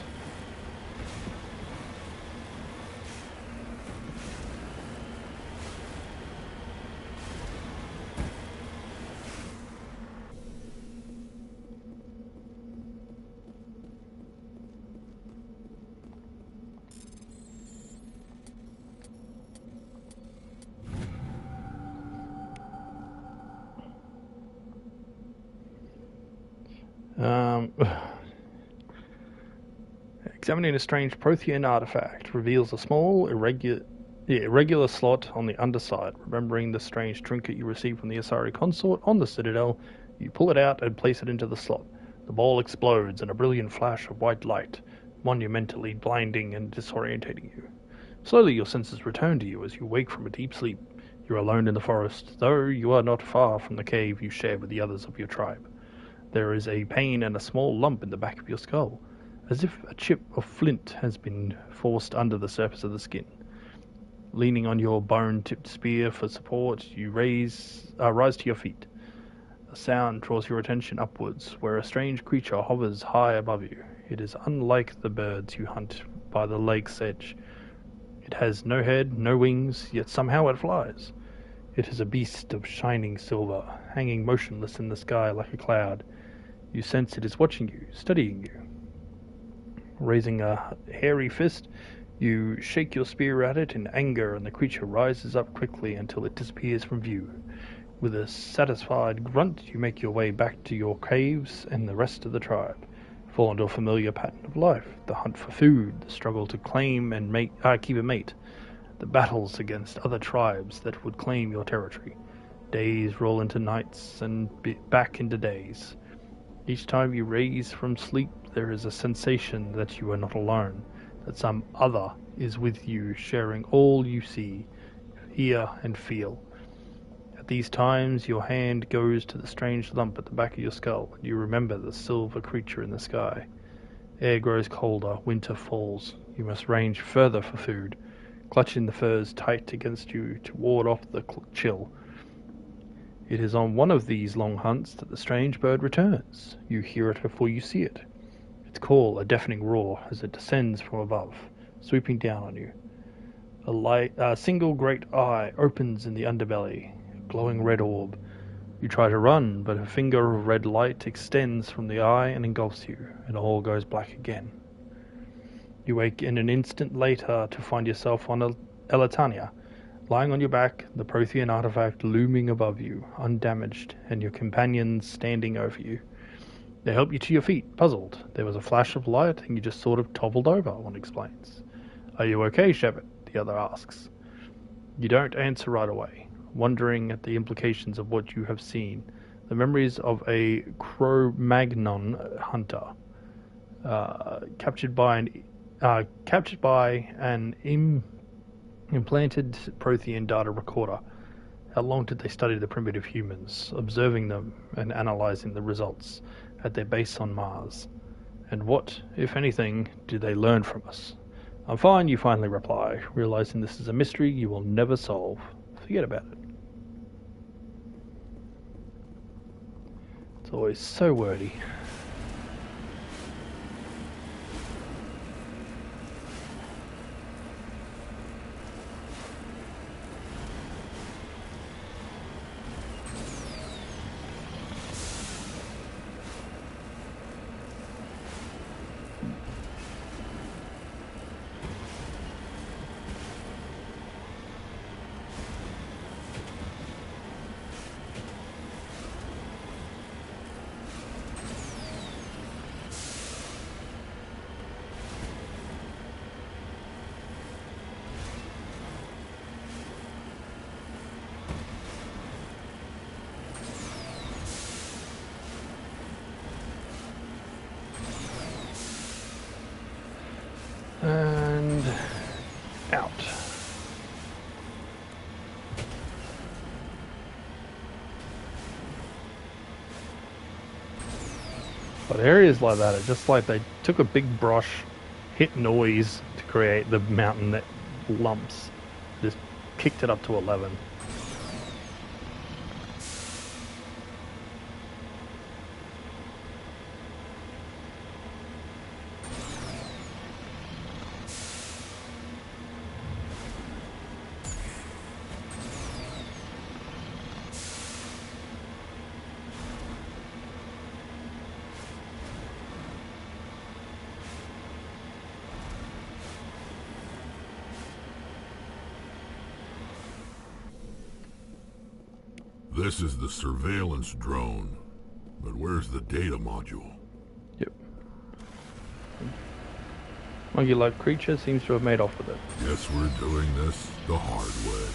Examining a strange Prothean artifact reveals a small, irregular Yeah, irregular slot on the underside. Remembering the strange trinket you received from the Asari consort on the Citadel, you pull it out and place it into the slot. The ball explodes in a brilliant flash of white light, monumentally blinding and disorientating you. Slowly your senses return to you as you wake from a deep sleep. You are alone in the forest, though you are not far from the cave you share with the others of your tribe. There is a pain and a small lump in the back of your skull, as if a chip of flint has been forced under the surface of the skin. Leaning on your bone-tipped spear for support, you rise to your feet. A sound draws your attention upwards, where a strange creature hovers high above you. It is unlike the birds you hunt by the lake's edge. It has no head, no wings, yet somehow it flies. It is a beast of shining silver, hanging motionless in the sky like a cloud. You sense it is watching you, studying you. Raising a hairy fist, you shake your spear at it in anger, and the creature rises up quickly until it disappears from view. With a satisfied grunt, you make your way back to your caves and the rest of the tribe. Fall into a familiar pattern of life: the hunt for food, the struggle to claim and keep a mate, the battles against other tribes that would claim your territory. Days roll into nights and back into days. Each time you raise from sleep, there is a sensation that you are not alone, that some other is with you, sharing all you see, hear, and feel. At these times, your hand goes to the strange lump at the back of your skull, and you remember the silver creature in the sky. Air grows colder, winter falls. You must range further for food, clutching the furs tight against you to ward off the chill. It is on one of these long hunts that the strange bird returns. You hear it before you see it. Its call, a deafening roar, as it descends from above, sweeping down on you. A single great eye opens in the underbelly, a glowing red orb. You try to run, but a finger of red light extends from the eye and engulfs you, and all goes black again. You wake in an instant later to find yourself on Elatania, lying on your back, the Prothean artifact looming above you, undamaged, and your companions standing over you. They help you to your feet, puzzled. There was a flash of light, and you just sort of toppled over, one explains. Are you okay, Shepard? The other asks. You don't answer right away, wondering at the implications of what you have seen. The memories of a Cro-Magnon hunter, captured by an implanted Prothean data recorder. How long did they study the primitive humans, observing them and analyzing the results at their base on Mars? And what, if anything, do they learn from us? I'm fine, you finally reply, realizing this is a mystery you will never solve. Forget about it. It's always so wordy. And out. But areas like that are just like they took a big brush, hit noise to create the mountain that lumps, just kicked it up to 11. This is the surveillance drone, but where's the data module? Yep. Monkey-like creature seems to have made off with it. Guess we're doing this the hard way.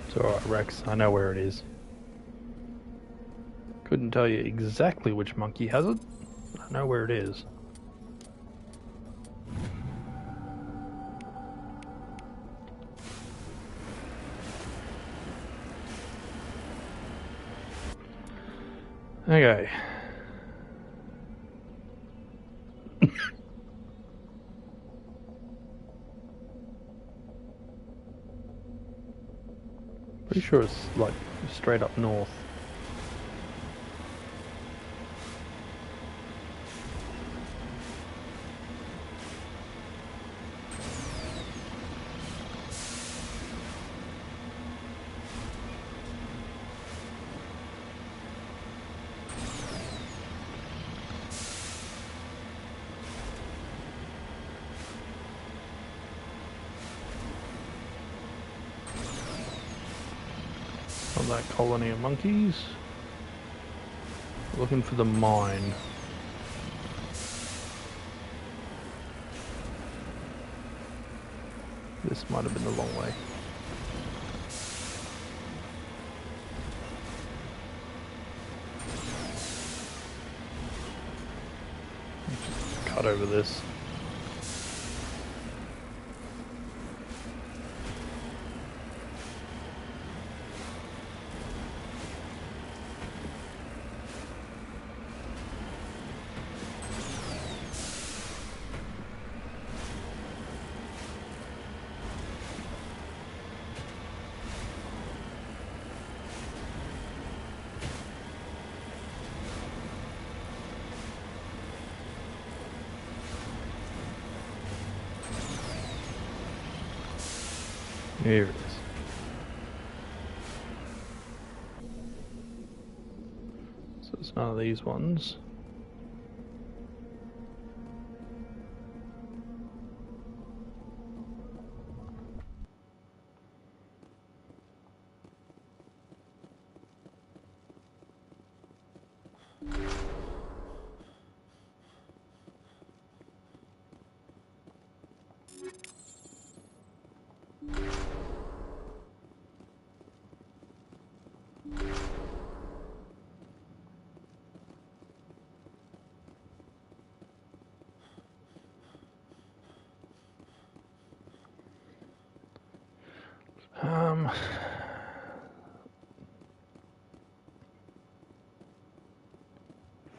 It's alright, Rex. I know where it is. Couldn't tell you exactly which monkey has it. I know where it is. Okay. Pretty sure it's like straight up north. That colony of monkeys. Looking for the mine. This might have been the long way. Just cut over this. Here it is. So it's none of these ones.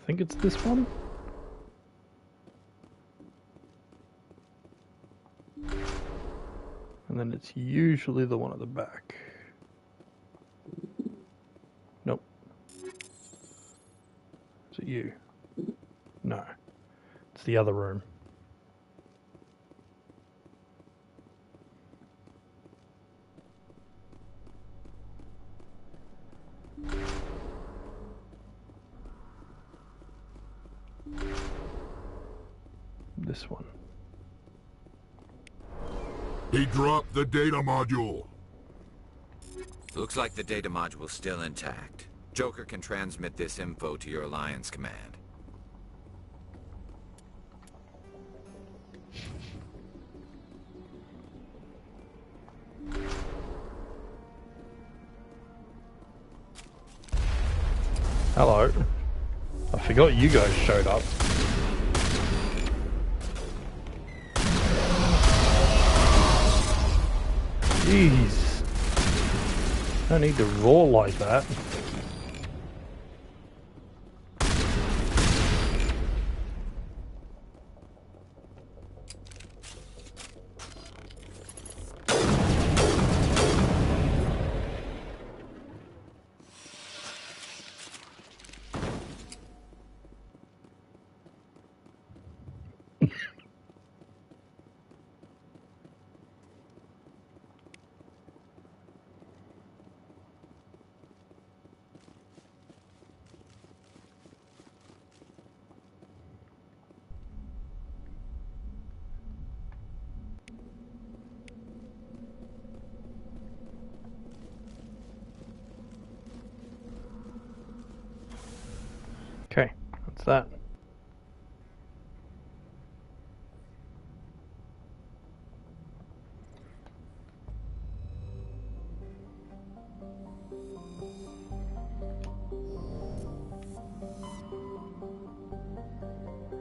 I think it's this one. And then it's usually the one at the back. Nope. Is it you? No. It's the other room. This one. He dropped the data module. Looks like the data module's still intact. Joker can transmit this info to your Alliance command. Hello. I forgot you guys showed up. Jeez. Don't need to roar like that. What's that?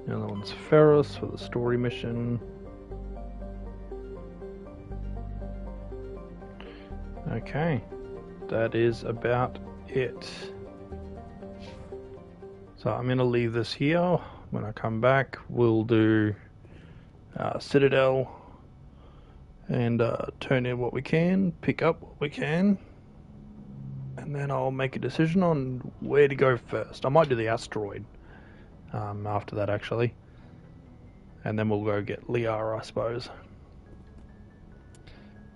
The other one's Ferris for the story mission. Okay, that is about it. So I'm going to leave this here. When I come back, we'll do Citadel and turn in what we can, pick up what we can, and then I'll make a decision on where to go first. I might do the asteroid after that, actually. And then we'll go get Liara, I suppose.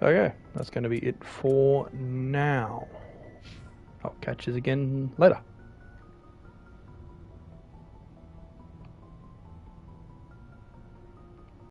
Okay, that's going to be it for now. I'll catch you again later.